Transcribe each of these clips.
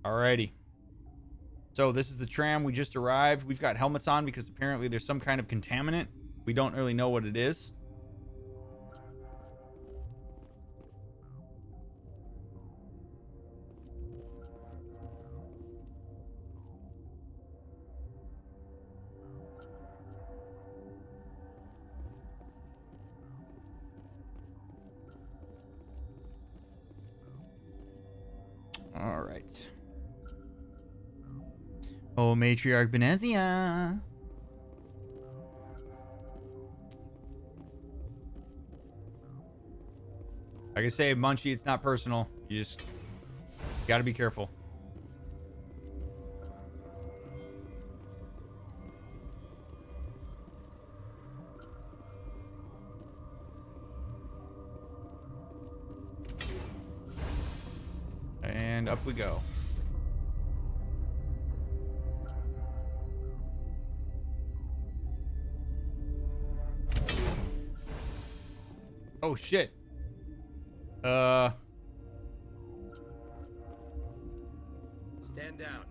Alrighty. So this is the tram. We just arrived. We've got helmets on because apparently there's some kind of contaminant. We don't really know what it is. All right. Oh, Matriarch Benezia. Like I say, Munchie, it's not personal. You just gotta be careful. And up we go. Oh shit. Stand down.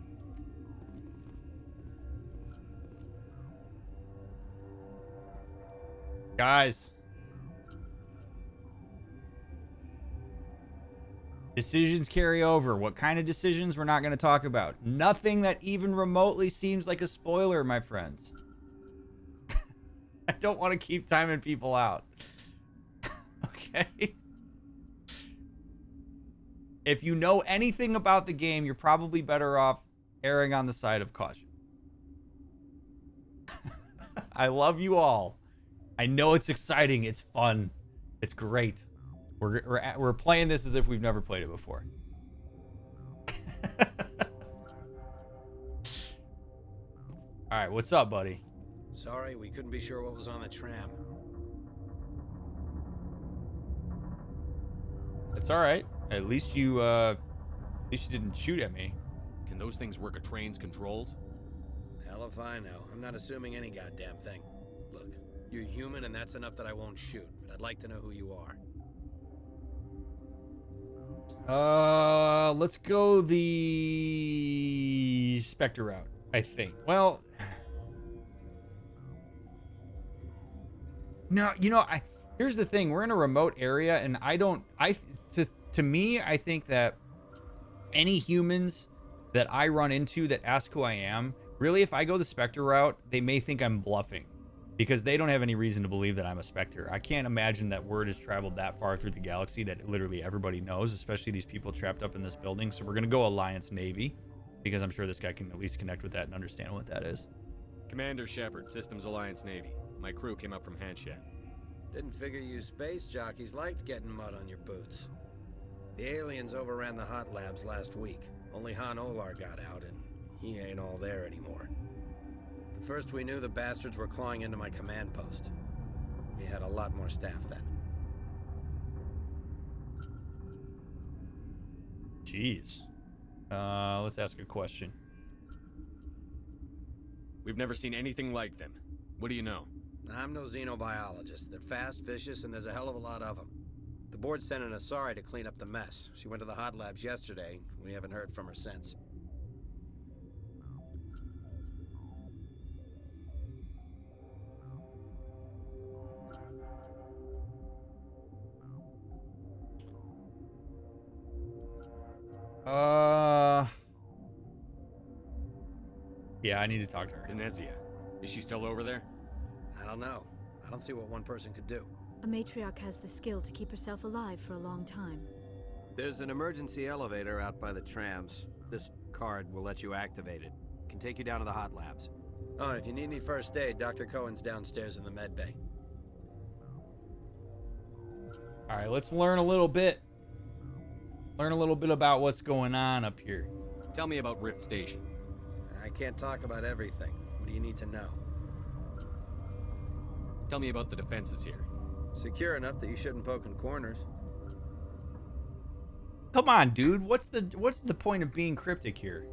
Guys. Decisions carry over. What kind of decisions we're not going to talk about? Nothing that even remotely seems like a spoiler, my friends. I don't want to keep timing people out. Okay. If you know anything about the game, you're probably better off erring on the side of caution. I love you all. I know it's exciting. It's fun. It's great. We're playing this as if we've never played it before. All right, what's up, buddy? Sorry, we couldn't be sure what was on the tram. It's all right. At least you didn't shoot at me. Can those things work a train's controls? Hell if I know. I'm not assuming any goddamn thing. Look, you're human and that's enough that I won't shoot, but I'd like to know who you are. Let's go the Spectre route, I think. Well, no, here's the thing. We're in a remote area, and to me, I think that any humans that I run into that ask who I am, really, if I go the Spectre route, they may think I'm bluffing because they don't have any reason to believe that I'm a Spectre. I can't imagine that word has traveled that far through the galaxy that literally everybody knows, especially these people trapped up in this building. So we're going to go Alliance Navy because I'm sure this guy can at least connect with that and understand what that is. Commander Shepard, Systems Alliance Navy. My crew came up from Handshed. Didn't figure you space jockeys liked getting mud on your boots. The aliens overran the hot labs last week. Only Han Olar got out, and he ain't all there anymore. The first we knew, the bastards were clawing into my command post. We had a lot more staff then. Jeez. Let's ask a question. We've never seen anything like them. What do you know? I'm no xenobiologist. They're fast, vicious, and there's a hell of a lot of them. The board sent an Asari to clean up the mess. She went to the hot labs yesterday. We haven't heard from her since. Yeah, I need to talk to her. Venezia. Is she still over there? I don't know. I don't see what one person could do. A matriarch has the skill to keep herself alive for a long time. There's an emergency elevator out by the trams. This card will let you activate it. Can take you down to the hot labs. Oh, and if you need any first aid, Dr. Cohen's downstairs in the med bay. All right, let's learn a little bit. Learn a little bit about what's going on up here. Tell me about Rift Station. I can't talk about everything. What do you need to know? Tell me about the defenses here. Secure enough that you shouldn't poke in corners. Come on, dude. What's the point of being cryptic here?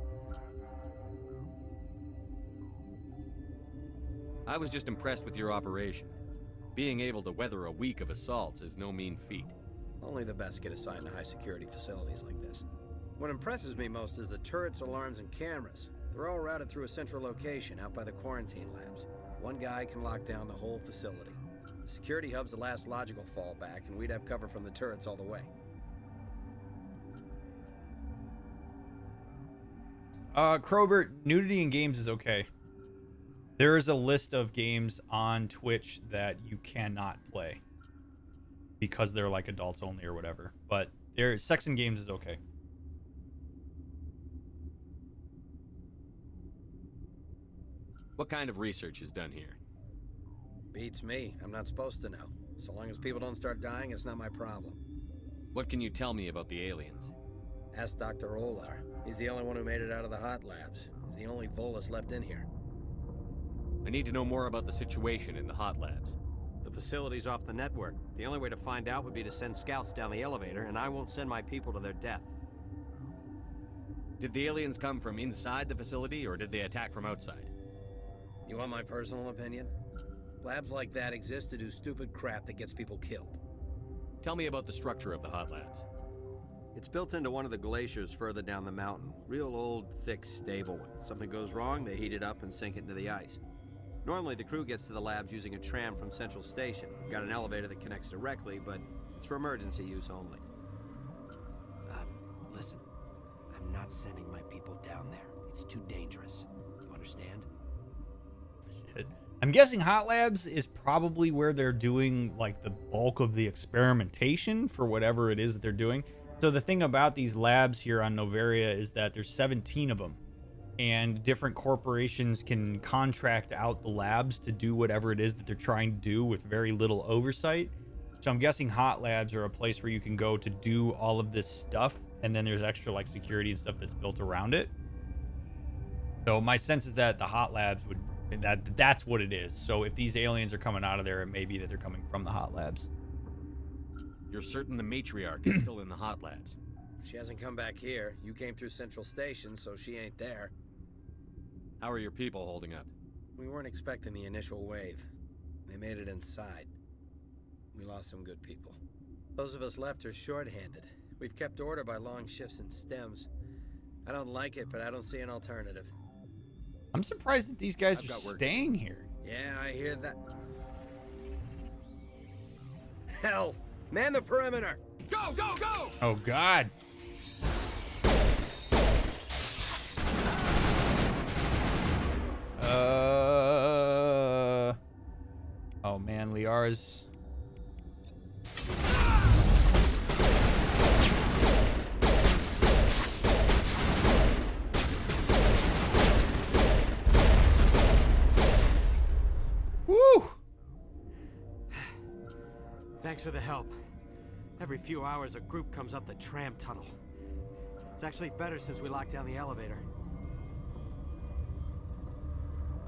I was just impressed with your operation. Being able to weather a week of assaults is no mean feat. Only the best get assigned to high security facilities like this. What impresses me most is the turrets, alarms, and cameras. They're all routed through a central location out by the quarantine labs. One guy can lock down the whole facility. The security hub's the last logical fallback, and we'd have cover from the turrets all the way. Crowbert, nudity in games is okay. There is a list of games on Twitch that you cannot play because they're like adults only or whatever. But sex in games is okay. What kind of research is done here? Beats me. I'm not supposed to know. So long as people don't start dying, it's not my problem. What can you tell me about the aliens? Ask Dr. Olar. He's the only one who made it out of the hot labs. He's the only Volus left in here. I need to know more about the situation in the hot labs. The facility's off the network. The only way to find out would be to send scouts down the elevator, and I won't send my people to their death. Did the aliens come from inside the facility, or did they attack from outside? You want my personal opinion? Labs like that exist to do stupid crap that gets people killed. Tell me about the structure of the hot labs. It's built into one of the glaciers further down the mountain. Real old, thick, stable. When something goes wrong, they heat it up and sink it into the ice. Normally, the crew gets to the labs using a tram from Central Station. We've got an elevator that connects directly, but it's for emergency use only. Listen. I'm not sending my people down there. It's too dangerous. You understand? Shit. I'm guessing hot labs is probably where they're doing like the bulk of the experimentation for whatever it is that they're doing. So the thing about these labs here on Novaria is that there's 17 of them, and different corporations can contract out the labs to do whatever it is that they're trying to do with very little oversight. So I'm guessing hot labs are a place where you can go to do all of this stuff, and then there's extra like security and stuff that's built around it. So my sense is that the hot labs would that's what it is. So if these aliens are coming out of there, it may be that they're coming from the hot labs. You're certain the matriarch is still in the hot labs? She hasn't come back here. You came through Central Station, so she ain't there. How are your people holding up? We weren't expecting the initial wave. They made it inside. We lost some good people. Those of us left are short-handed. We've kept order by long shifts and stems. I don't like it, but I don't see an alternative. I'm surprised that these guys I've are got work. staying here. Yeah, I hear that. Hell! Man the perimeter! Go, go, go! Oh, God. Oh, man, Liara's... Woo! Thanks for the help. Every few hours, a group comes up the tram tunnel. It's actually better since we locked down the elevator.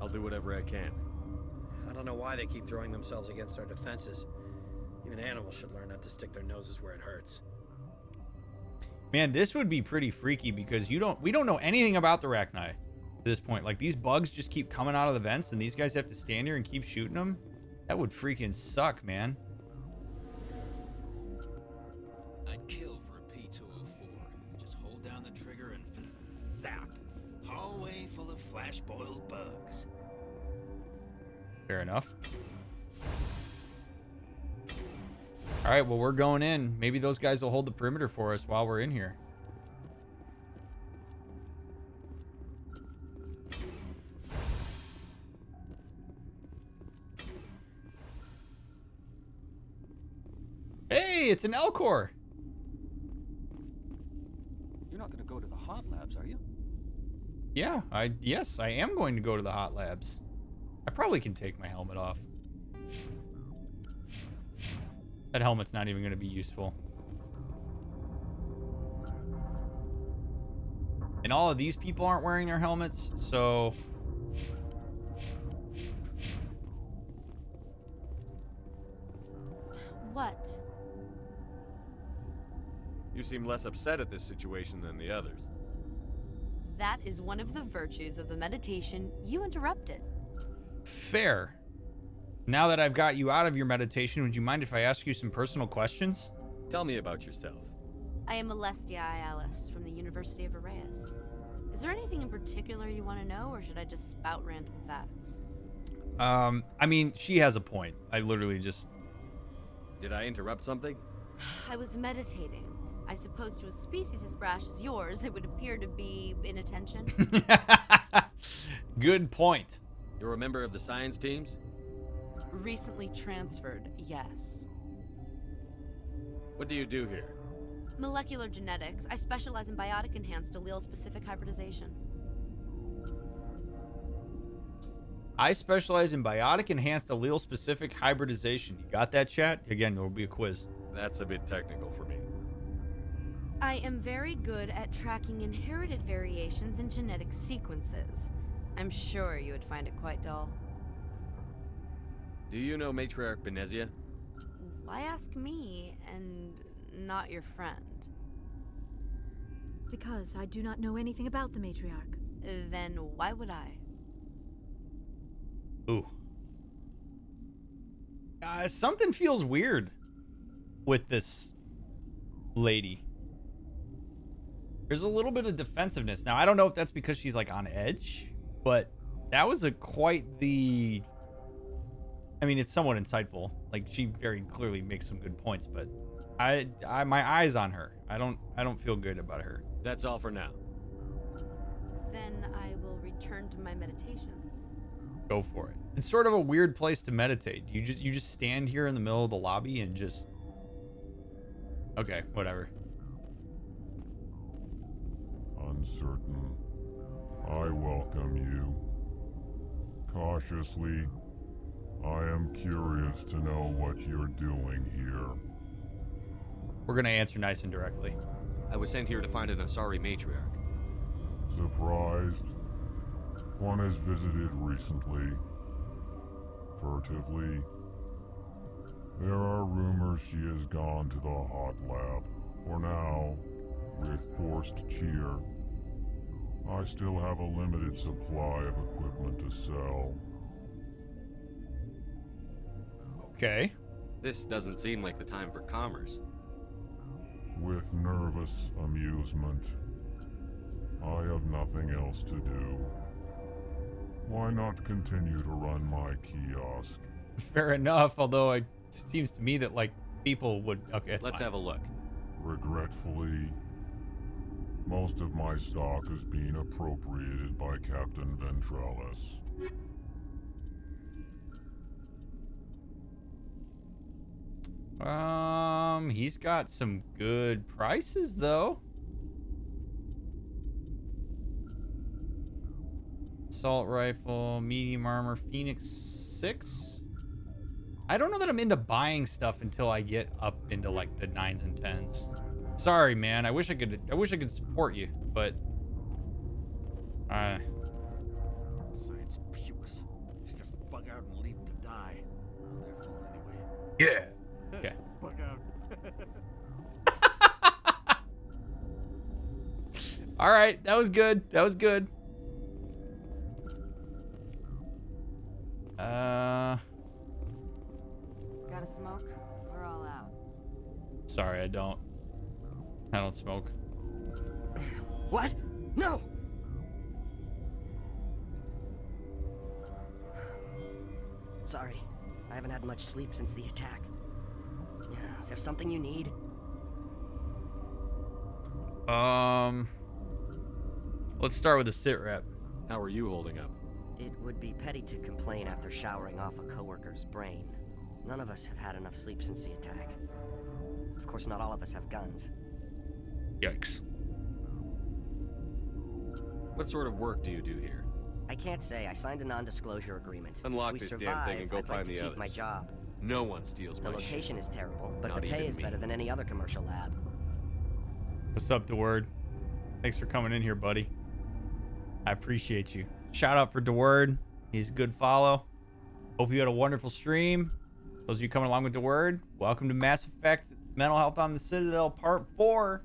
I'll do whatever I can. I don't know why they keep throwing themselves against our defenses. Even animals should learn not to stick their noses where it hurts. Man, this would be pretty freaky because we don't know anything about the Rachni at this point. Like, these bugs just keep coming out of the vents and these guys have to stand here and keep shooting them. That would freaking suck, man. I'd kill for a P204. Just hold down the trigger and zap. Hallway full of flash-boiled bugs. Fair enough. All right, well, we're going in. Maybe those guys will hold the perimeter for us while we're in here. Hey, it's an Elcor. You're not gonna go to the hot labs, are you? Yeah, yes, I am going to go to the hot labs. I probably can take my helmet off. That helmet's not even going to be useful. And all of these people aren't wearing their helmets, so... What? You seem less upset at this situation than the others. That is one of the virtues of the meditation you interrupted. Fair. Now that I've got you out of your meditation, would you mind if I ask you some personal questions? Tell me about yourself. I am Alestia Alice from the University of Arrayas. Is there anything in particular you want to know, or should I just spout random facts? I mean, she has a point. I literally just... Did I interrupt something? I was meditating. I suppose to a species as brash as yours, it would appear to be inattention. Good point. You're a member of the science teams? Recently transferred, yes. What do you do here? Molecular genetics. I specialize in biotic-enhanced allele-specific hybridization. I specialize in biotic-enhanced allele-specific hybridization. You got that, chat? Again, there will be a quiz. That's a bit technical for me. I am very good at tracking inherited variations in genetic sequences. I'm sure you would find it quite dull. Do you know Matriarch Benezia? Why ask me and not your friend? Because I do not know anything about the matriarch. Then why would I? Ooh. Something feels weird with this lady. There's a little bit of defensiveness. Now, I don't know if that's because she's like on edge, but that was quite the... I mean, it's somewhat insightful. Like, she very clearly makes some good points, but I my eyes on her. I don't feel good about her. That's all for now. Then I will return to my meditations. Go for it. It's sort of a weird place to meditate. You just stand here in the middle of the lobby and just... Okay, whatever. Uncertain. I welcome you. Cautiously, I am curious to know what you're doing here. We're gonna answer nice and directly. I was sent here to find an Asari matriarch. Surprised? One has visited recently. Furtively. There are rumors she has gone to the hot lab. For now, with forced cheer, I still have a limited supply of equipment to sell. Okay. This doesn't seem like the time for commerce. With nervous amusement. I have nothing else to do. Why not continue to run my kiosk? Fair enough, although it seems to me that, like, people would... Okay, Let's have a look. Regretfully, most of my stock is being appropriated by Captain Ventralis. He's got some good prices, though. Assault rifle, medium armor, Phoenix 6. I don't know that I'm into buying stuff until I get up into like the 9s and 10s. Sorry, man. I wish I could support you, but Science pukes. Should just bug out and leave them to die. Well, their fault anyway. yeah. Okay. Bug out. All right, that was good. That was good. Got a smoke? We're all out. Sorry, I don't smoke. What? No! Sorry, I haven't had much sleep since the attack. Is there something you need? Let's start with the sit rep. How are you holding up? It would be petty to complain after showering off a coworker's brain. None of us have had enough sleep since the attack. Of course, not all of us have guns. Yikes. What sort of work do you do here? I can't say. I signed a non-disclosure agreement. Unlock we this damn survive, thing and go I'd find like to the keep others. my job. No one steals The my shit. location is terrible, but Not the pay even is me. better than any other commercial lab. What's up, DeWord? Thanks for coming in here, buddy. I appreciate you. Shout out for DeWord. He's a good follow. Hope you had a wonderful stream. Those of you coming along with DeWord, welcome to Mass Effect Mental Health on the Citadel Part 4.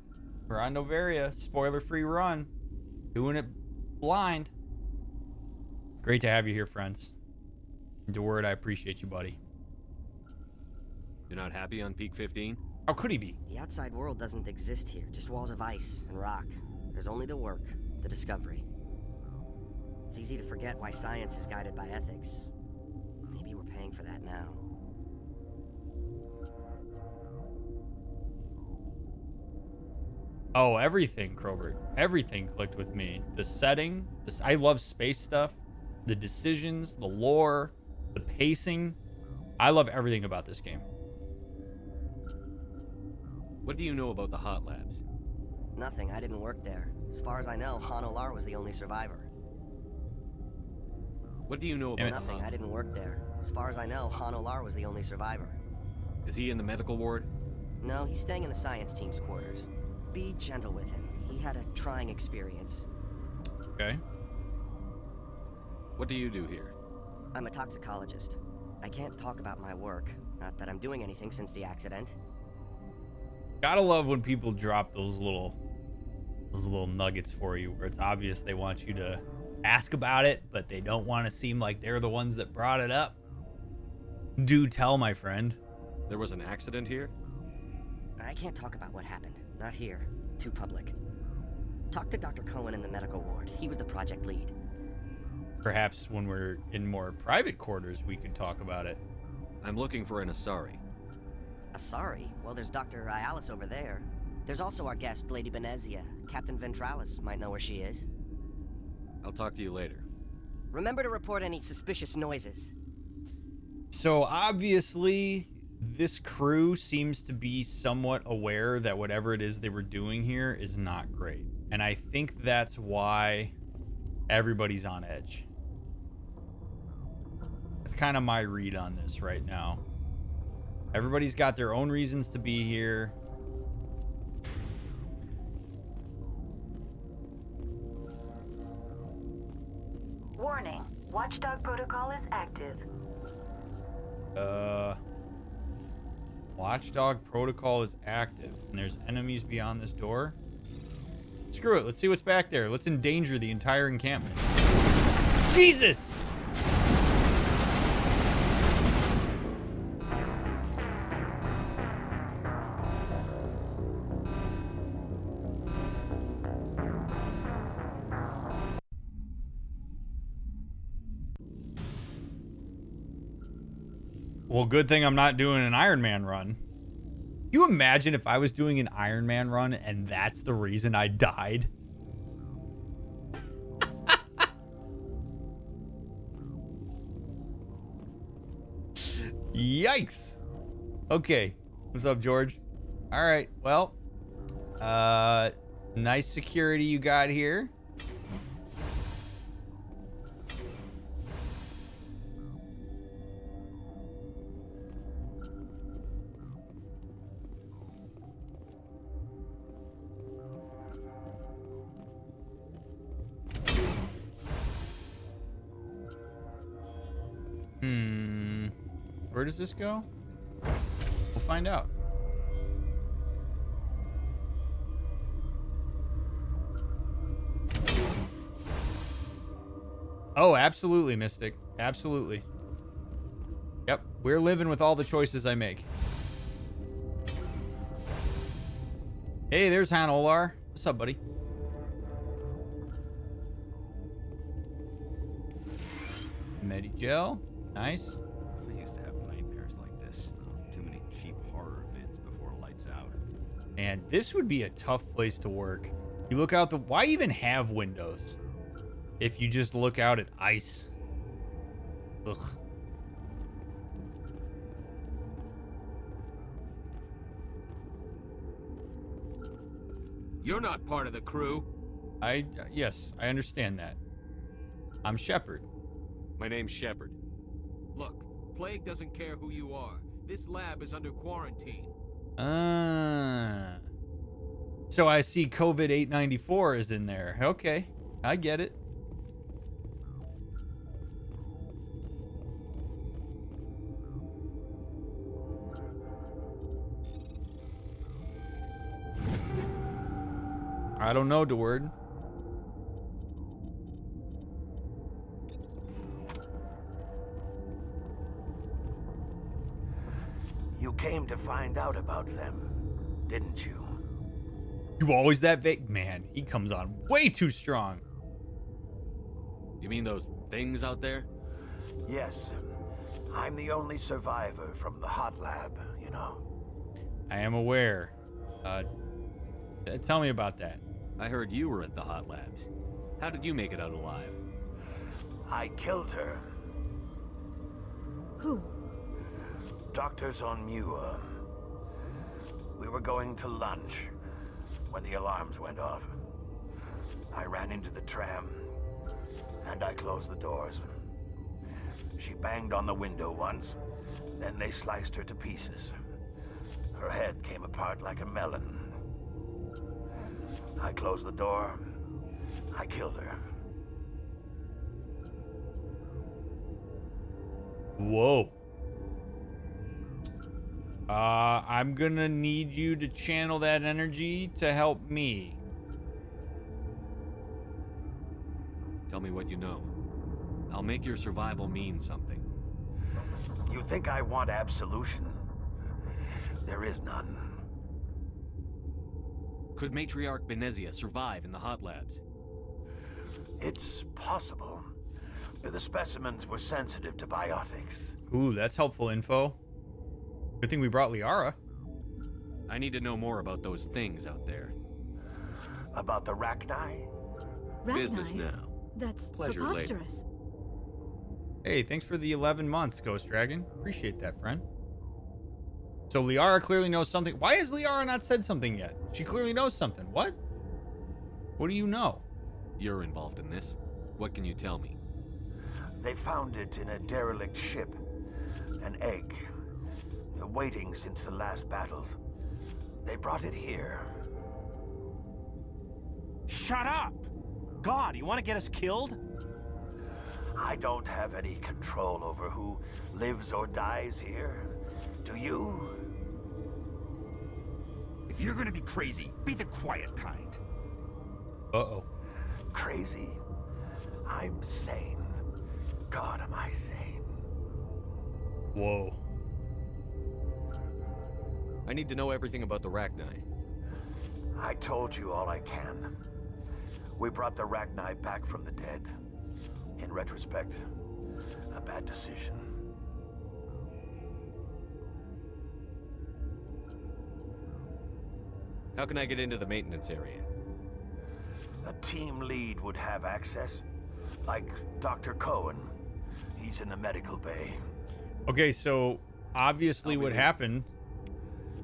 We're on Novaria. Spoiler-free run. Doing it blind. Great to have you here, friends. DeWord, I appreciate you, buddy. You're not happy on Peak 15? How could he be? The outside world doesn't exist here, just walls of ice and rock. There's only the work, the discovery. It's easy to forget why science is guided by ethics. Maybe we're paying for that now. Oh, everything, Crowbert. Everything clicked with me. The setting. I love space stuff. The decisions, the lore, the pacing. I love everything about this game. What do you know about the hot labs? Nothing, I didn't work there. As far as I know, Han Olar was the only survivor. What do you know about Nothing, the I didn't work there. As far as I know, Han Olar was the only survivor. Is he in the medical ward? No, he's staying in the science team's quarters. Be gentle with him. He had a trying experience. Okay. What do you do here? I'm a toxicologist. I can't talk about my work. Not that I'm doing anything since the accident. Gotta love when people drop those little nuggets for you where it's obvious they want you to ask about it, but they don't want to seem like they're the ones that brought it up. Do tell, my friend. There was an accident here? I can't talk about what happened. Not here. Too public. Talk to Dr. Cohen in the medical ward. He was the project lead. Perhaps when we're in more private quarters, we could talk about it. I'm looking for an Asari. Asari? Well, there's Dr. Ayalis over there. There's also our guest, Lady Benezia. Captain Ventralis might know where she is. I'll talk to you later. Remember to report any suspicious noises. So obviously, this crew seems to be somewhat aware that whatever it is they were doing here is not great. And I think that's why everybody's on edge. That's kind of my read on this right now. Everybody's got their own reasons to be here. Warning. Watchdog protocol is active. Watchdog protocol is active. And there's enemies beyond this door. Screw it. Let's see what's back there. Let's endanger the entire encampment. Jesus! Well, good thing I'm not doing an Iron Man run. Can you imagine if I was doing an Iron Man run and that's the reason I died? Yikes. Okay. What's up, George? All right. Well, nice security you got here. Where does this go? We'll find out. Oh, absolutely, Mystic. Absolutely. Yep, we're living with all the choices I make. Hey, there's Han Olar. What's up, buddy? Medigel. Nice. I used to have nightmares like this. Too many cheap horror vids before lights out. And this would be a tough place to work. You look out the... Why even have windows if you just look out at ice? Ugh. You're not part of the crew. Yes, I understand that. I'm Shepard. My name's Shepard. Look, Plague doesn't care who you are. This lab is under quarantine. So I see COVID 894 is in there. Okay, I get it. I don't know, DeWord. You came to find out about them. didn't you? You always that vague? Man, he comes on way too strong. You mean those things out there? Yes. I'm the only survivor from the hot lab, you know. I am aware. Tell me about that. I heard you were at the hot labs. How did you make it out alive? I killed her. Who? Dr. Zonmua. We were going to lunch when the alarms went off. I ran into the tram, and I closed the doors. She banged on the window once, then they sliced her to pieces. Her head came apart like a melon. I closed the door. I killed her. Whoa. I'm gonna need you to channel that energy to help me. Tell me what you know. I'll make your survival mean something. You think I want absolution? There is none. Could Matriarch Benezia survive in the hot labs? It's possible. The specimens were sensitive to biotics. Ooh, that's helpful info. Good thing we brought Liara. I need to know more about those things out there. About the Rachni? Business now. That's Pleasure preposterous. Hey, thanks for the 11 months, Ghost Dragon. Appreciate that, friend. So Liara clearly knows something. Why has Liara not said something yet? She clearly knows something. What? What do you know? You're involved in this. What can you tell me? They found it in a derelict ship. An egg. Waiting since the last battles. They brought it here. Shut up! God, you want to get us killed? I don't have any control over who lives or dies here. Do you? If you're gonna be crazy, be the quiet kind. Uh-oh. Crazy? I'm sane. God, am I sane? Whoa. I need to know everything about the Rachni. I told you all I can. We brought the Rachni back from the dead. In retrospect, a bad decision. How can I get into the maintenance area? A team lead would have access, like Dr. Cohen. He's in the medical bay. Okay, so obviously what happened,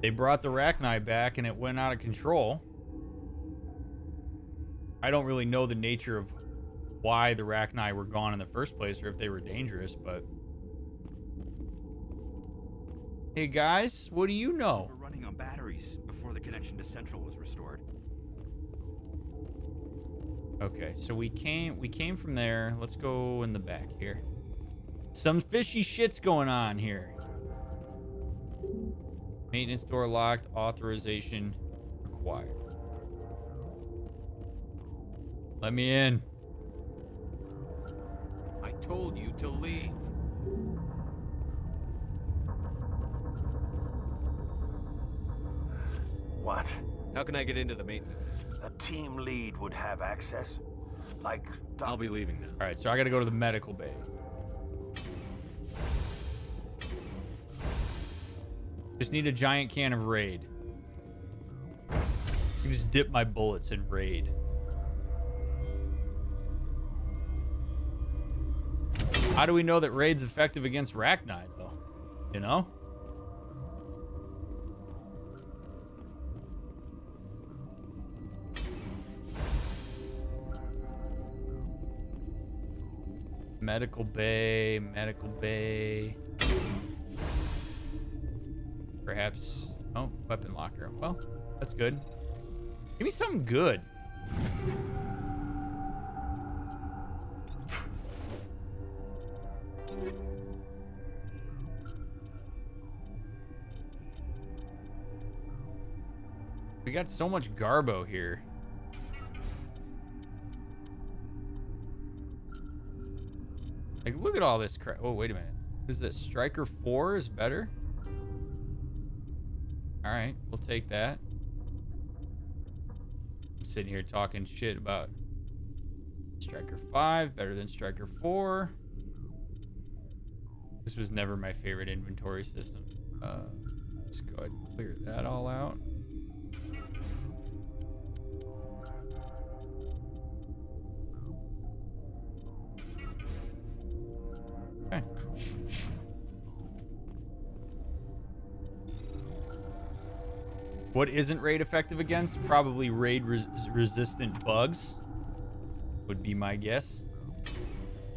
they brought the Rachni back and it went out of control. I don't really know the nature of why the Rachni were gone in the first place or if they were dangerous, but... Hey guys, what do you know? We're running on batteries before the connection to Central was restored. Okay, so we came from there. Let's go in the back here. Some fishy shit's going on here. Maintenance door locked. Authorization required. Let me in. I told you to leave. What? How can I get into the maintenance? A team lead would have access, like... I'll be leaving now. All right, so I got to go to the medical bay. Just need a giant can of Raid. I can just dip my bullets in Raid. How do we know that Raid's effective against Rachni, though? You know? Medical bay, medical bay. Perhaps... Oh, weapon locker. Well, that's good. Give me something good. We got so much garbo here. Like, look at all this crap. Oh, wait a minute. Is it Striker 4 is better? All right, we'll take that. sitting here talking shit about Striker 5, better than Striker 4. This was never my favorite inventory system. Let's go ahead and clear that all out. Okay. What isn't raid effective against? Probably raid resistant bugs would be my guess.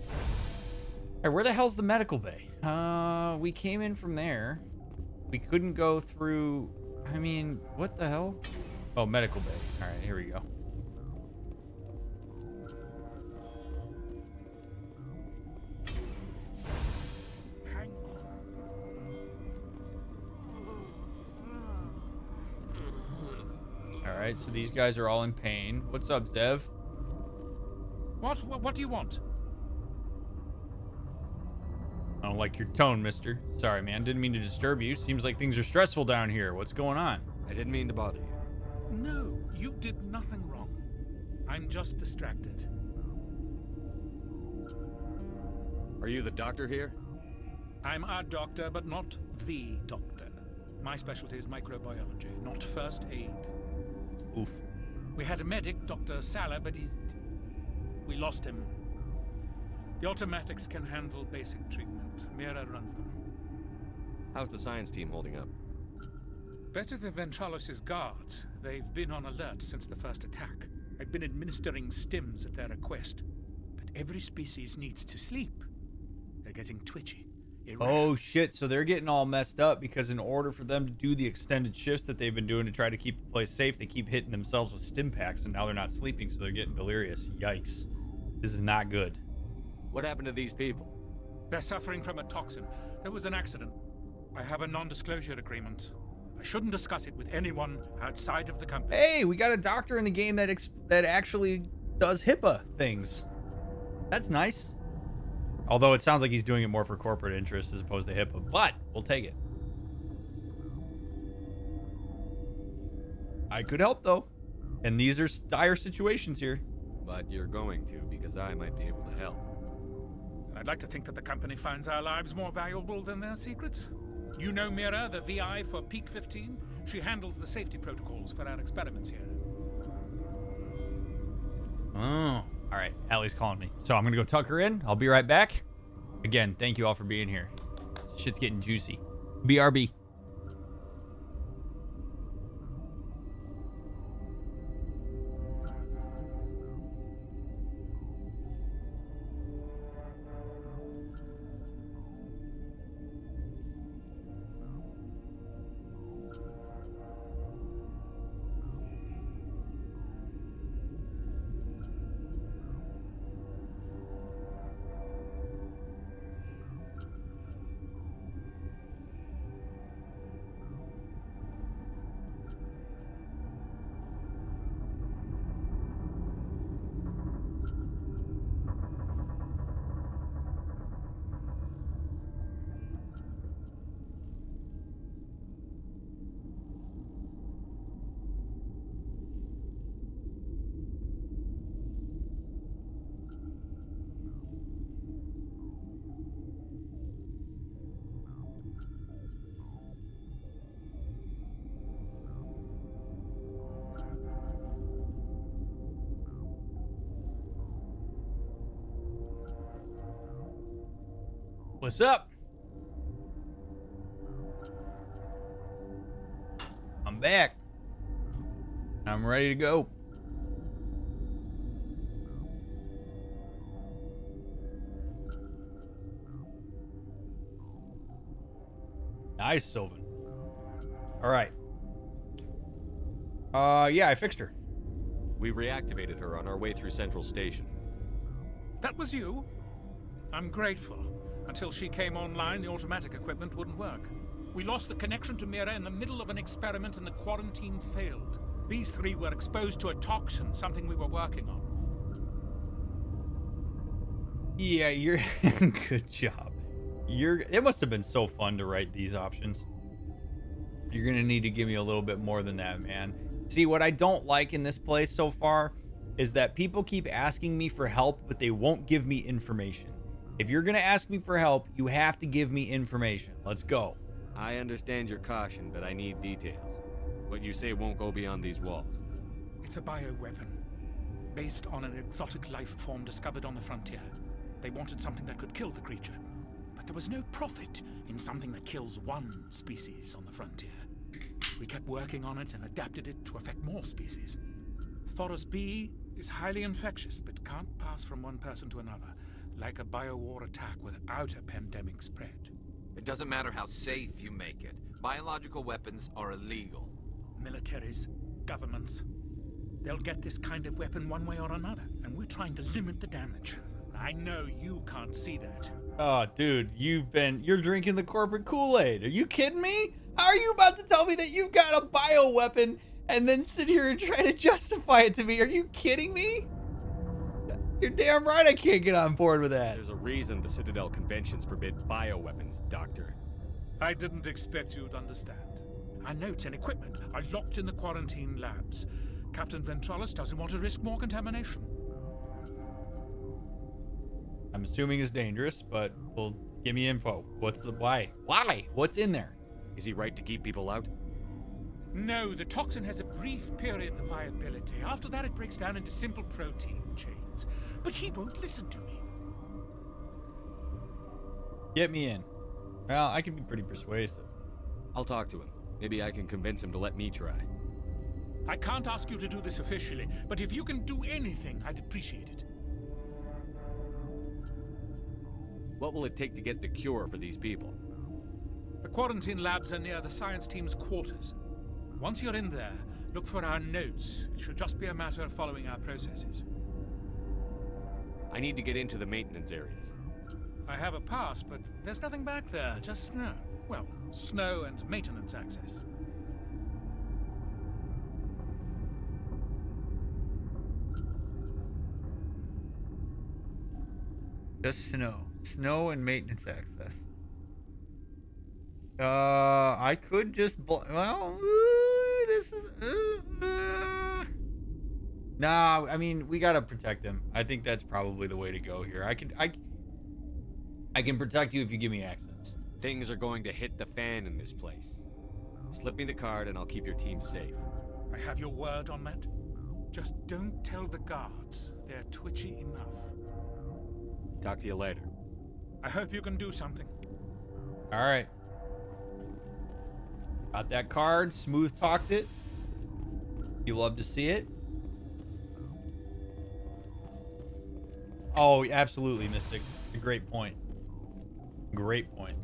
All right, where the hell's the medical bay? We came in from there. We couldn't go through. I mean, what the hell? Oh, medical bay. All right, here we go. All right, so these guys are all in pain. What's up, Zev? What do you want? I don't like your tone, mister. Sorry, man. Didn't mean to disturb you. Seems like things are stressful down here. What's going on? I didn't mean to bother you. No, you did nothing wrong. I'm just distracted. Are you the doctor here? I'm a doctor, but not the doctor. My specialty is microbiology, not first aid. Oof. We had a medic, Dr. Salah, but we lost him. The automatics can handle basic treatment. Mira runs them. How's the science team holding up? Better than Ventralos' guards. They've been on alert since the first attack. I've been administering stims at their request. But every species needs to sleep. They're getting twitchy. Oh shit, so they're getting all messed up because in order for them to do the extended shifts that they've been doing to try to keep the place safe, they keep hitting themselves with stim packs, and now they're not sleeping, so they're getting delirious. Yikes. This is not good. What happened to these people? They're suffering from a toxin. There was an accident. I have a non-disclosure agreement. I shouldn't discuss it with anyone outside of the company. Hey, we got a doctor in the game that actually does HIPAA things. That's nice. Although it sounds like he's doing it more for corporate interests as opposed to HIPAA, but we'll take it. I could help though, and these are dire situations here. But you're going to, because I might be able to help. I'd like to think that the company finds our lives more valuable than their secrets. You know Mira, the VI for Peak 15? She handles the safety protocols for our experiments here. Oh, all right. Allie's calling me. So I'm going to go tuck her in. I'll be right back. Again, thank you all for being here. This shit's getting juicy. BRB. What's up? I'm back. I'm ready to go. Nice, Sylvan. All right. Yeah, I fixed her. We reactivated her on our way through Central Station. That was you? I'm grateful. Until she came online, the automatic equipment wouldn't work. We lost the connection to Mira in the middle of an experiment and the quarantine failed. These three were exposed to a toxin, something we were working on. Yeah, you're good job. It must have been so fun to write these options. You're gonna need to give me a little bit more than that, man. See, what I don't like in this place so far is that people keep asking me for help, but they won't give me information. If you're going to ask me for help, you have to give me information. Let's go. I understand your caution, but I need details. What you say won't go beyond these walls. It's a bioweapon, based on an exotic life form discovered on the frontier. They wanted something that could kill the creature, but there was no profit in something that kills one species on the frontier. We kept working on it and adapted it to affect more species. Thoros B is highly infectious, but can't pass from one person to another, like a biowar attack without a pandemic spread. It doesn't matter how safe you make it. Biological weapons are illegal. Militaries, governments, they'll get this kind of weapon one way or another, and we're trying to limit the damage. I know you can't see that. Oh, dude, you're drinking the corporate Kool-Aid. Are you kidding me? How are you about to tell me that you've got a bioweapon and then sit here and try to justify it to me? Are you kidding me? You're damn right I can't get on board with that. There's a reason the Citadel conventions forbid bioweapons, Doctor. I didn't expect you'd understand. Our notes and equipment are locked in the quarantine labs. Captain Ventralis doesn't want to risk more contamination. I'm assuming it's dangerous, but well, give me info. What's the why? Why? What's in there? Is he right to keep people out? No, the toxin has a brief period of viability. After that, it breaks down into simple protein chains. But he won't listen to me. Get me in. Well, I can be pretty persuasive. I'll talk to him. Maybe I can convince him to let me try. I can't ask you to do this officially, but if you can do anything, I'd appreciate it. What will it take to get the cure for these people? The quarantine labs are near the science team's quarters. Once you're in there, look for our notes. It should just be a matter of following our processes. I need to get into the maintenance areas. I have a pass, but there's nothing back there, just snow. Well, snow and maintenance access. Just snow. Snow and maintenance access. I could just well, this is nah, I mean, we gotta protect him. I think that's probably the way to go here. I can protect you if you give me access. Things are going to hit the fan in this place. Slip me the card and I'll keep your team safe. I have your word on that. Just don't tell the guards. They're twitchy enough. Talk to you later. I hope you can do something. All right. Got that card. Smooth talked it. You love to see it. Oh, absolutely, Mystic. A great point. Great point.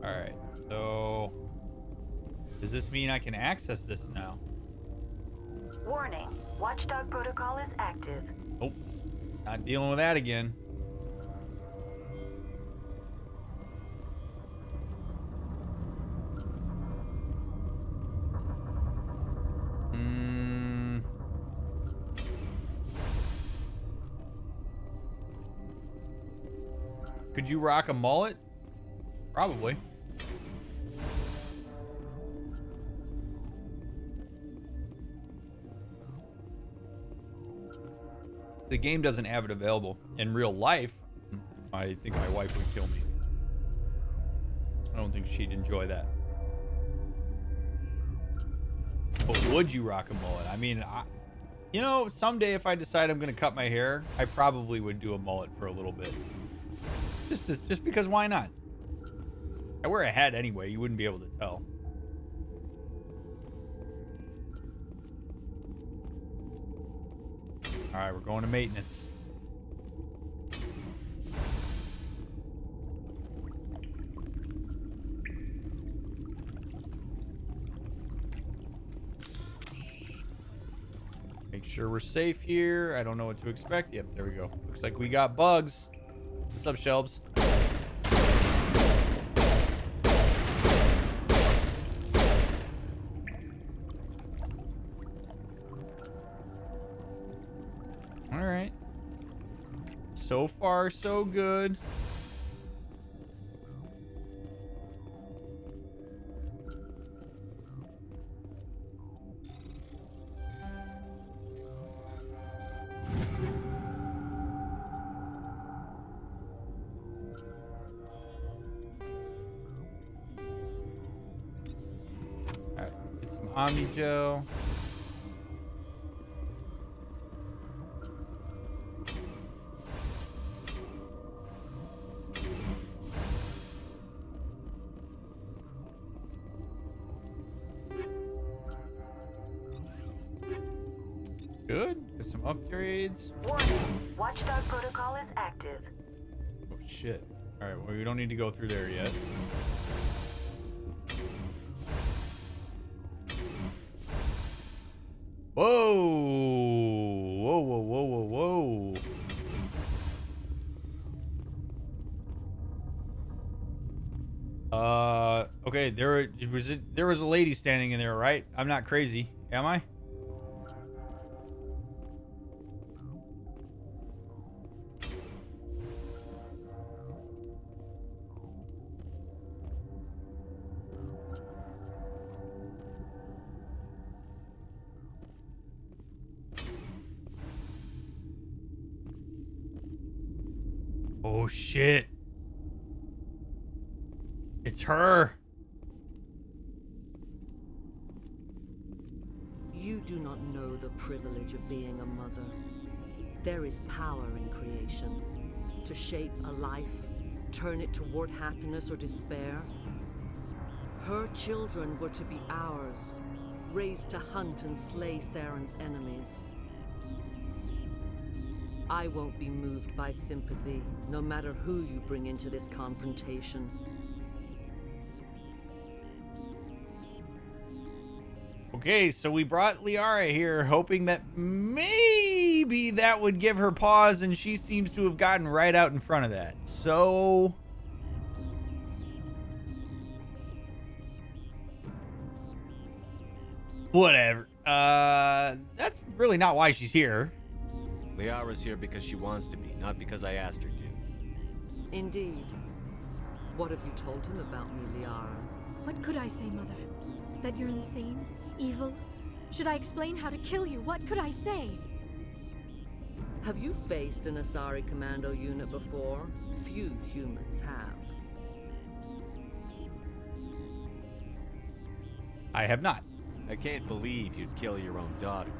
All right. So, does this mean I can access this now? Warning. Watchdog protocol is active. Nope. Not dealing with that again. Could you rock a mullet? Probably. The game doesn't have it available. In real life, I think my wife would kill me. I don't think she'd enjoy that. But would you rock a mullet? I mean, you know, someday if I decide I'm going to cut my hair, I probably would do a mullet for a little bit. Just because why not? I wear a hat anyway. You wouldn't be able to tell. All right, we're going to maintenance. Make sure we're safe here. I don't know what to expect. Yep, there we go. Looks like we got bugs. What's up, Shelbs? All right. So far, so good. Omni gel. Good. Get some upgrades. Warning. Watchdog protocol is active. Oh shit. All right. Well, we don't need to go through there yet. Whoa! Whoa! Whoa! Whoa! Whoa! Whoa! Okay. There was a lady standing in there, right? I'm not crazy, am I? Oh shit. It's her. You do not know the privilege of being a mother. There is power in creation. To shape a life, turn it toward happiness or despair. Her children were to be ours, raised to hunt and slay Saren's enemies. I won't be moved by sympathy, no matter who you bring into this confrontation. Okay, so we brought Liara here hoping that maybe that would give her pause, and she seems to have gotten right out in front of that. So... whatever. That's really not why she's here. Liara's here because she wants to be, not because I asked her to. Indeed. What have you told him about me, Liara? What could I say, Mother? That you're insane? Evil? Should I explain how to kill you? What could I say? Have you faced an Asari commando unit before? Few humans have. I have not. I can't believe you'd kill your own daughter.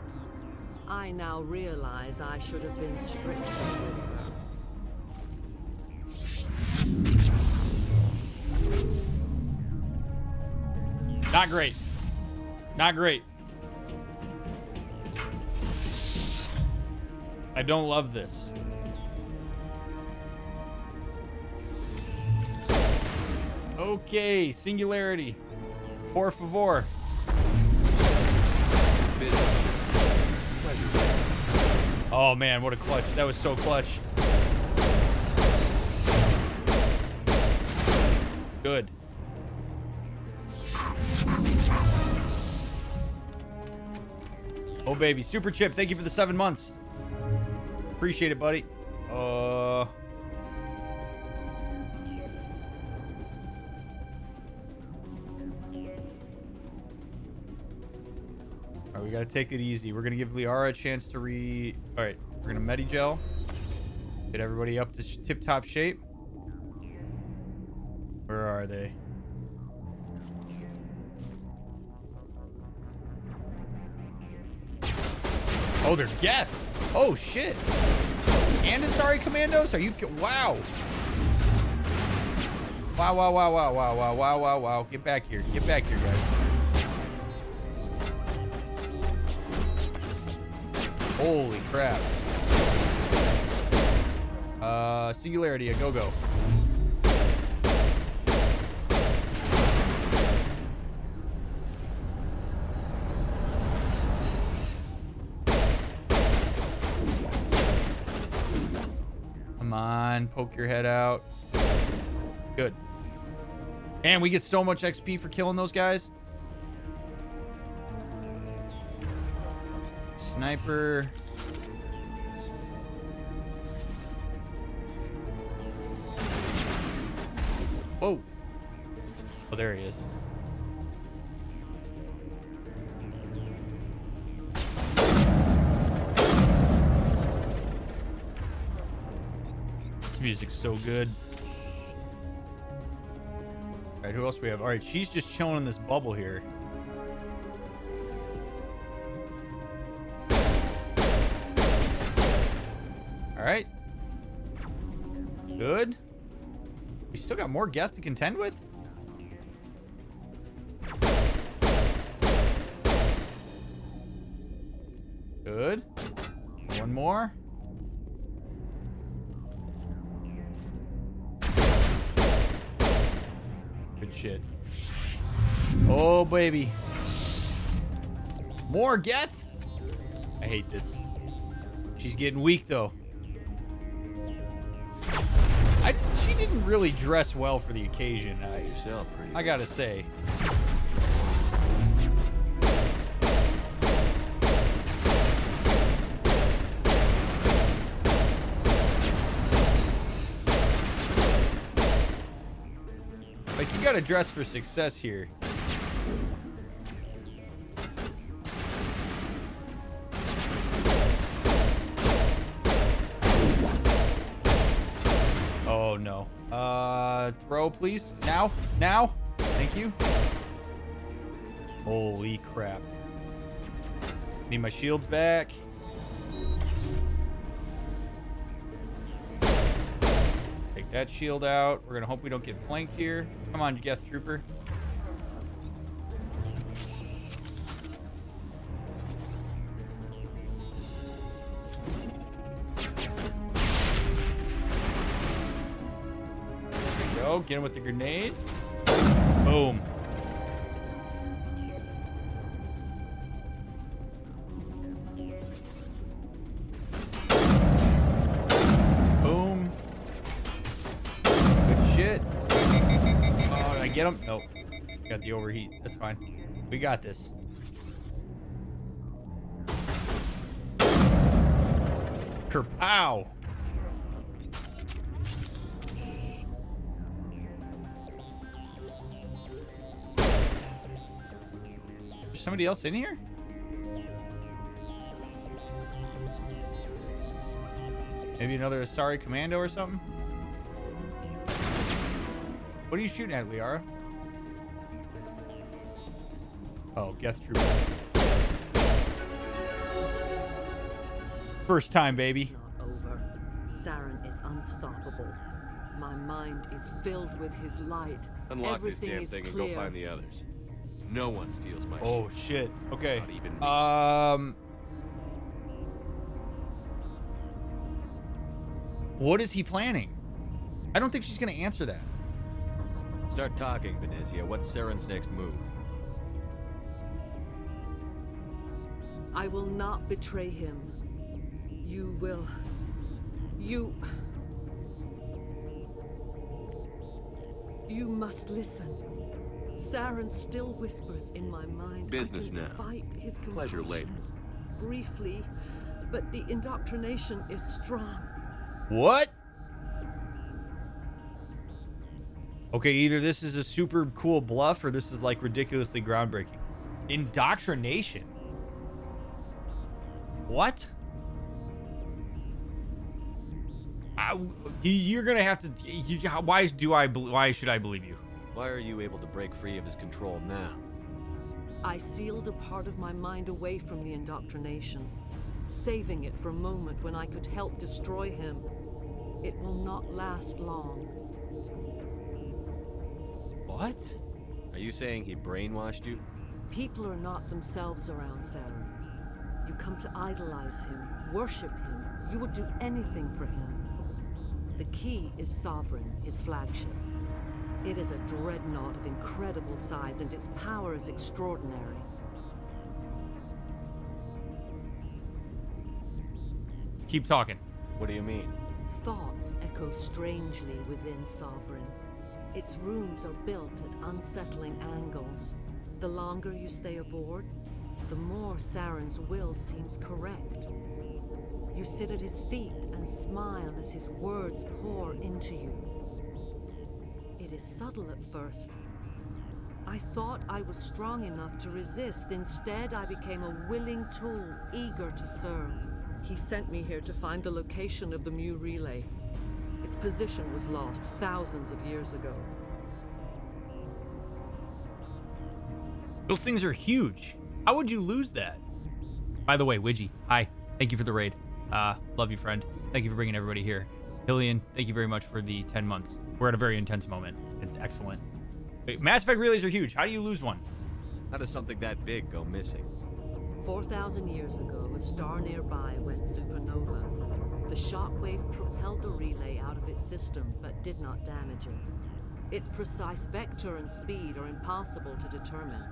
I now realize I should have been stricter with her. Not great. Not great. I don't love this. Okay, singularity. Por favor. Oh man, what a clutch. That was so clutch. Good. Oh baby, Super Chip, thank you for the 7 months. Appreciate it, buddy. All right, we gotta take it easy. We're gonna give Liara a chance to all right, we're gonna Medigel. Get everybody up to tip-top shape. Where are they? Oh, they're death. Oh, shit. And Asari Commandos? Are you... Wow. Wow, wow, wow, wow, wow, wow, wow, wow, wow. Get back here. Get back here, guys. Holy crap. Singularity, a go-go. Come on, poke your head out. Good. And we get so much XP for killing those guys. Sniper. Whoa. Oh, there he is. This music's so good. All right, who else we have? All right, she's just chilling in this bubble here. right. Good. We still got more Geth to contend with? Good. One more. Good shit. Oh, baby. More Geth? I hate this. She's getting weak, though. She didn't really dress well for the occasion. Yourself, pretty. I gotta say. Like, you gotta dress for success here. Oh, no. Throw, please. Now. Now. Thank you. Holy crap. Need my shields back. Take that shield out. We're gonna hope we don't get flanked here. Come on, you Geth Trooper. There we go. Get him with the grenade. Boom. Boom. Good shit. Oh, did I get him? Nope. Got the overheat. That's fine. We got this. Kerpow. There's somebody else in here? Maybe another Asari commando or something? What are you shooting at, Liara? Oh, Geth Trooper. First time, baby. Not over. Saren is unstoppable. My mind is filled with his light. Unlock Everything this damn is thing clear. and go find the others. No one steals my Oh, shit. Okay. Not even me. What is he planning? I don't think she's going to answer that. Start talking, Benezia. What's Saren's next move? I will not betray him. You will. You must listen. Saren still whispers in my mind. Business I can now. Fight his Pleasure later. compulsions briefly, but the indoctrination is strong. What? Okay, either this is a super cool bluff or this is like ridiculously groundbreaking. Indoctrination. What? You're gonna have to. Why should I believe you? Why are you able to break free of his control now? I sealed a part of my mind away from the indoctrination, saving it for a moment when I could help destroy him. It will not last long. What? Are you saying he brainwashed you? People are not themselves around Saren. You come to idolize him, worship him. You would do anything for him. The key is Sovereign, his flagship. It is a dreadnought of incredible size, and its power is extraordinary. Keep talking. What do you mean? Thoughts echo strangely within Sovereign. Its rooms are built at unsettling angles. The longer you stay aboard, the more Saren's will seems correct. You sit at his feet and smile as his words pour into you. It is subtle at first. I thought I was strong enough to resist. Instead, I became a willing tool, eager to serve. He sent me here to find the location of the Mu relay. Its position was lost thousands of years ago. Those things are huge. How would you lose that? By the way, Widgie, hi. Thank you for the raid. Love you, friend. Thank you for bringing everybody here. Hillian, thank you very much for the 10 months. We're at a very intense moment. It's excellent. Wait, Mass Effect relays are huge. How do you lose one? How does something that big go missing? 4,000 years ago, a star nearby went supernova. The shockwave propelled the relay out of its system, but did not damage it. Its precise vector and speed are impossible to determine.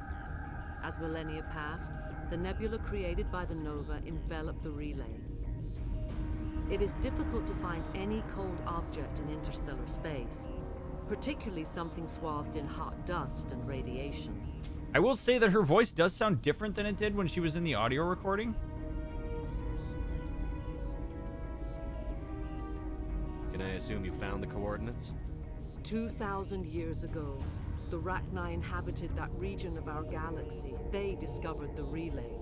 As millennia passed, the nebula created by the nova enveloped the relay. It is difficult to find any cold object in interstellar space, particularly something swathed in hot dust and radiation. I will say that her voice does sound different than it did when she was in the audio recording. Can I assume you found the coordinates? 2,000 years ago, the Rachni inhabited that region of our galaxy. They discovered the relay.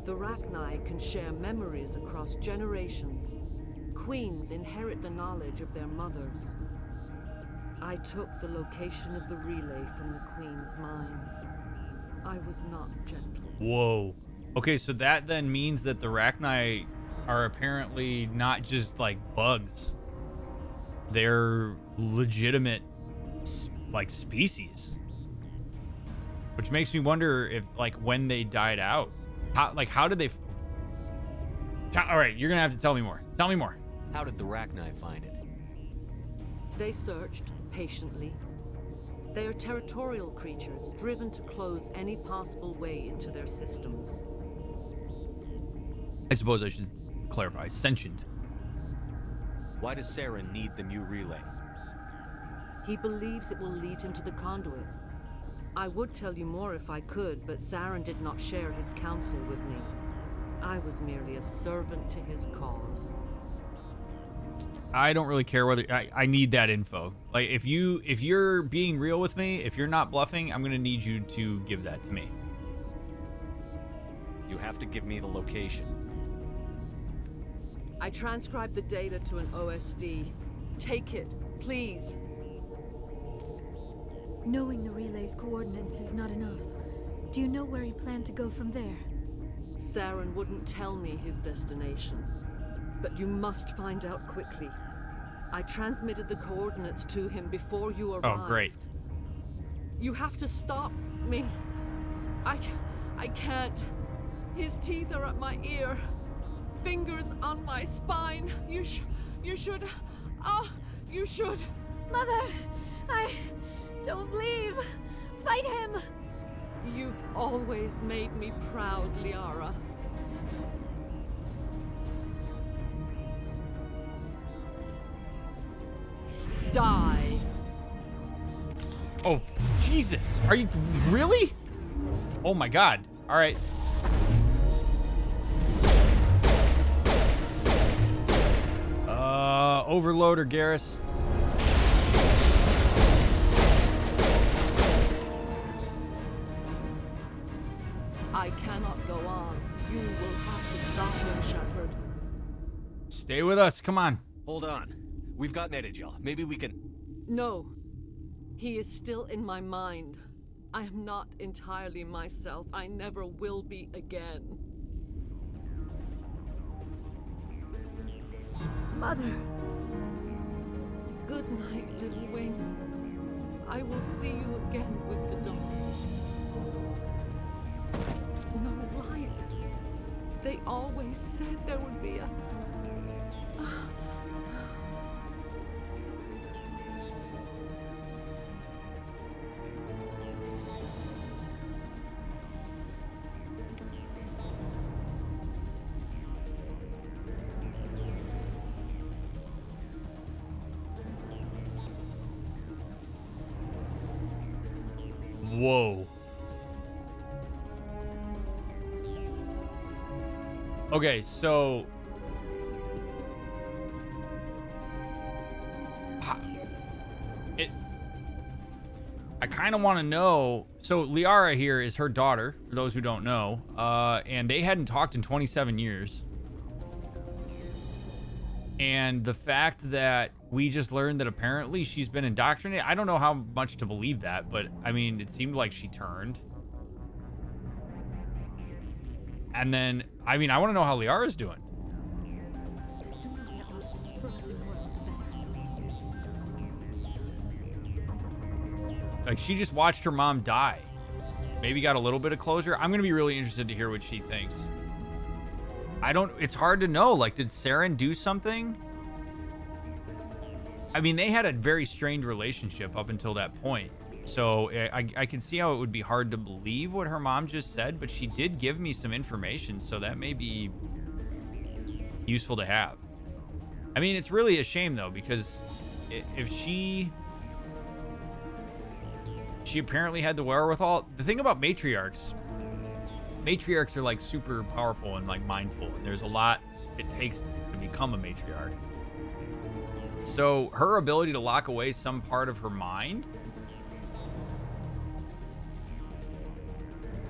The Rachni can share memories across generations. Queens inherit the knowledge of their mothers. I took the location of the relay from the Queen's mind. I was not gentle. Whoa. Okay, so that then means that the Rachni are apparently not just like bugs. They're legitimate like species. Which makes me wonder if like when they died out, how did they all right, you're gonna have to tell me more. Tell me more. How did the Rachni find it? They searched patiently. They are territorial creatures, driven to close any possible way into their systems. I suppose I should clarify. Sentient. Why does Saren need the new relay? He believes it will lead him to the conduit. I would tell you more if I could, but Saren did not share his counsel with me. I was merely a servant to his cause. I don't really care whether I need that info. Like if you're being real with me, if you're not bluffing, I'm gonna need you to give that to me. You have to give me the location. I transcribed the data to an OSD. Take it, please. Knowing the relay's coordinates is not enough. Do you know where he planned to go from there? Saren wouldn't tell me his destination. But you must find out quickly. I transmitted the coordinates to him before you arrived. Oh, great. You have to stop me. I can't. His teeth are at my ear. Fingers on my spine. You should. You should. Mother, don't leave. Fight him. You've always made me proud, Liara. Die. Oh, Jesus. Are you really? Oh my God. All right. Overload or Garrus? I cannot go on. You will have to stop him, Shepard. Stay with us. Come on. Hold on. We've got Metagel. Maybe we can... No. He is still in my mind. I am not entirely myself. I never will be again. Mother. Good night, little wing. I will see you again with the dawn. No light. They always said there would be a... Whoa. Okay, so I kind of want to know. So Liara here is her daughter, for those who don't know, and they hadn't talked in 27 years. And the fact that we just learned that apparently she's been indoctrinated, I don't know how much to believe that, but I mean, it seemed like she turned. And then, I mean, I want to know how Liara's doing. The sooner we Like, she just watched her mom die. Maybe got a little bit of closure. I'm going to be really interested to hear what she thinks. It's hard to know. Like, did Saren do something? I mean, they had a very strained relationship up until that point. So I can see how it would be hard to believe what her mom just said, but she did give me some information, so that may be useful to have. I mean, it's really a shame, though, because if she apparently had the wherewithal. The thing about matriarchs are like super powerful and like mindful, and there's a lot it takes to become a matriarch. So her ability to lock away some part of her mind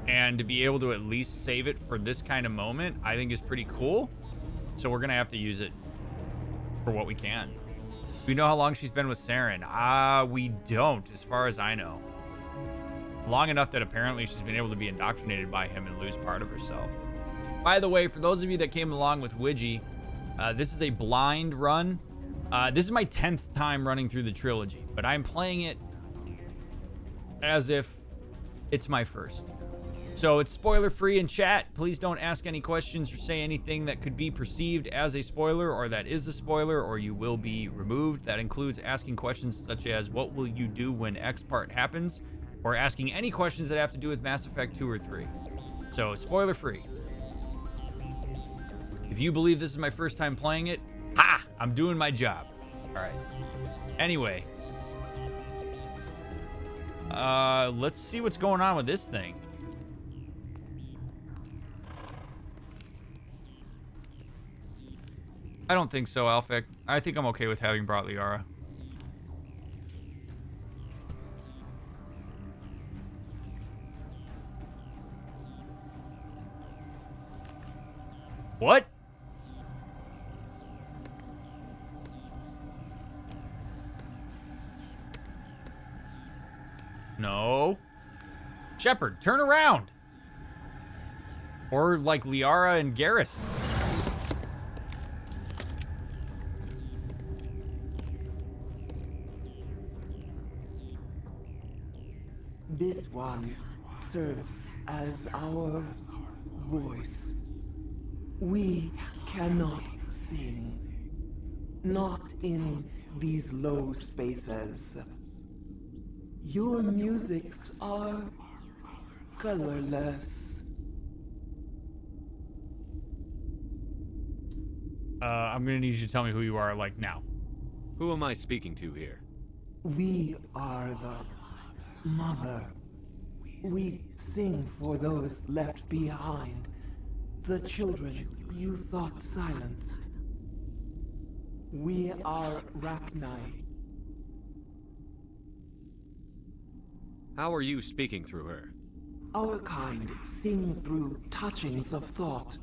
and to be able to at least save it for this kind of moment, I think is pretty cool. So we're gonna have to use it for what we can. We know how long she's been with Saren. We don't, as far as I know. Long enough that apparently she's been able to be indoctrinated by him and lose part of herself. By the way, for those of you that came along with Widgie, this is a blind run. This is my 10th time running through the trilogy, but I'm playing it as if it's my first. So it's spoiler free in chat. Please don't ask any questions or say anything that could be perceived as a spoiler or that is a spoiler, or you will be removed. That includes asking questions such as, what will you do when X part happens? Or asking any questions that have to do with Mass Effect 2 or 3. So, spoiler free. If you believe this is my first time playing it, I'm doing my job. Alright. Anyway. Let's see what's going on with this thing. I don't think so, Alphec. I think I'm okay with having brought Liara. What? No. Shepard, turn around. Or like Liara and Garrus. This one serves as our voice. We cannot sing. Not in these low spaces. Your musics are colorless. I'm gonna need you to tell me who you are, like, now. Who am I speaking to here? We are the mother. We sing for those left behind. The children you thought silenced. We are Rachni. How are you speaking through her? Our kind sing through touchings of thought.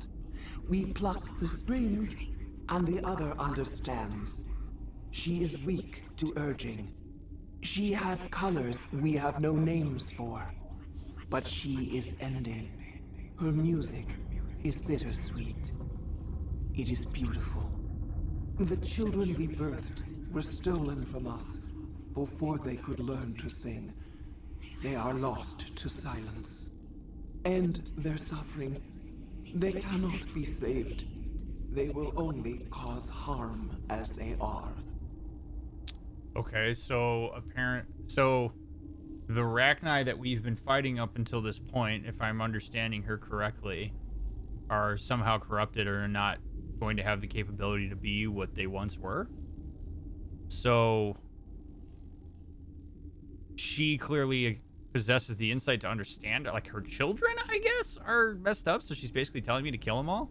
We pluck the strings, and the other understands. She is weak to urging. She has colors we have no names for. But she is ending. Her music is bittersweet. It is beautiful. The children we birthed were stolen from us before they could learn to sing. They are lost to silence. And their suffering, they cannot be saved. They will only cause harm as they are. Okay, so the Rachni that we've been fighting up until this point, if I'm understanding her correctly, are somehow corrupted or are not going to have the capability to be what they once were. So she clearly possesses the insight to understand, like, her children, I guess, are messed up, so she's basically telling me to kill them all?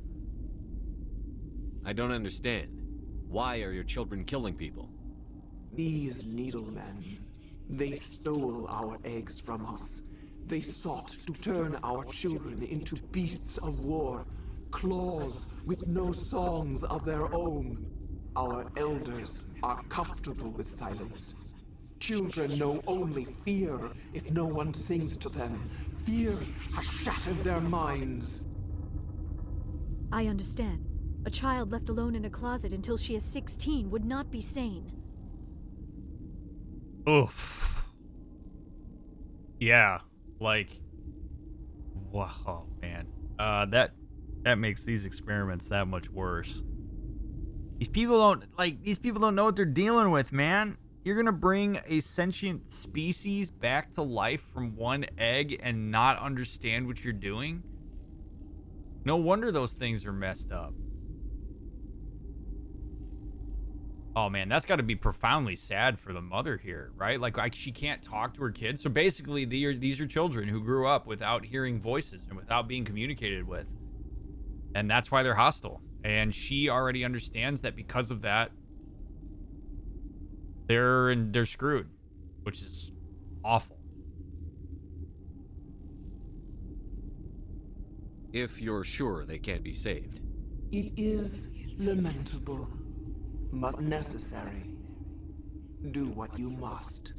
I don't understand. Why are your children killing people? These needlemen, they stole our eggs from us. They sought to turn our children into beasts of war, claws with no songs of their own. Our elders are comfortable with silence. Children know only fear if no one sings to them. Fear has shattered their minds. I understand. A child left alone in a closet until she is 16 would not be sane. Oof. Yeah, like, wow, man. That makes these experiments that much worse. These people don't know what they're dealing with, man. You're gonna bring a sentient species back to life from one egg and not understand what you're doing? No wonder those things are messed up. Oh man, that's got to be profoundly sad for the mother here, right? Like she can't talk to her kids. So basically, these are children who grew up without hearing voices and without being communicated with, and that's why they're hostile. And she already understands that because of that, they're screwed, which is awful. If you're sure they can't be saved. It is lamentable, but necessary. Do what you must.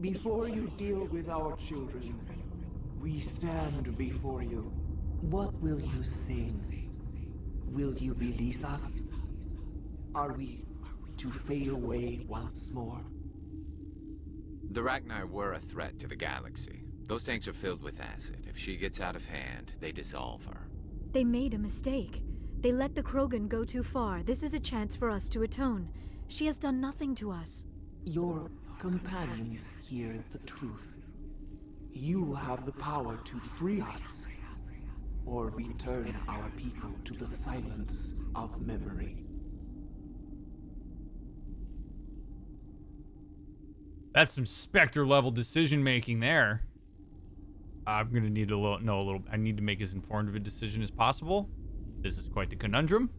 Before you deal with our children, we stand before you. What will you sing? Will you release us? Are we to fade away once more? The Rachni were a threat to the galaxy. Those tanks are filled with acid. If she gets out of hand, they dissolve her. They made a mistake. They let the Krogan go too far. This is a chance for us to atone. She has done nothing to us. Your companions hear the truth. You have the power to free us, or return our people to the silence of memory. That's some Spectre level decision making there. I'm gonna need to know a little. I need to make as informed of a decision as possible. This is quite the conundrum.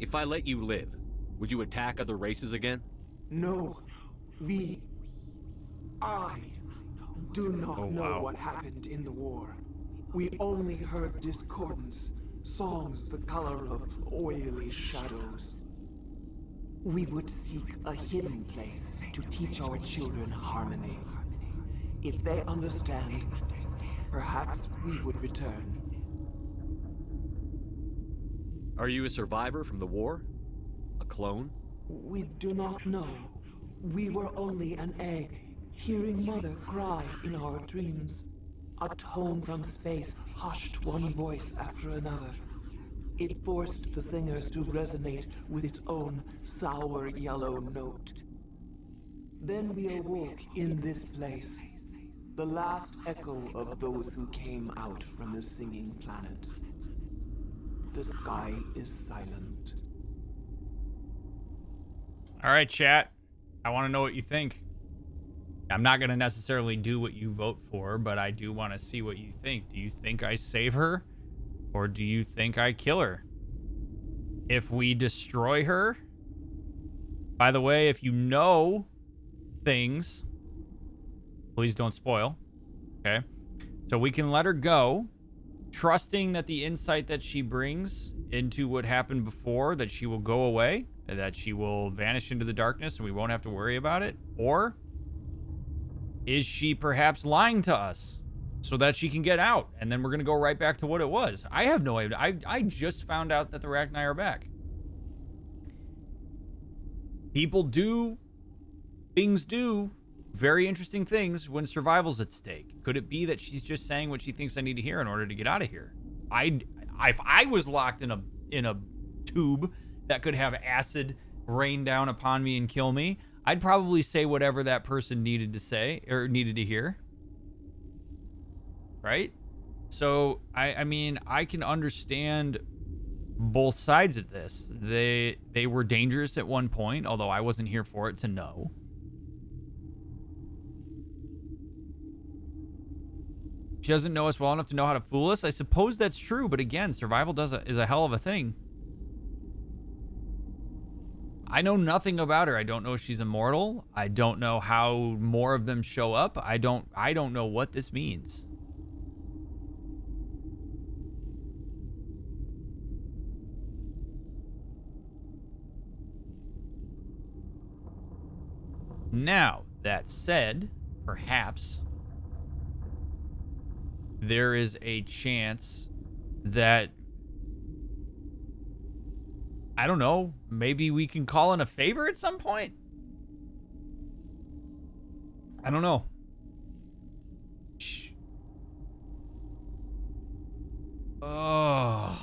If I let you live, would you attack other races again? No, I do not know what happened in the war. We only heard discordance, songs the color of oily shadows. We would seek a hidden place to teach our children harmony. If they understand, perhaps we would return. Are you a survivor from the war? A clone? We do not know. We were only an egg, hearing Mother cry in our dreams. A tone from space hushed one voice after another. It forced the singers to resonate with its own sour yellow note. Then we awoke in this place, the last echo of those who came out from the singing planet. The sky is silent. All right, chat. I want to know what you think. I'm not going to necessarily do what you vote for, but I do want to see what you think. Do you think I save her? Or do you think I kill her? If we destroy her... By the way, if you know things, please don't spoil. Okay? So we can let her go, trusting that the insight that she brings into what happened before, that she will go away, that she will vanish into the darkness and we won't have to worry about it. Or is she perhaps lying to us so that she can get out? And then we're going to go right back to what it was. I have no idea. I just found out that the Rachni are back. People do, things do very interesting things when survival's at stake. Could it be that she's just saying what she thinks I need to hear in order to get out of here? If I was locked in a tube that could have acid rain down upon me and kill me, I'd probably say whatever that person needed to say or needed to hear. Right? So, I mean, I can understand both sides of this. They were dangerous at one point, although I wasn't here for it to know. She doesn't know us well enough to know how to fool us. I suppose that's true, but again, survival is a hell of a thing. I know nothing about her. I don't know if she's immortal. I don't know how more of them show up. I don't know what this means. Now, that said, perhaps there is a chance that, I don't know, maybe we can call in a favor at some point? I don't know. Oh.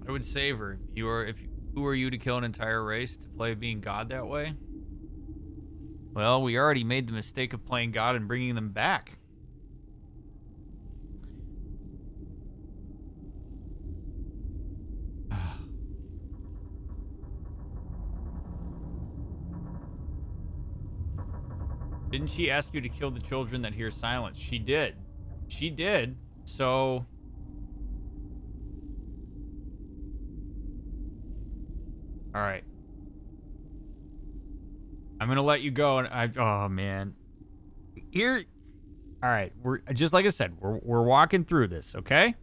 I would save her. Who are you to kill an entire race to play being God that way? Well, we already made the mistake of playing God and bringing them back. Didn't she ask you to kill the children that hear silence? She did. She did. So... all right. I'm going to let you go. And oh, man. Here... all right. We're just like I said, we're walking through this, okay?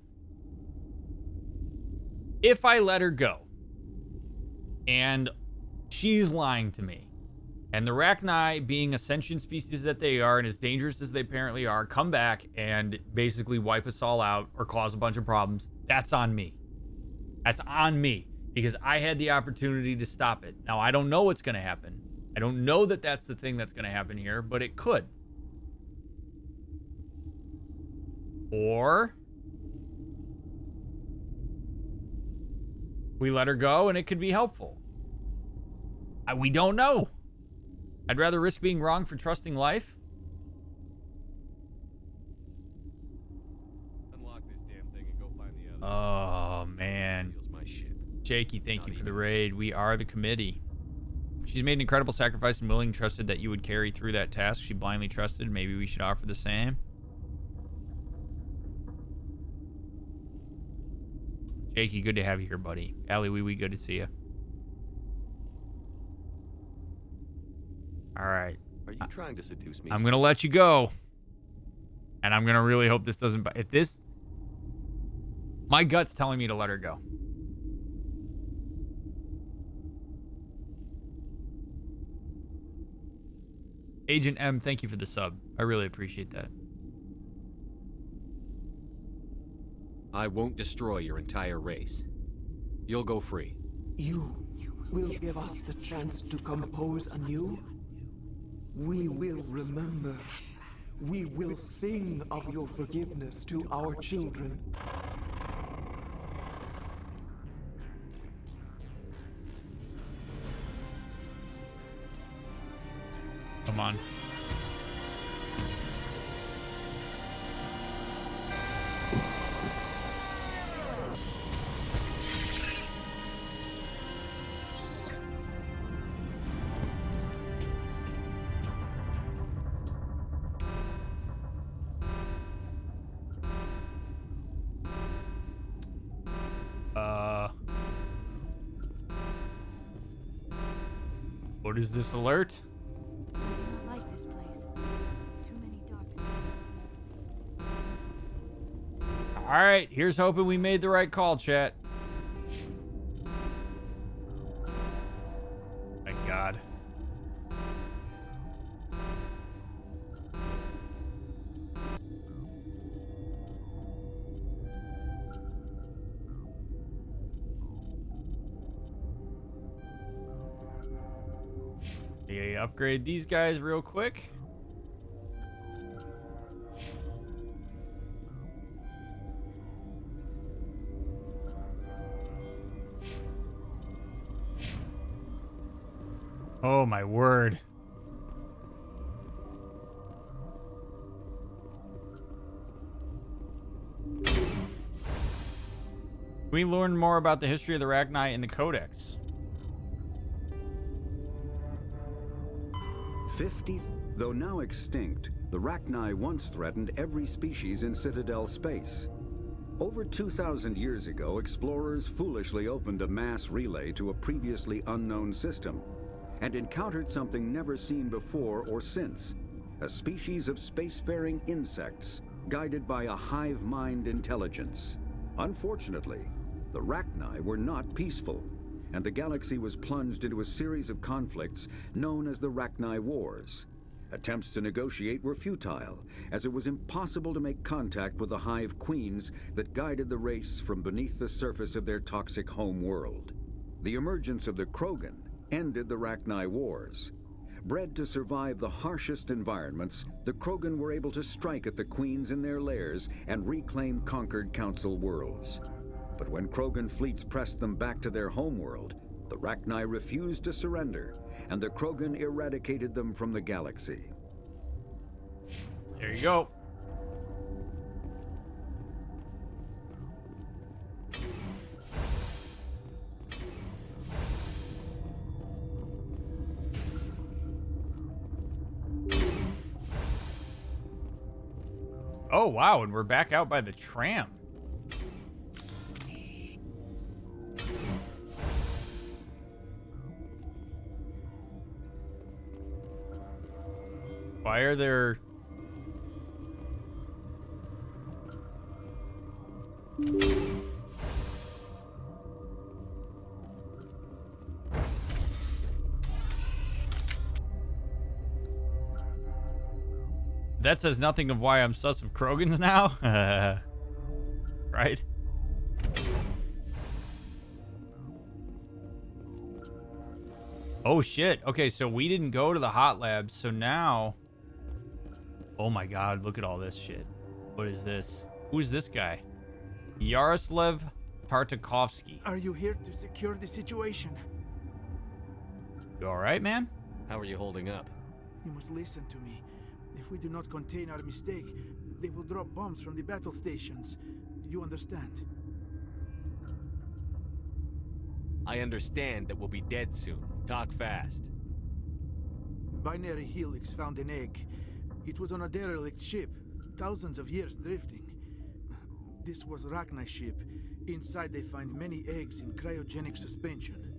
If I let her go, and she's lying to me, and the Rachni, being a sentient species that they are and as dangerous as they apparently are, come back and basically wipe us all out or cause a bunch of problems, that's on me. That's on me, because I had the opportunity to stop it. Now, I don't know what's going to happen. I don't know that that's the thing that's going to happen here, but it could. Or we let her go and it could be helpful. We don't know. I'd rather risk being wrong for trusting life. Unlock this damn thing and go find the other. Oh, man. Feels my shit. Jakey, thank you for the raid. We are the committee. She's made an incredible sacrifice and willingly trusted that you would carry through that task. She blindly trusted. Maybe we should offer the same. Jakey, good to have you here, buddy. Allie, wee, good to see you. All right. Are you trying to seduce me? I'm going to let you go. And I'm going to really hope this doesn't... if this... my gut's telling me to let her go. Agent M, thank you for the sub. I really appreciate that. I won't destroy your entire race. You'll go free. You will give us the chance to compose anew? We will remember. We will sing of your forgiveness to our children. Come on. What is this alert? I do not like this place. Too many dark secrets. All right, here's hoping we made the right call, chat. Thank God. Yeah, upgrade these guys real quick. Oh my word. We learn more about the history of the Rachni in the Codex. 50th, though now extinct, the Rachni once threatened every species in Citadel space. Over 2,000 years ago, explorers foolishly opened a mass relay to a previously unknown system and encountered something never seen before or since, a species of spacefaring insects guided by a hive mind intelligence. Unfortunately, The Rachni were not peaceful, and the galaxy was plunged into a series of conflicts known as the Rachni Wars. Attempts to negotiate were futile, as it was impossible to make contact with the Hive Queens that guided the race from beneath the surface of their toxic home world. The emergence of the Krogan ended the Rachni Wars. Bred to survive the harshest environments, the Krogan were able to strike at the Queens in their lairs and reclaim conquered Council worlds. But when Krogan fleets pressed them back to their homeworld, the Rachni refused to surrender, and the Krogan eradicated them from the galaxy. There you go. Oh, wow, and we're back out by the tram. Why are there... That says nothing of why I'm sus of Krogans now. Right? Oh shit. Okay, so we didn't go to the hot labs, so now... Oh my god, look at all this shit. What is this? Who's this guy? Yaroslav Tartakovsky. Are you here to secure the situation? You alright, man? How are you holding up? You must listen to me. If we do not contain our mistake, they will drop bombs from the battle stations. You understand? I understand that we'll be dead soon. Talk fast. Binary Helix found an egg. It was on a derelict ship, thousands of years drifting. This was Rachni ship. Inside they find many eggs in cryogenic suspension.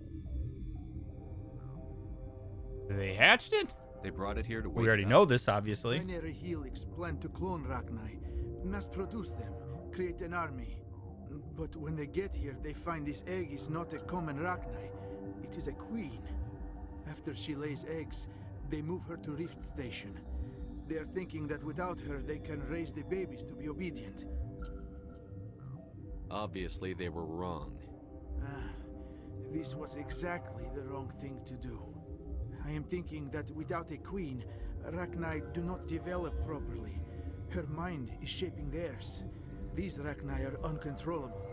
They hatched it? They brought it here to wait. We already know this, obviously. Binary Helix planned to clone Rachni, mass-produce them, create an army. But when they get here, they find this egg is not a common Rachni. It is a queen. After she lays eggs, they move her to Rift Station. They are thinking that without her, they can raise the babies to be obedient. Obviously, they were wrong. This was exactly the wrong thing to do. I am thinking that without a queen, Rachni do not develop properly. Her mind is shaping theirs. These Rachni are uncontrollable.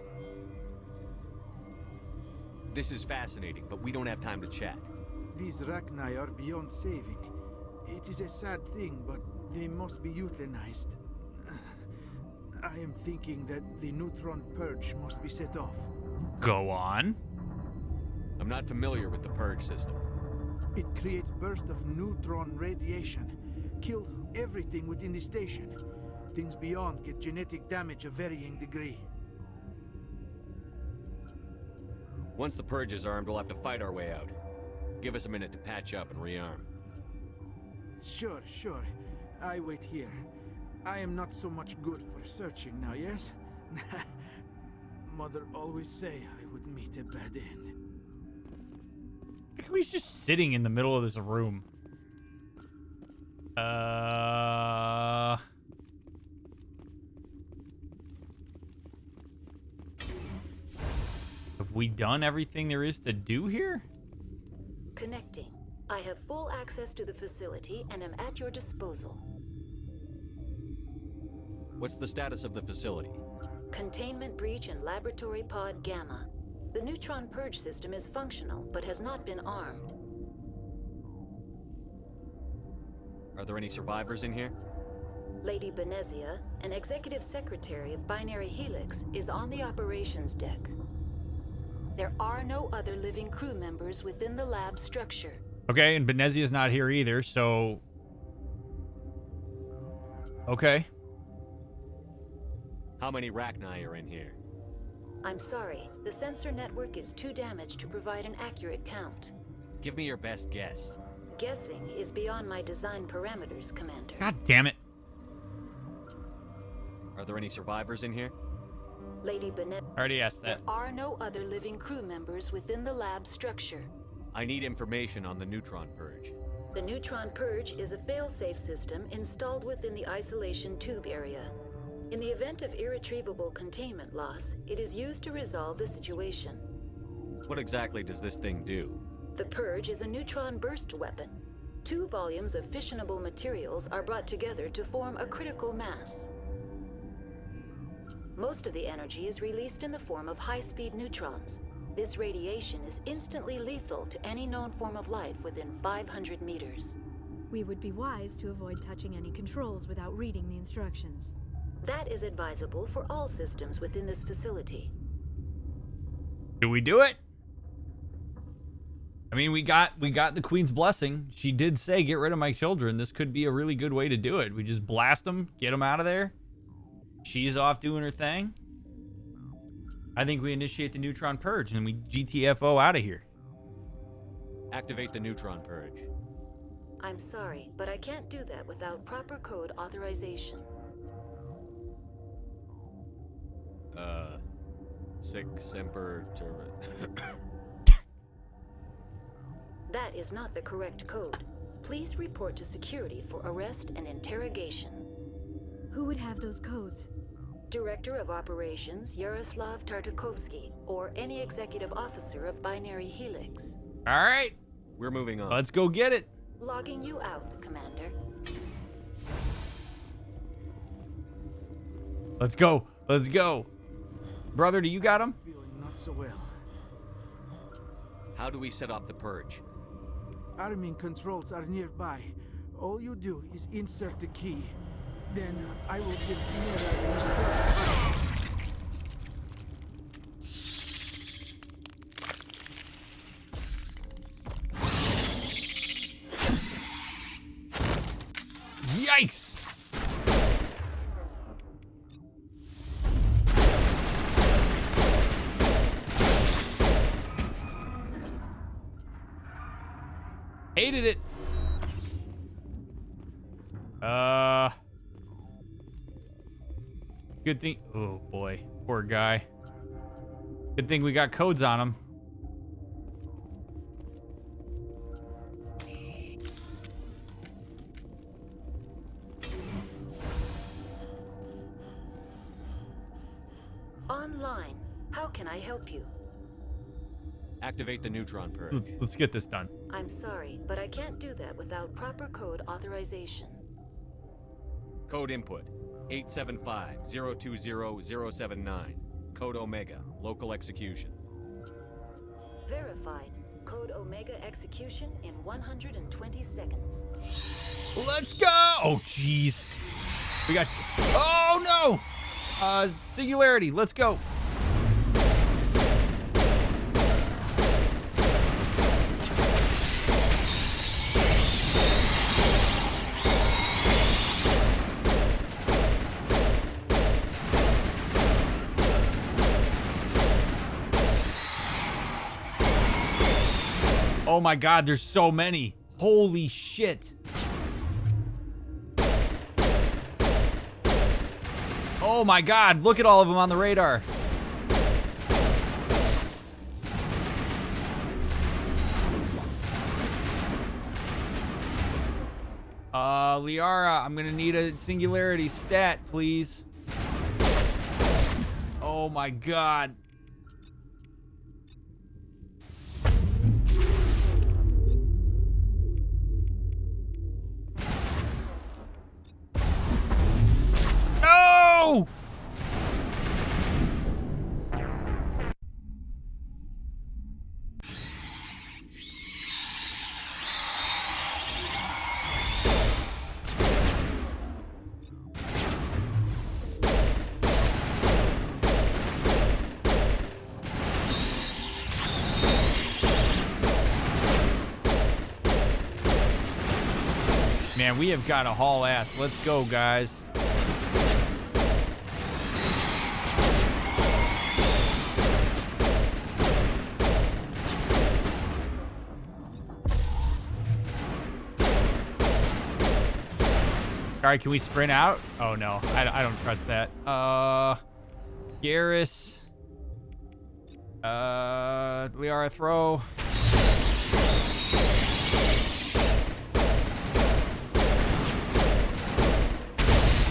This is fascinating, but we don't have time to chat. These Rachni are beyond saving. It is a sad thing, but they must be euthanized. I am thinking that the neutron purge must be set off. Go on. I'm not familiar with the purge system. It creates bursts of neutron radiation, kills everything within the station. Things beyond get genetic damage of varying degree. Once the purge is armed, we'll have to fight our way out. Give us a minute to patch up and rearm. Sure. I wait here. I am not so much good for searching now, yes? Mother always say I would meet a bad end. He's just sitting in the middle of this room. Have we done everything there is to do here? Connecting. I have full access to the facility and am at your disposal. What's the status of the facility? Containment breach in Laboratory Pod Gamma. The neutron purge system is functional, but has not been armed. Are there any survivors in here? Lady Benezia, an executive secretary of Binary Helix, is on the operations deck. There are no other living crew members within the lab structure. Okay, and Benezia's not here either, so... Okay. How many Rachni are in here? I'm sorry, the sensor network is too damaged to provide an accurate count. Give me your best guess. Guessing is beyond my design parameters, Commander. God damn it. Are there any survivors in here? Lady Bennett, Already asked that. there are no other living crew members within the lab structure. I need information on the neutron purge. The neutron purge is a fail-safe system installed within the isolation tube area. In the event of irretrievable containment loss, it is used to resolve the situation. What exactly does this thing do? The purge is a neutron burst weapon. 2 volumes of fissionable materials are brought together to form a critical mass. Most of the energy is released in the form of high-speed neutrons. This radiation is instantly lethal to any known form of life within 500 meters. We would be wise to avoid touching any controls without reading the instructions. That is advisable for all systems within this facility. Do we do it? I mean, we got the Queen's blessing. She did say, get rid of my children. This could be a really good way to do it. We just blast them, get them out of there. She's off doing her thing. I think we initiate the neutron purge and we GTFO out of here. Activate the neutron purge. I'm sorry, but I can't do that without proper code authorization. Sic semper That is not the correct code. Please report to security for arrest and interrogation. Who would have those codes? Director of Operations Yaroslav Tartakovsky, or any executive officer of Binary Helix. All right. We're moving on. Let's go get it. Logging you out, Commander. Let's go. Let's go. Brother, do you got him? Feeling not so well. How do we set off the purge? Arming controls are nearby. All you do is insert the key. Then I will give Mira a start. Yikes! Hated it. Good thing. Oh boy, poor guy. Good thing we got codes on him. Online. How can I help you? Activate the neutron purge. Let's get this done. I'm sorry, but I can't do that without proper code authorization. Code input 875-020-079. Code Omega. Local execution. Verified. Code Omega execution in 120 seconds. Let's go! Oh, jeez. We got... Oh, no! Singularity. Let's go. Oh my God, there's so many. Holy shit. Oh my God, look at all of them on the radar. Liara, I'm gonna need a singularity stat, please. Oh my God. No! Man, we have got to haul ass. Let's go, guys. All right, can we sprint out? Oh no, I don't trust that. Garrus. Liara throw.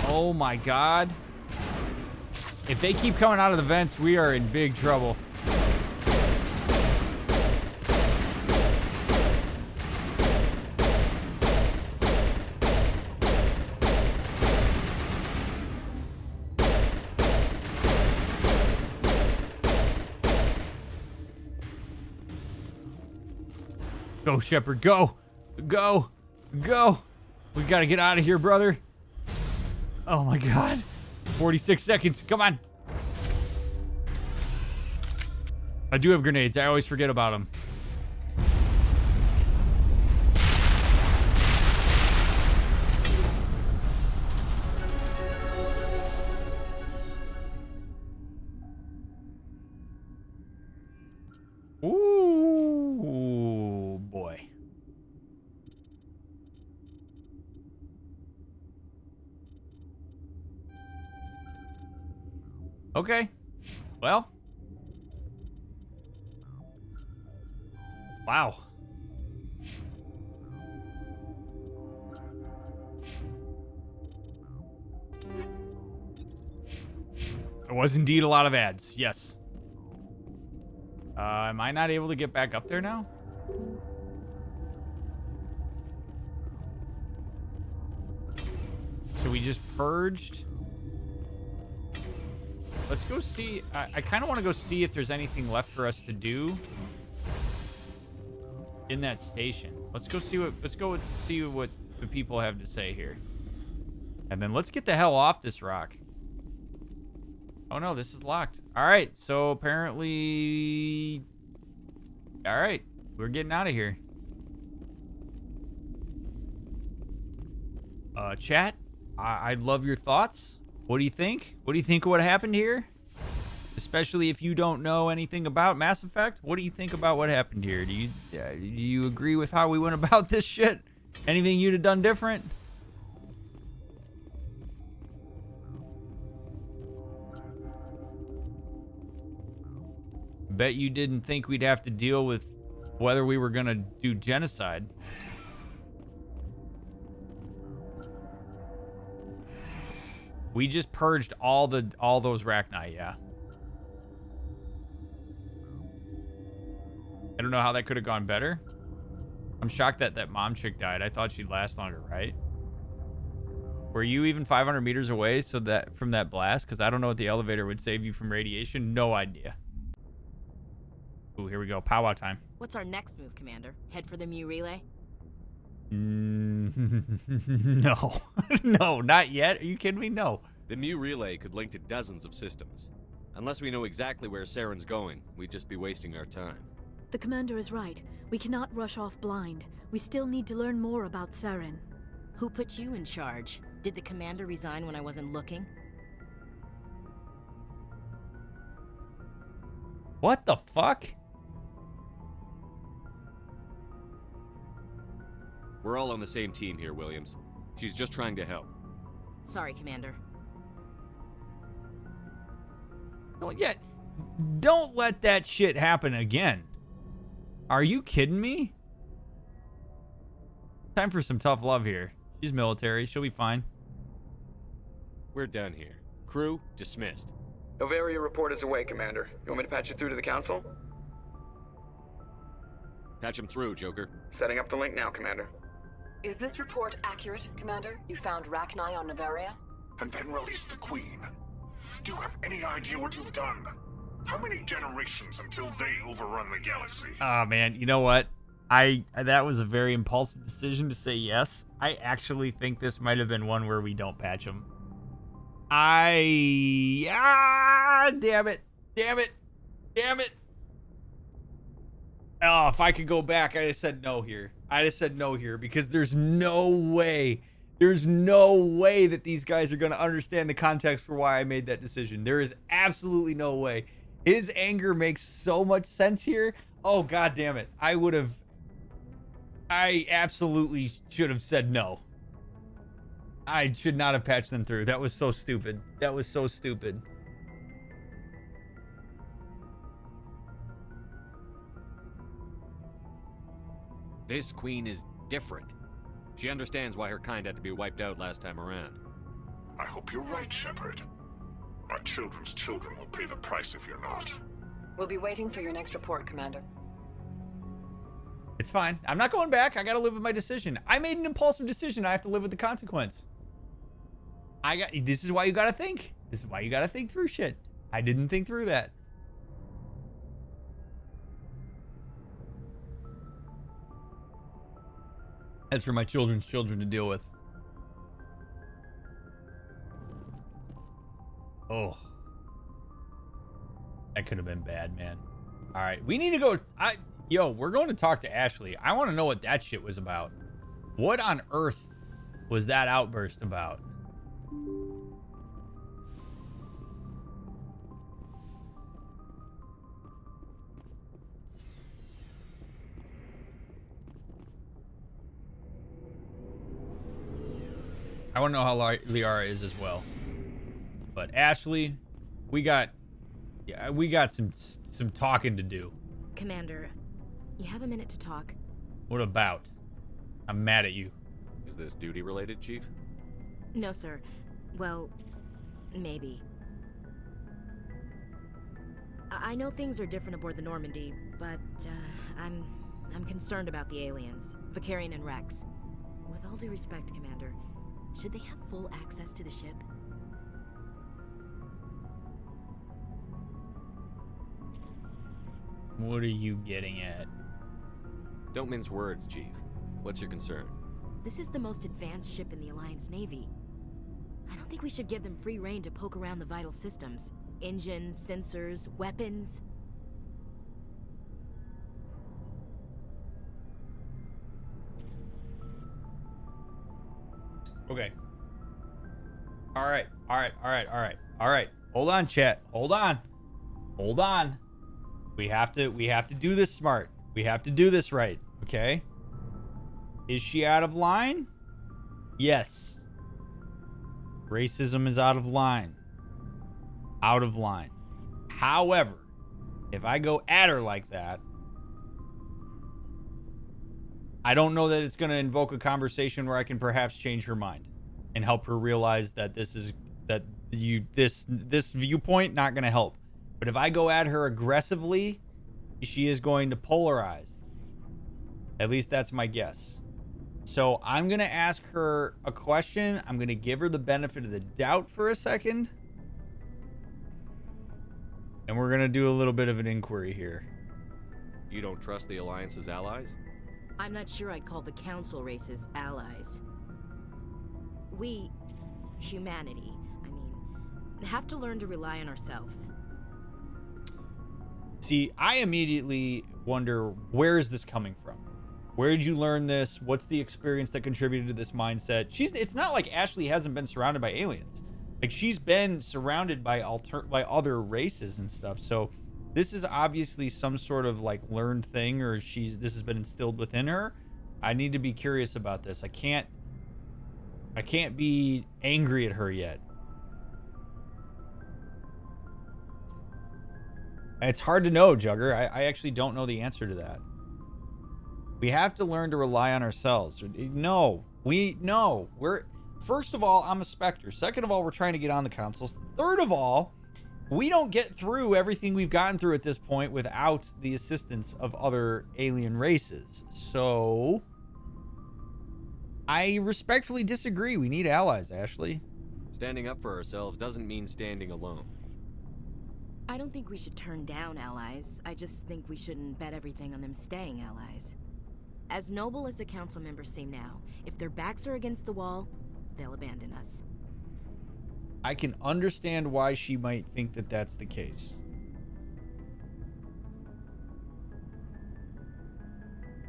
Oh my god. If they keep coming out of the vents, we are in big trouble. Go, Shepard, go! Go! Go! We gotta get out of here, brother. Oh my god. 46 seconds, come on. I do have grenades, I always forget about them. Ooh, boy. Okay. Well. Wow. There was indeed a lot of ads. Yes. Am I not able to get back up there now? So we just purged. Let's go see. I kind of want to go see if there's anything left for us to do in that station. Let's go see what. Let's go see what the people have to say here, and then let's get the hell off this rock. Oh no, this is locked. All right, so apparently, all right, we're getting out of here. Chat, I'd love your thoughts. What do you think? What do you think of what happened here? Especially if you don't know anything about Mass Effect, what do you think about what happened here? Do you agree with how we went about this shit? Anything you'd have done different? Bet you didn't think we'd have to deal with whether we were gonna do genocide. We just purged all those Rachni, yeah. I don't know how that could have gone better. I'm shocked that that mom chick died. I thought she'd last longer, right? Were you even 500 meters away so that from that blast? Because I don't know what the elevator would save you from radiation. No idea. Ooh, here we go. Powwow time. What's our next move, Commander? Head for the Mu relay? No. No, not yet. Are you kidding me? No. The Mu relay could link to dozens of systems. Unless we know exactly where Saren's going, we'd just be wasting our time. The commander is right. We cannot rush off blind. We still need to learn more about Saren. Who put you in charge? Did the commander resign when I wasn't looking? What the fuck? We're all on the same team here, Williams. She's just trying to help. Sorry, Commander. Don't let that shit happen again. Are you kidding me? Time for some tough love here. She's military. She'll be fine. We're done here. Crew, dismissed. Novaria report is away, Commander. You want me to patch it through to the Council? Patch him through, Joker. Setting up the link now, Commander. Is this report accurate, Commander? You found Rachni on Novaria? And then released the Queen. Do you have any idea what you've done? How many generations until they overrun the galaxy? Oh man, you know what? That was a very impulsive decision to say yes. I actually think this might have been one where we don't patch him. Damn it. Damn it. Damn it. Oh, if I could go back, I'd have said no here. I'd have said no here because there's no way. There's no way that these guys are going to understand the context for why I made that decision. There is absolutely no way. His anger makes so much sense here. Oh, God damn it. I absolutely should have said no. I should not have patched them through. That was so stupid. That was so stupid. This queen is different. She understands why her kind had to be wiped out last time around. I hope you're right, Shepard. Our children's children will pay the price if you're not. We'll be waiting for your next report, Commander. It's fine. I'm not going back. I gotta live with my decision. I made an impulsive decision. I have to live with the consequence. This is why you gotta think. This is why you gotta think through shit. I didn't think through that. That's for my children's children to deal with. Oh. That could have been bad, man. All right, we need to go. Yo, we're going to talk to Ashley. I want to know what that shit was about. What on earth was that outburst about? I want to know how Liara is as well. But Ashley, we got some talking to do. Commander, you have a minute to talk? What about? I'm mad at you. Is this duty related, Chief? No, sir. Well, maybe. I know things are different aboard the Normandy, but I'm concerned about the aliens, Vicarian and Rex. With all due respect, Commander, should they have full access to the ship? What are you getting at? Don't mince words, Chief. What's your concern? This is the most advanced ship in the Alliance Navy. I don't think we should give them free rein to poke around the vital systems. Engines, sensors, weapons. Okay. All right. Hold on, chat. Hold on. We have to do this smart. We have to do this right, okay? Is she out of line? Yes. Racism is out of line. Out of line. However, if I go at her like that, I don't know that it's going to invoke a conversation where I can perhaps change her mind and help her realize that this viewpoint not going to help. But if I go at her aggressively, she is going to polarize. At least that's my guess. So I'm going to ask her a question. I'm going to give her the benefit of the doubt for a second. And we're going to do a little bit of an inquiry here. You don't trust the Alliance's allies? I'm not sure I'd call the Council races allies. We, humanity, have to learn to rely on ourselves. See, I immediately wonder, where is this coming from? Where did you learn this? What's the experience that contributed to this mindset? It's not like Ashley hasn't been surrounded by aliens. Like, she's been surrounded by other races and stuff. So this is obviously some sort of like learned thing, or this has been instilled within her. I need to be curious about this. I can't be angry at her yet. It's hard to know, Jugger. I actually don't know the answer to that. We have to learn to rely on ourselves. First of all, I'm a Spectre. Second of all, we're trying to get on the consoles. Third of all, we don't get through everything we've gotten through at this point without the assistance of other alien races. So I respectfully disagree. We need allies, Ashley. Standing up for ourselves doesn't mean standing alone. I don't think we should turn down allies. I just think we shouldn't bet everything on them staying allies. As noble as the council members seem now, if their backs are against the wall, they'll abandon us. I can understand why she might think that that's the case.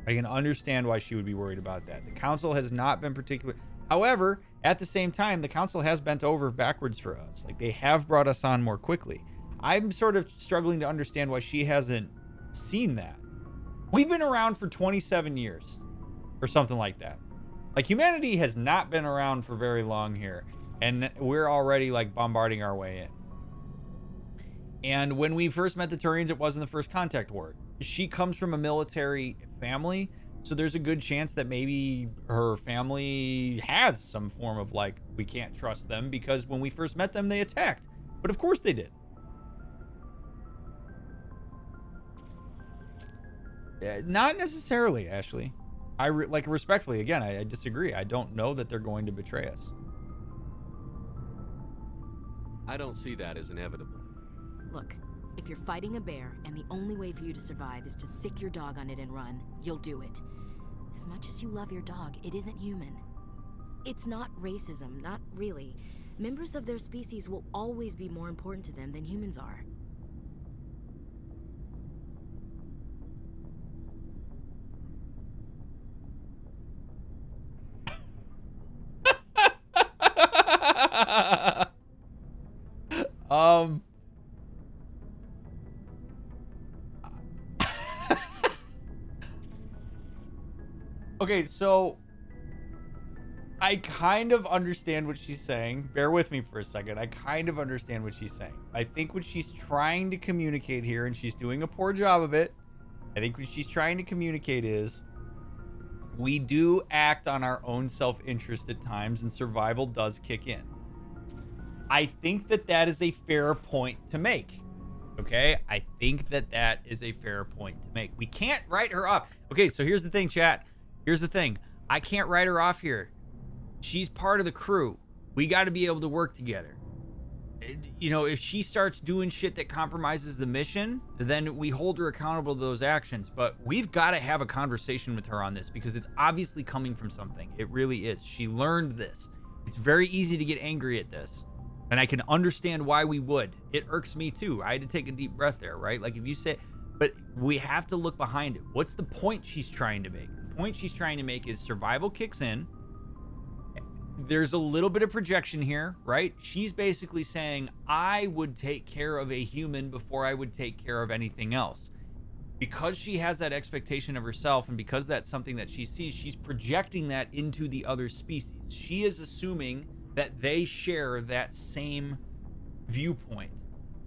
I can understand why she would be worried about that. The council has not been particular. However, at the same time, the council has bent over backwards for us. Like, they have brought us on more quickly. I'm sort of struggling to understand why she hasn't seen that. We've been around for 27 years or something like that. Like, humanity has not been around for very long here, and we're already like bombarding our way in. And when we first met the Turians, it wasn't the First Contact War. She comes from a military family, So there's a good chance that maybe her family has some form of like, we can't trust them because when we first met them, they attacked. But of course they did. Not necessarily, Ashley. Like respectfully, again, I disagree. I don't know that they're going to betray us. I don't see that as inevitable. Look, if you're fighting a bear and the only way for you to survive is to sick your dog on it and run, you'll do it. As much as you love your dog, it isn't human. It's not racism, not really. Members of their species will always be more important to them than humans are. Okay, so I kind of understand what she's saying. Bear with me for a second. I kind of understand what she's saying. I think what she's trying to communicate here, and she's doing a poor job of it, I think what she's trying to communicate is we do act on our own self-interest at times, and survival does kick in. I think that that is a fair point to make. Okay? I think that that is a fair point to make. We can't write her off. Okay, so here's the thing, chat. Here's the thing. I can't write her off here. She's part of the crew. We got to be able to work together. You know, if she starts doing shit that compromises the mission, then we hold her accountable to those actions. But we've got to have a conversation with her on this because it's obviously coming from something. It really is. She learned this. It's very easy to get angry at this. And I can understand why we would. It irks me too. I had to take a deep breath there, right? Like if you say, but we have to look behind it. What's the point she's trying to make? The point she's trying to make is survival kicks in. There's a little bit of projection here, right? She's basically saying, I would take care of a human before I would take care of anything else. Because she has that expectation of herself, and because that's something that she sees, she's projecting that into the other species. She is assuming that they share that same viewpoint.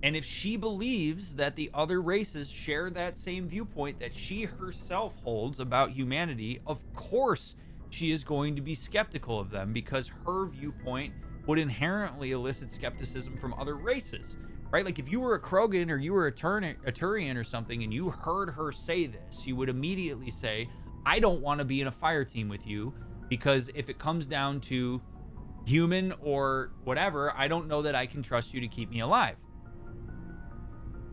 And if she believes that the other races share that same viewpoint that she herself holds about humanity, of course she is going to be skeptical of them because her viewpoint would inherently elicit skepticism from other races, right? Like if you were a Krogan or you were a Turian or something and you heard her say this, you would immediately say, I don't want to be in a fire team with you because if it comes down to human or whatever, I don't know that I can trust you to keep me alive.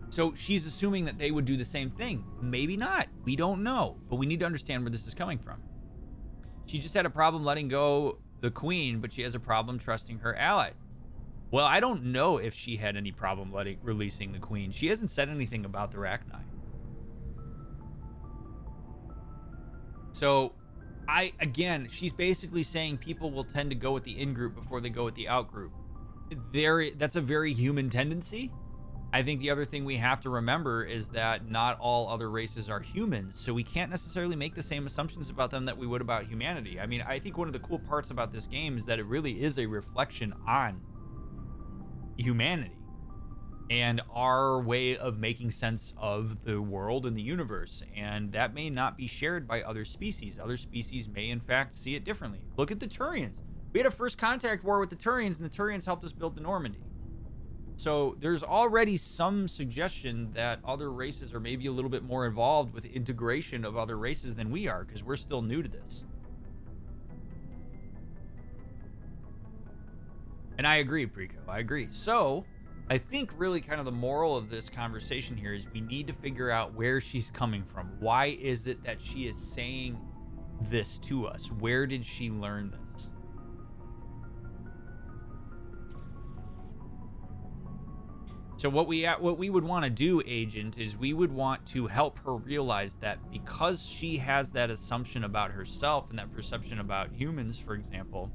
So she's assuming that they would do the same thing. Maybe not. We don't know, but we need to understand where this is coming from. She just had a problem letting go the queen, but she has a problem trusting her ally. Well, I don't know if she had any problem releasing the queen. She hasn't said anything about the Rachni. So, she's basically saying people will tend to go with the in-group before they go with the out-group. That's a very human tendency. I think the other thing we have to remember is that not all other races are humans, so we can't necessarily make the same assumptions about them that we would about humanity. I mean, I think one of the cool parts about this game is that it really is a reflection on humanity and our way of making sense of the world and the universe, and that may not be shared by other species. Other species may, in fact, see it differently. Look at the Turians. We had a first contact war with the Turians, and the Turians helped us build the Normandy. So there's already some suggestion that other races are maybe a little bit more involved with integration of other races than we are, because we're still new to this. And I agree, Preco. I agree. So I think really kind of the moral of this conversation here is we need to figure out where she's coming from. Why is it that she is saying this to us? Where did she learn this? So what we would want to do, Agent, is we would want to help her realize that because she has that assumption about herself and that perception about humans, for example,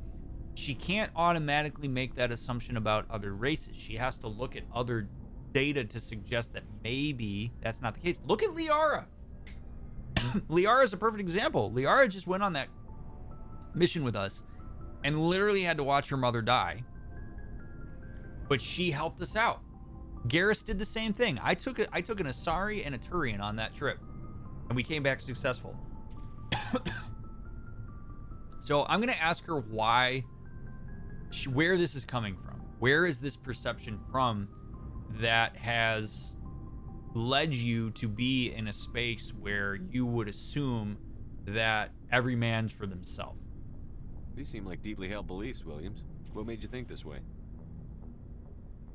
she can't automatically make that assumption about other races. She has to look at other data to suggest that maybe that's not the case. Look at Liara. Liara is a perfect example. Liara just went on that mission with us and literally had to watch her mother die. But she helped us out. Garrus did the same thing. I took an Asari and a Turian on that trip, and we came back successful. So I'm going to ask her where this is coming from. Where is this perception from that has led you to be in a space where you would assume that every man's for themselves? These seem like deeply held beliefs, Williams. What made you think this way?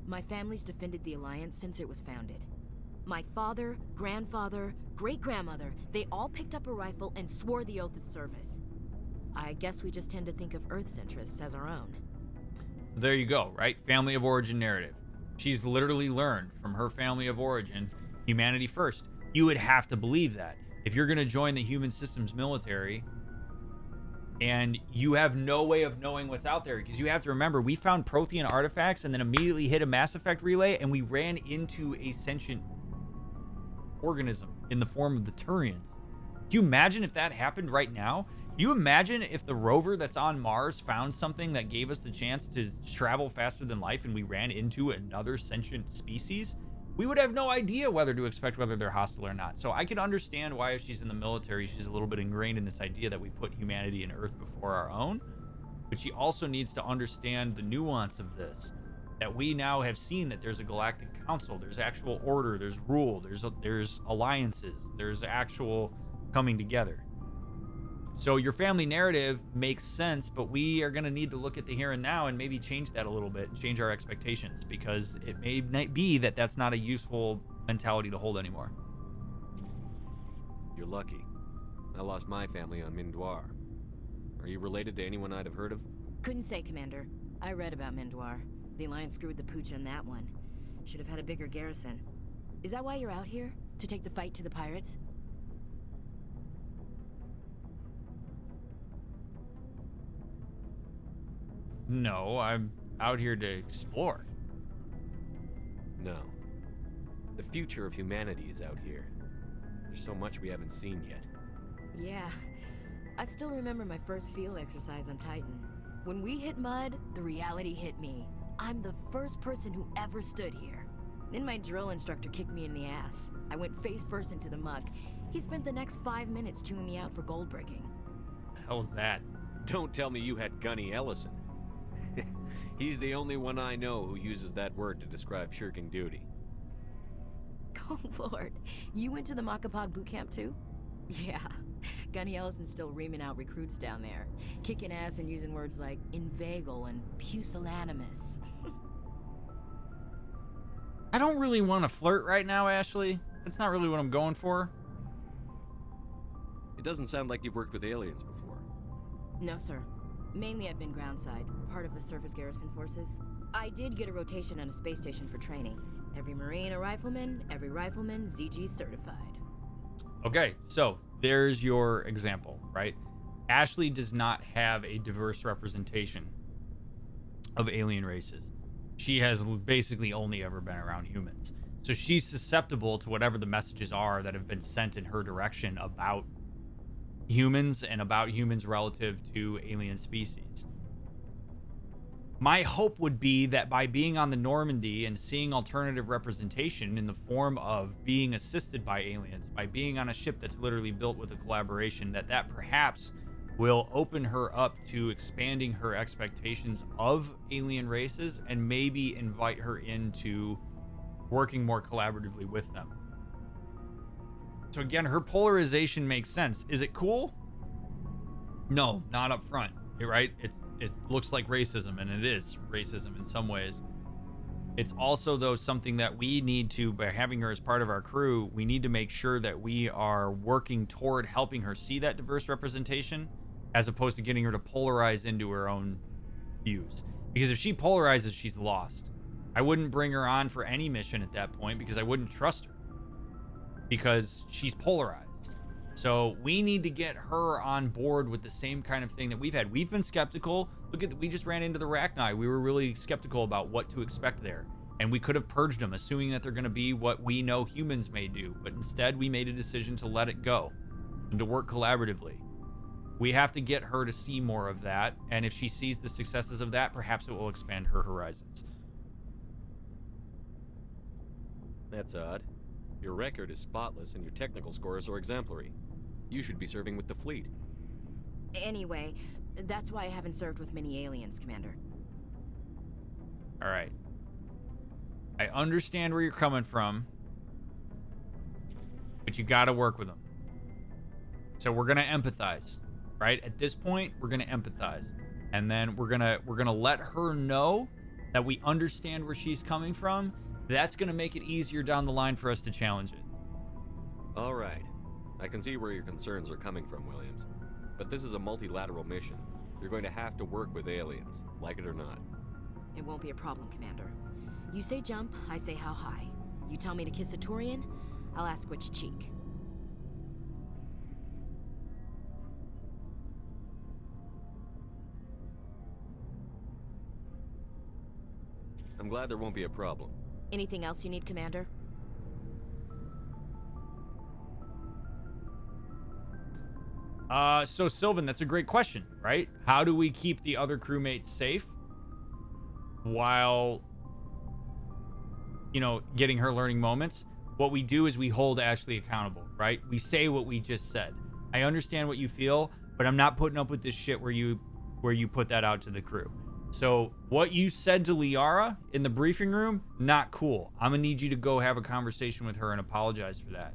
My family's defended the Alliance since it was founded. My father, grandfather, great-grandmother, they all picked up a rifle and swore the oath of service. I guess we just tend to think of Earth's interests as our own. There you go, right? Family of origin narrative. She's literally learned from her family of origin, humanity first. You would have to believe that. If you're going to join the human systems military and you have no way of knowing what's out there, because you have to remember, we found Prothean artifacts and then immediately hit a Mass Effect relay and we ran into a sentient organism in the form of the Turians. Do you imagine if that happened right now? Do you imagine if the rover that's on Mars found something that gave us the chance to travel faster than light and we ran into another sentient species? We would have no idea whether to expect whether they're hostile or not. So I can understand why, if she's in the military, she's a little bit ingrained in this idea that we put humanity and Earth before our own. But she also needs to understand the nuance of this, that we now have seen that there's a galactic council, there's actual order, there's rule, there's alliances, there's actual coming together. So your family narrative makes sense, but we are going to need to look at the here and now and maybe change that a little bit and change our expectations, because it may be that that's not a useful mentality to hold anymore. You're lucky. I lost my family on Mindoir. Are you related to anyone I'd have heard of? Couldn't say, Commander. I read about Mindoir. The Alliance screwed the pooch on that one. Should have had a bigger garrison. Is that why you're out here? To take the fight to the pirates? No, I'm out here to explore. No. The future of humanity is out here. There's so much we haven't seen yet. Yeah. I still remember my first field exercise on Titan. When we hit mud, the reality hit me. I'm the first person who ever stood here. Then my drill instructor kicked me in the ass. I went face first into the muck. He spent the next 5 minutes chewing me out for gold breaking. The hell's that? Don't tell me you had Gunny Ellison. He's the only one I know who uses that word to describe shirking duty. Oh lord, you went to the Makapog boot camp too? Yeah, Gunny Ellison's still reaming out recruits down there, kicking ass and using words like inveigle and pusillanimous. I don't really want to flirt right now, Ashley. That's not really what I'm going for. It doesn't sound like you've worked with aliens before. No, sir. Mainly I've been groundside, part of the surface garrison forces. I did get a rotation on a space station for training. Every Marine a rifleman, every rifleman ZG certified. Okay, so there's your example, right? Ashley does not have a diverse representation of alien races. She has basically only ever been around humans. So she's susceptible to whatever the messages are that have been sent in her direction about humans and about humans relative to alien species. My hope would be that by being on the Normandy and seeing alternative representation in the form of being assisted by aliens, by being on a ship that's literally built with a collaboration, that perhaps will open her up to expanding her expectations of alien races and maybe invite her into working more collaboratively with them. So again, her polarization makes sense. Is it cool? No, not up front, right? It looks like racism, and it is racism in some ways. It's also, though, something that we need to, by having her as part of our crew, we need to make sure that we are working toward helping her see that diverse representation, as opposed to getting her to polarize into her own views. Because if she polarizes, she's lost. I wouldn't bring her on for any mission at that point because I wouldn't trust her, because she's polarized. So we need to get her on board with the same kind of thing that we've had. We've been skeptical. We just ran into the Rachni. We were really skeptical about what to expect there. And we could have purged them, assuming that they're going to be what we know humans may do. But instead, we made a decision to let it go and to work collaboratively. We have to get her to see more of that. And if she sees the successes of that, perhaps it will expand her horizons. That's odd. Your record is spotless and your technical scores are exemplary. You should be serving with the fleet. Anyway, that's why I haven't served with many aliens, Commander. All right. I understand where you're coming from, but you got to work with them. So we're going to empathize, right? At this point, we're going to empathize. And then we're going to let her know that we understand where she's coming from. That's going to make it easier down the line for us to challenge it. All right. I can see where your concerns are coming from, Williams. But this is a multilateral mission. You're going to have to work with aliens, like it or not. It won't be a problem, Commander. You say jump, I say how high. You tell me to kiss a Turian, I'll ask which cheek. I'm glad there won't be a problem. Anything else you need, Commander? So Sylvan, that's a great question, right? How do we keep the other crewmates safe while, you know, getting her learning moments? What we do is we hold Ashley accountable, right? We say what we just said. I understand what you feel, but I'm not putting up with this shit where you put that out to the crew. So what you said to Liara in the briefing room, not cool. I'm gonna need you to go have a conversation with her and apologize for that.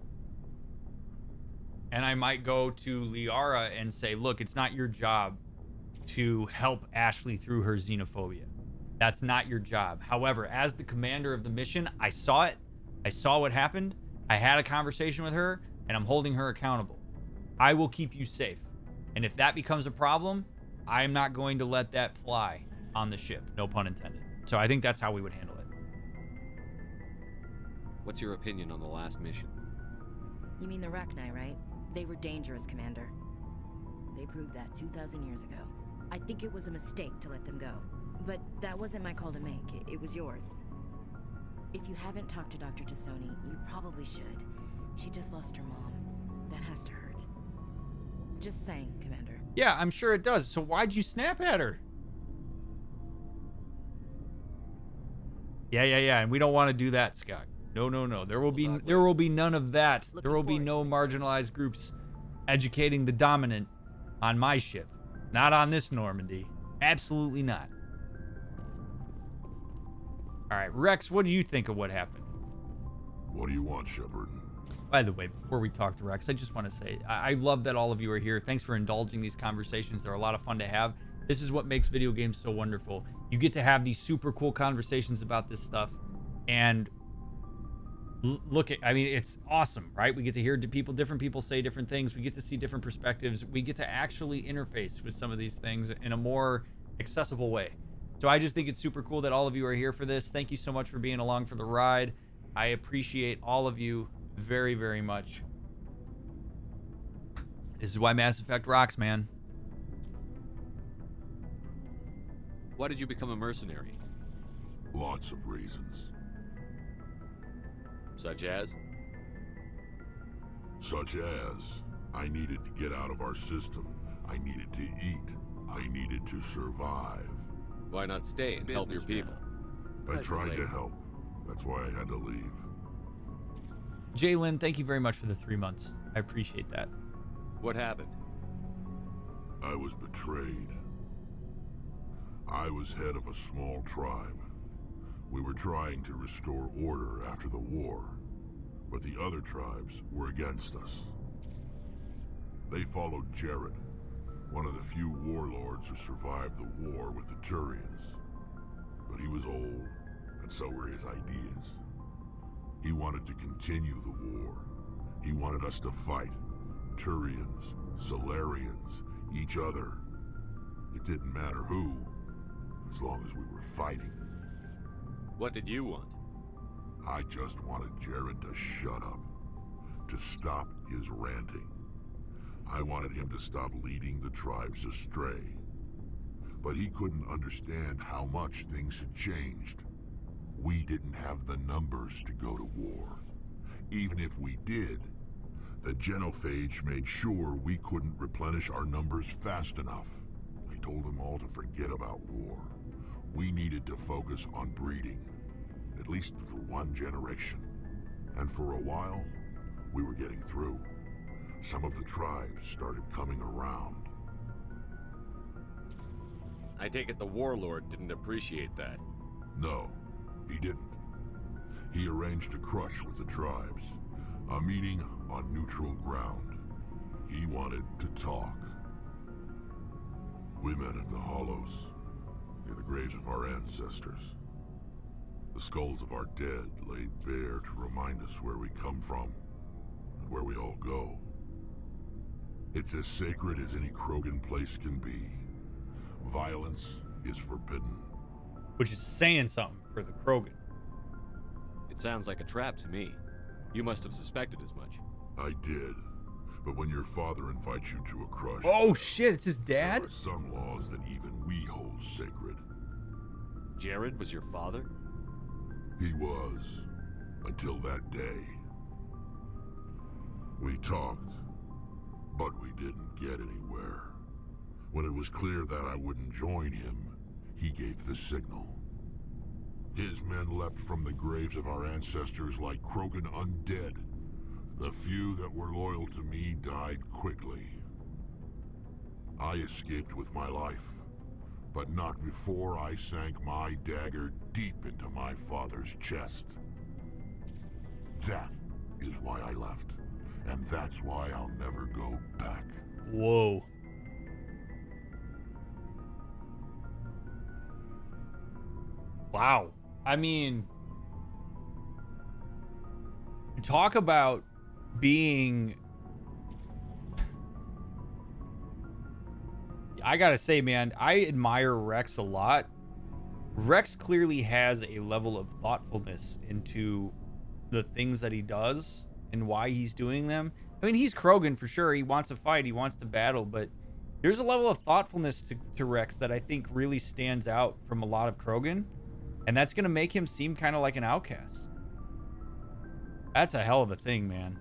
And I might go to Liara and say, look, it's not your job to help Ashley through her xenophobia. That's not your job. However, as the commander of the mission, I saw it. I saw what happened. I had a conversation with her, and I'm holding her accountable. I will keep you safe. And if that becomes a problem, I'm not going to let that fly on the ship. No pun intended. So I think that's how we would handle it. What's your opinion on the last mission? You mean the Rachni, right? They were dangerous, Commander. They proved that 2,000 years ago. I think it was a mistake to let them go. But that wasn't my call to make. It was yours. If you haven't talked to Dr. Tassoni, you probably should. She just lost her mom. That has to hurt. Just saying, Commander. Yeah, I'm sure it does. So why'd you snap at her? Yeah. And we don't want to do that, Scott. No. There will be none of that. There will be no marginalized groups educating the dominant on my ship. Not on this Normandy. Absolutely not. All right, Rex, what do you think of what happened? What do you want, Shepard? By the way, before we talk to Rex, I just want to say I love that all of you are here. Thanks for indulging these conversations. They're a lot of fun to have. This is what makes video games so wonderful. You get to have these super cool conversations about this stuff. And look at, I mean, it's awesome, right? We get to hear different people say different things. We get to see different perspectives. We get to actually interface with some of these things in a more accessible way. So I just think it's super cool that all of you are here for this. Thank you so much for being along for the ride. I appreciate all of you very, very much. This is why Mass Effect rocks, man. Why did you become a mercenary? Lots of reasons. Such as? Such as, I needed to get out of our system. I needed to eat. I needed to survive. Why not stay and help your people? I tried to help. That's why I had to leave. Jalen, thank you very much for the 3 months. I appreciate that. What happened? I was betrayed. I was head of a small tribe. We were trying to restore order after the war, but the other tribes were against us. They followed Jared, one of the few warlords who survived the war with the Turians. But he was old, and so were his ideas. He wanted to continue the war. He wanted us to fight. Turians, Solarians, each other. It didn't matter who, as long as we were fighting. What did you want? I just wanted Jared to shut up, to stop his ranting. I wanted him to stop leading the tribes astray. But he couldn't understand how much things had changed. We didn't have the numbers to go to war. Even if we did, the genophage made sure we couldn't replenish our numbers fast enough. I told them all to forget about war. We needed to focus on breeding, at least for one generation. And for a while, we were getting through. Some of the tribes started coming around. I take it the warlord didn't appreciate that. No, he didn't. He arranged a crush with the tribes. A meeting on neutral ground. He wanted to talk. We met at the Hollows, near the graves of our ancestors. The skulls of our dead laid bare to remind us where we come from, and where we all go. It's as sacred as any Krogan place can be. Violence is forbidden. Which is saying something for the Krogan. It sounds like a trap to me. You must have suspected as much. I did. But when your father invites you to a crush... Oh shit, it's his dad? There are some laws that even we hold sacred. Jared was your father? He was. Until that day. We talked, but we didn't get anywhere. When it was clear that I wouldn't join him, he gave the signal. His men leapt from the graves of our ancestors like Krogan undead. The few that were loyal to me died quickly. I escaped with my life, but not before I sank my dagger deep into my father's chest. That is why I left, and that's why I'll never go back. Whoa. Wow. I mean, talk about being... I gotta say, man, I admire Rex a lot. Rex clearly has a level of thoughtfulness into the things that he does and why he's doing them. I mean, he's Krogan for sure. He wants to fight. He wants to battle. But there's a level of thoughtfulness to Rex that I think really stands out from a lot of Krogan. And that's going to make him seem kind of like an outcast. That's a hell of a thing, man.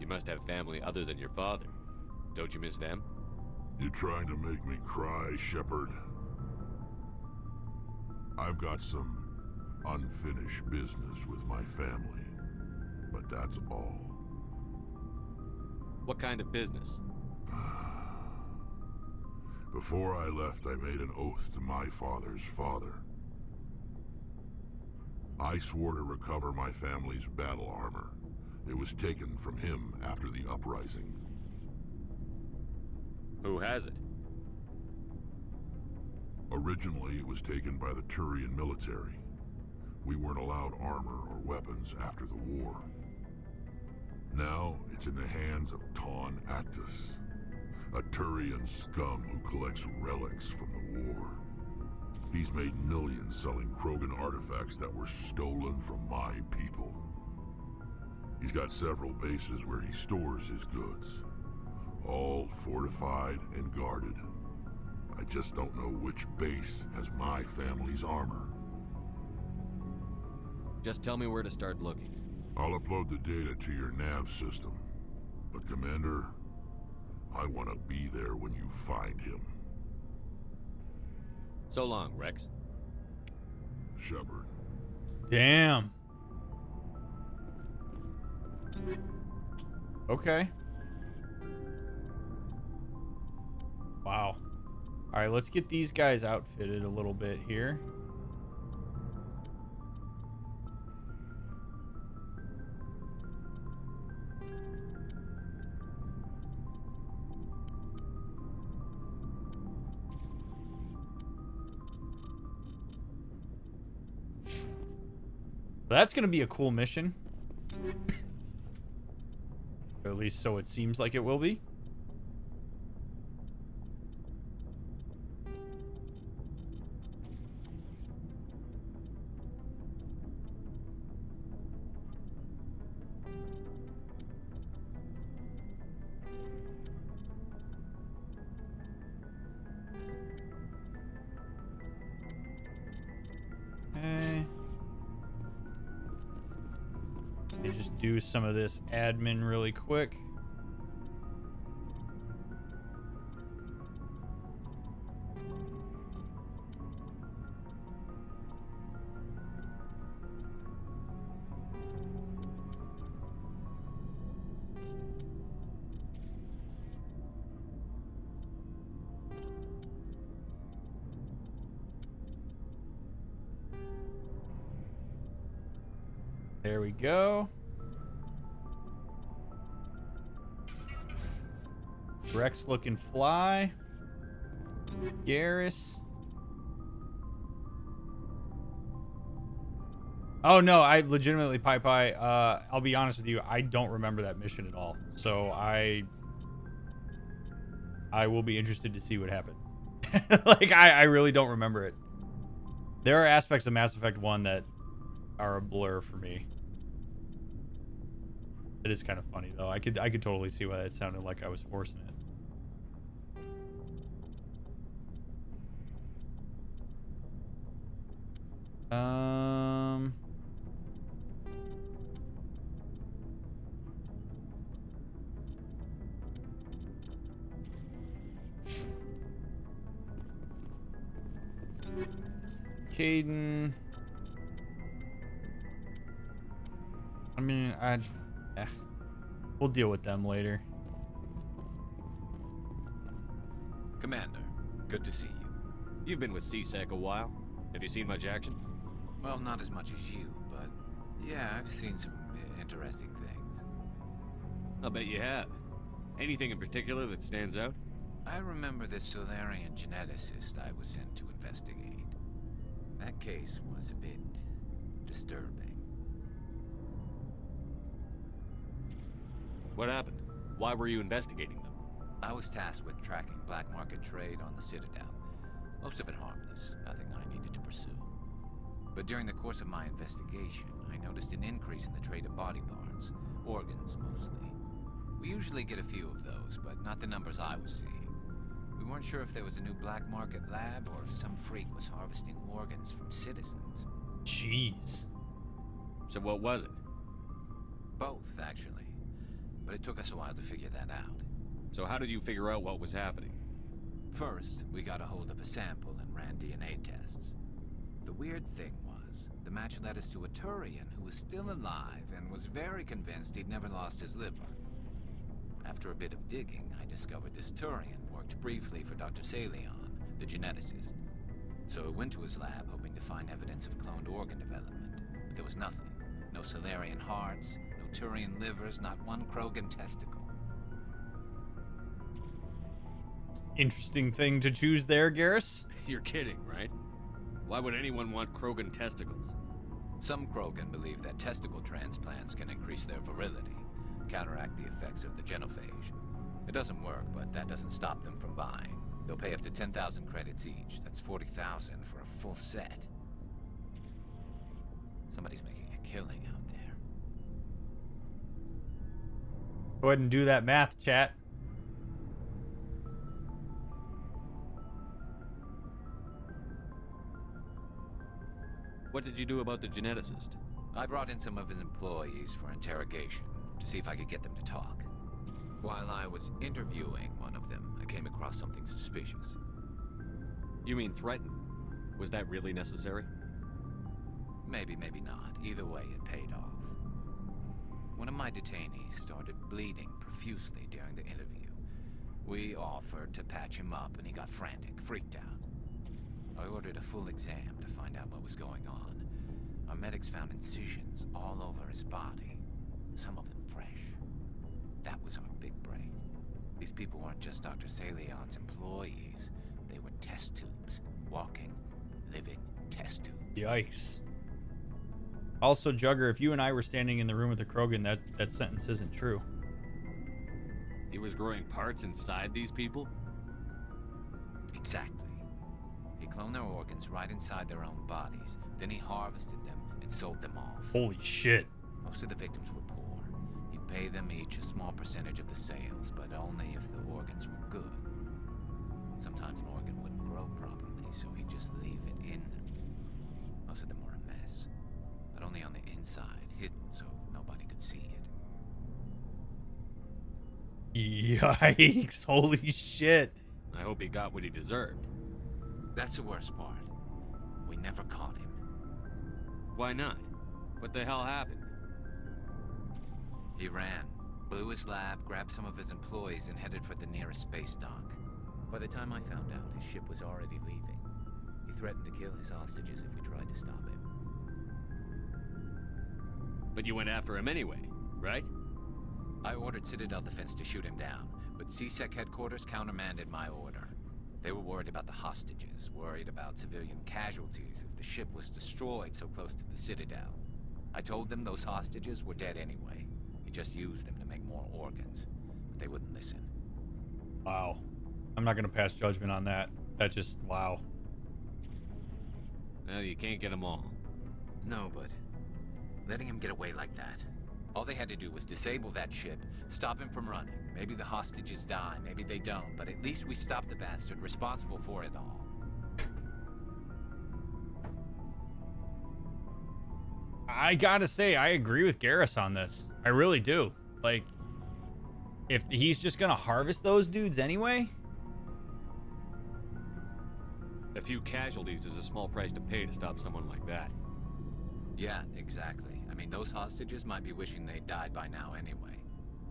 You must have family other than your father. Don't you miss them? You trying to make me cry, Shepard? I've got some unfinished business with my family, but that's all. What kind of business? Before I left, I made an oath to my father's father. I swore to recover my family's battle armor. It was taken from him after the uprising. Who has it? Originally, it was taken by the Turian military. We weren't allowed armor or weapons after the war. Now, it's in the hands of Ton Actus, a Turian scum who collects relics from the war. He's made millions selling Krogan artifacts that were stolen from my people. He's got several bases where he stores his goods, all fortified and guarded. I just don't know which base has my family's armor. Just tell me where to start looking. I'll upload the data to your nav system. But Commander, I want to be there when you find him. So long, Rex. Shepard. Damn. Okay. Wow. All right, let's get these guys outfitted a little bit here. That's going to be a cool mission. Or at least so it seems like it will be. Okay. Let me just do some of this admin really quick. There we go. Rex looking fly. Garrus. Oh no, I legitimately, Pi. I'll be honest with you, I don't remember that mission at all. So I will be interested to see what happens. Like I really don't remember it. There are aspects of Mass Effect 1 that are a blur for me. It is kind of funny though. I could totally see why it sounded like I was forcing it. Caden. I mean, we'll deal with them later. Commander, good to see you. You've been with CSEC a while. Have you seen much action? Well, not as much as you, but yeah, I've seen some interesting things. I'll bet you have. Anything in particular that stands out? I remember this Solarian geneticist I was sent to investigate. That case was a bit disturbing. What happened? Why were you investigating them? I was tasked with tracking black market trade on the Citadel. Most of it harmless, nothing I needed to pursue. But during the course of my investigation, I noticed an increase in the trade of body parts, organs mostly. We usually get a few of those, but not the numbers I was seeing. We weren't sure if there was a new black market lab or if some freak was harvesting organs from citizens. Jeez. So what was it? Both, actually. But it took us a while to figure that out. So how did you figure out what was happening? First, we got a hold of a sample and ran DNA tests. The weird thing was, the match led us to a Turian who was still alive and was very convinced he'd never lost his liver. After a bit of digging, I discovered this Turian worked briefly for Dr. Salion, the geneticist. So I went to his lab hoping to find evidence of cloned organ development, but there was nothing. No Solarian hearts, no Turian livers, not one Krogan testicle. Interesting thing to choose there, Garrus. You're kidding, right? Why would anyone want Krogan testicles? Some Krogan believe that testicle transplants can increase their virility, counteract the effects of the genophage. It doesn't work, but that doesn't stop them from buying. They'll pay up to 10,000 credits each. That's 40,000 for a full set. Somebody's making a killing out there. Go ahead and do that math, chat. What did you do about the geneticist? I brought in some of his employees for interrogation, to see if I could get them to talk. While I was interviewing one of them, I came across something suspicious. You mean threatened? Was that really necessary? Maybe, maybe not. Either way, it paid off. One of my detainees started bleeding profusely during the interview. We offered to patch him up, and he got frantic, freaked out. I ordered a full exam to find out what was going on. Our medics found incisions all over his body, some of them fresh. That was our big break. These people weren't just Dr. Salion's employees. They were test tubes. Walking, living test tubes. Yikes. Also, Jugger, if you and I were standing in the room with the Krogan, that sentence isn't true. He was growing parts inside these people? Exactly. He cloned their organs right inside their own bodies. Then he harvested them and sold them off. Holy shit. Most of the victims were poor. He'd pay them each a small percentage of the sales, but only if the organs were good. Sometimes an organ wouldn't grow properly, so he'd just leave it in them. Most of them were a mess, but only on the inside, hidden so nobody could see it. Yikes. Holy shit. I hope he got what he deserved. That's the worst part. We never caught him. Why not? What the hell happened? He ran, blew his lab, grabbed some of his employees, and headed for the nearest space dock. By the time I found out, his ship was already leaving. He threatened to kill his hostages if we tried to stop him. But you went after him anyway, right? I ordered Citadel Defense to shoot him down, but CSEC headquarters countermanded my order. They were worried about the hostages, worried about civilian casualties if the ship was destroyed so close to the Citadel. I told them those hostages were dead anyway. He just used them to make more organs, but they wouldn't listen. Wow. I'm not going to pass judgment on that. That just, wow. Well, you can't get them all. No, but letting him get away like that. All they had to do was disable that ship, stop him from running. Maybe the hostages die, maybe they don't, but at least we stopped the bastard responsible for it all. I gotta say, I agree with Garrus on this. I really do. Like, if he's just gonna harvest those dudes anyway? A few casualties is a small price to pay to stop someone like that. Yeah, exactly. I mean, those hostages might be wishing they'd died by now anyway.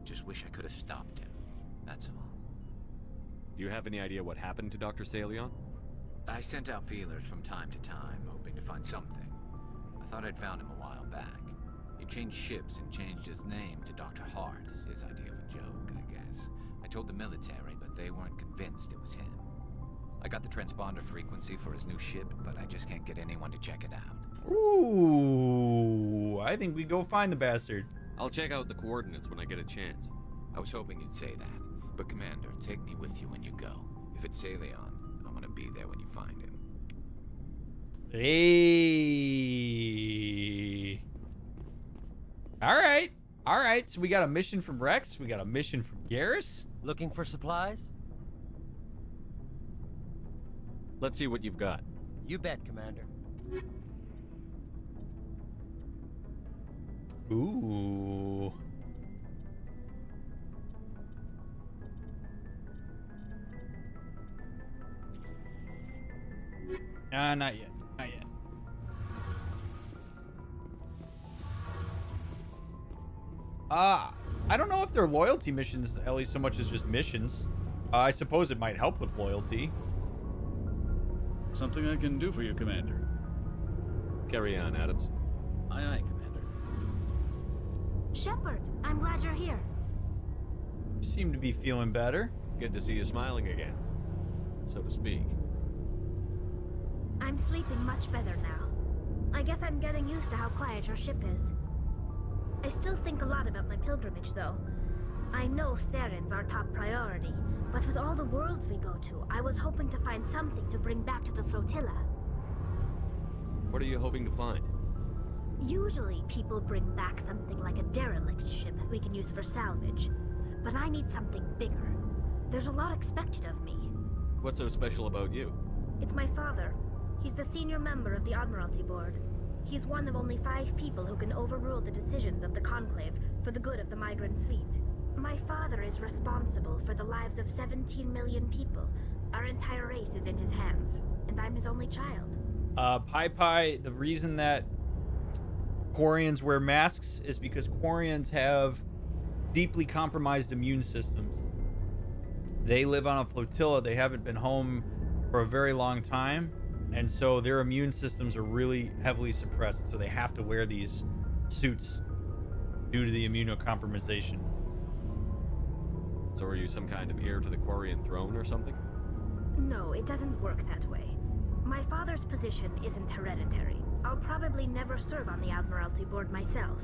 Just wish I could have stopped him. That's all. Do you have any idea what happened to Dr. Salion? I sent out feelers from time to time, hoping to find something. I thought I'd found him a while back. He changed ships and changed his name to Dr. Hart, his idea of a joke, I guess. I told the military, but they weren't convinced it was him. I got the transponder frequency for his new ship, but I just can't get anyone to check it out. Ooh, I think we go find the bastard. I'll check out the coordinates when I get a chance. I was hoping you'd say that, but Commander, take me with you when you go. If it's Salion, I want to be there when you find him. Hey. All right. All right. So we got a mission from Rex. We got a mission from Garrus. Looking for supplies? Let's see what you've got. You bet, Commander. Ooh. Not yet. Not yet. I don't know if they're loyalty missions, at least so much as just missions. I suppose it might help with loyalty. Something I can do for you, Commander. Carry on, Adams. Aye, aye, Commander. Shepard, I'm glad you're here. You seem to be feeling better. Good to see you smiling again, so to speak. I'm sleeping much better now. I guess I'm getting used to how quiet your ship is. I still think a lot about my pilgrimage, though. I know Theron's our top priority, but with all the worlds we go to, I was hoping to find something to bring back to the flotilla. What are you hoping to find? Usually, people bring back something like a derelict ship we can use for salvage, but I need something bigger. There's a lot expected of me. What's so special about you? It's my father. He's the senior member of the Admiralty Board. He's one of only 5 people who can overrule the decisions of the Conclave for the good of the migrant fleet. My father is responsible for the lives of 17 million people. Our entire race is in his hands, and I'm his only child. Pi, the reason that Quarians wear masks is because Quarians have deeply compromised immune systems. They live on a flotilla. They haven't been home for a very long time, and so their immune systems are really heavily suppressed, so they have to wear these suits due to the immunocompromisation. So are you some kind of heir to the Quarian throne or something? No, it doesn't work that way. My father's position isn't hereditary. I'll probably never serve on the Admiralty Board myself.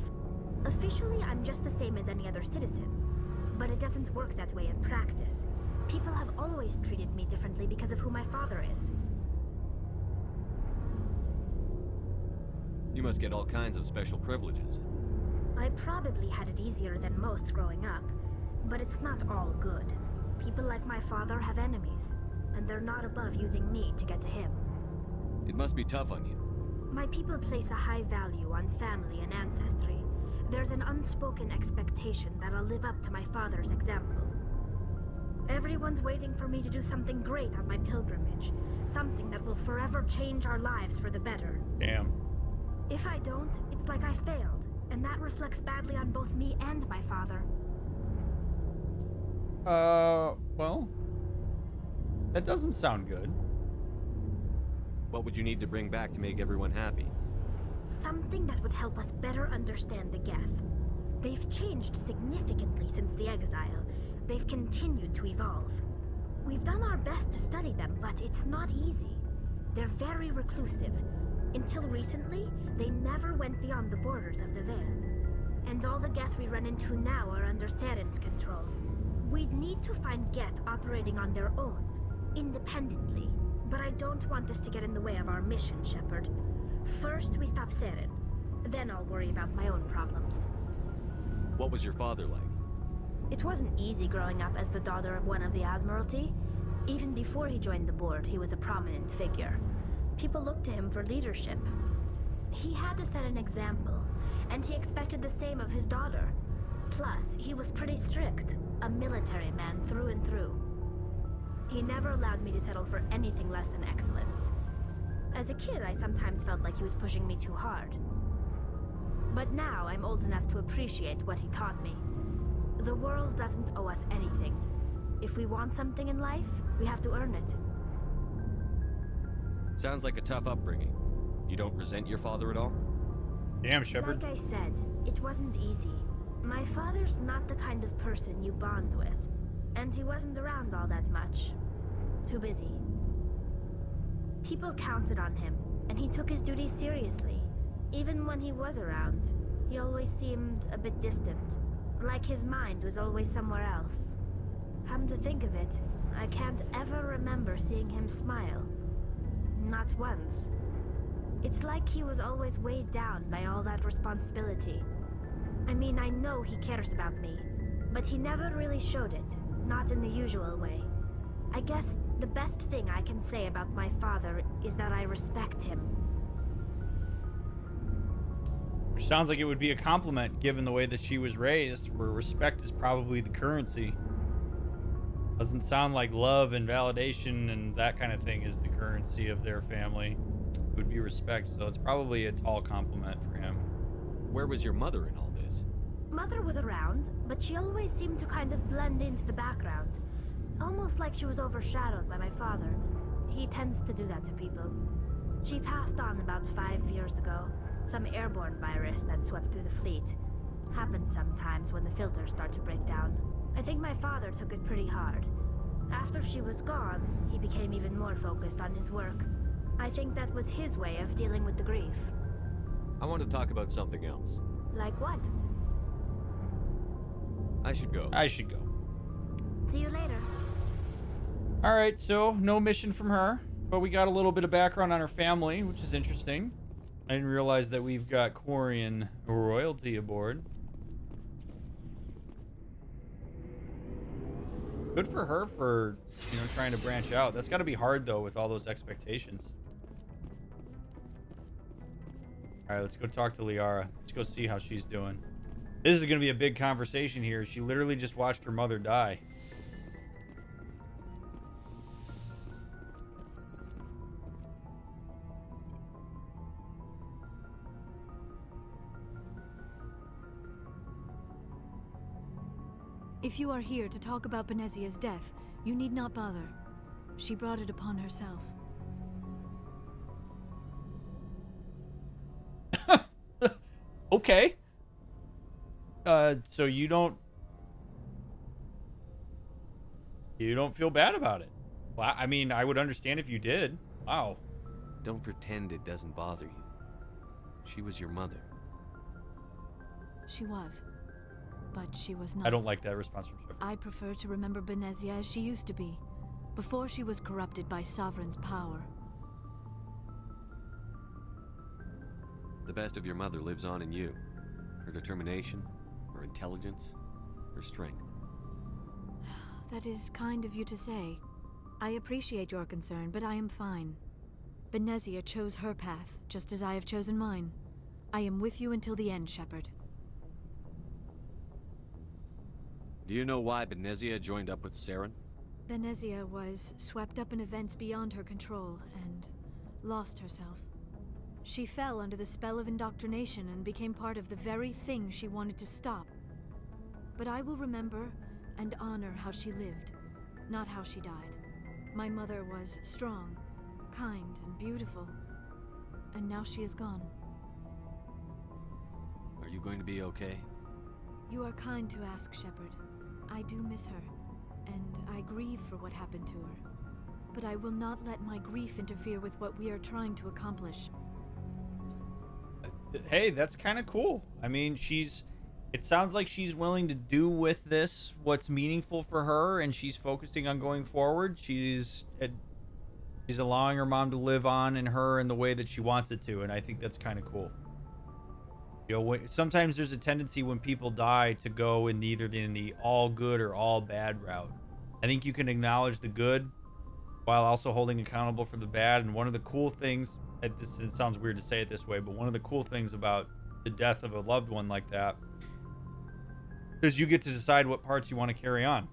Officially, I'm just the same as any other citizen. But it doesn't work that way in practice. People have always treated me differently because of who my father is. You must get all kinds of special privileges. I probably had it easier than most growing up, but it's not all good. People like my father have enemies, and they're not above using me to get to him. It must be tough on you. My people place a high value on family and ancestry. There's an unspoken expectation that I'll live up to my father's example. Everyone's waiting for me to do something great on my pilgrimage. Something that will forever change our lives for the better. Damn. If I don't, it's like I failed, and that reflects badly on both me and my father. Well, that doesn't sound good. What would you need to bring back to make everyone happy? Something that would help us better understand the Geth. They've changed significantly since the exile. They've continued to evolve. We've done our best to study them, but it's not easy. They're very reclusive. Until recently, they never went beyond the borders of the Veil. And all the Geth we run into now are under Saren's control. We'd need to find Geth operating on their own, independently. But I don't want this to get in the way of our mission, Shepard. First, we stop Saren. Then I'll worry about my own problems. What was your father like? It wasn't easy growing up as the daughter of one of the Admiralty. Even before he joined the board, he was a prominent figure. People looked to him for leadership. He had to set an example, and he expected the same of his daughter. Plus, he was pretty strict, a military man through and through. He never allowed me to settle for anything less than excellence. As a kid, I sometimes felt like he was pushing me too hard. But now I'm old enough to appreciate what he taught me. The world doesn't owe us anything. If we want something in life, we have to earn it. Sounds like a tough upbringing. You don't resent your father at all? Damn, Shepard. Like I said, it wasn't easy. My father's not the kind of person you bond with. And he wasn't around all that much. Too busy. People counted on him, and he took his duties seriously. Even when he was around, he always seemed a bit distant. Like his mind was always somewhere else. Come to think of it, I can't ever remember seeing him smile. Not once. It's like he was always weighed down by all that responsibility. I mean, I know he cares about me, but he never really showed it, not in the usual way. I guess the best thing I can say about my father is that I respect him. Which sounds like it would be a compliment given the way that she was raised, where respect is probably the currency. Doesn't sound like love and validation and that kind of thing is the currency of their family. It would be respect, so it's probably a tall compliment for him. Where was your mother in all this? Mother was around, but she always seemed to kind of blend into the background. Almost like she was overshadowed by my father. He tends to do that to people. She passed on about 5 years ago. Some airborne virus that swept through the fleet. Happens sometimes when the filters start to break down. I think my father took it pretty hard. After she was gone, he became even more focused on his work. I think that was his way of dealing with the grief. I want to talk about something else. Like what? I should go. I should go. See you later. All right, so no mission from her, but we got a little bit of background on her family, which is interesting. I didn't realize that we've got Quarian royalty aboard. Good for her for, trying to branch out. That's got to be hard, though, with all those expectations. All right, let's go talk to Liara. Let's go see how she's doing. This is going to be a big conversation here. She literally just watched her mother die. If you are here to talk about Benezia's death, you need not bother. She brought it upon herself. Okay. So you don't feel bad about it? Well, I mean, I would understand if you did. Wow. Don't pretend it doesn't bother you. She was your mother. She was. But she was not. I don't like that response from Shepard. I prefer to remember Benezia as she used to be, before she was corrupted by Sovereign's power. The best of your mother lives on in you. Her determination, her intelligence, her strength. That is kind of you to say. I appreciate your concern, but I am fine. Benezia chose her path, just as I have chosen mine. I am with you until the end, Shepard. Do you know why Benezia joined up with Saren? Benezia was swept up in events beyond her control and lost herself. She fell under the spell of indoctrination and became part of the very thing she wanted to stop. But I will remember and honor how she lived, not how she died. My mother was strong, kind, and beautiful, and now she is gone. you going to be okay? You are kind to ask, Shepard. I do miss her, and I grieve for what happened to her. But I will not let my grief interfere with what we are trying to accomplish. Hey, that's kind of cool. I mean, it sounds like she's willing to do with this what's meaningful for her, and she's focusing on going forward. She's allowing her mom to live on in her in the way that she wants it to, and I think that's kind of cool. You know, sometimes there's a tendency when people die to go in either in the all good or all bad route. I think you can acknowledge the good while also holding accountable for the bad. And one of the cool things, it sounds weird to say it this way, but one of the cool things about the death of a loved one like that is you get to decide what parts you want to carry on.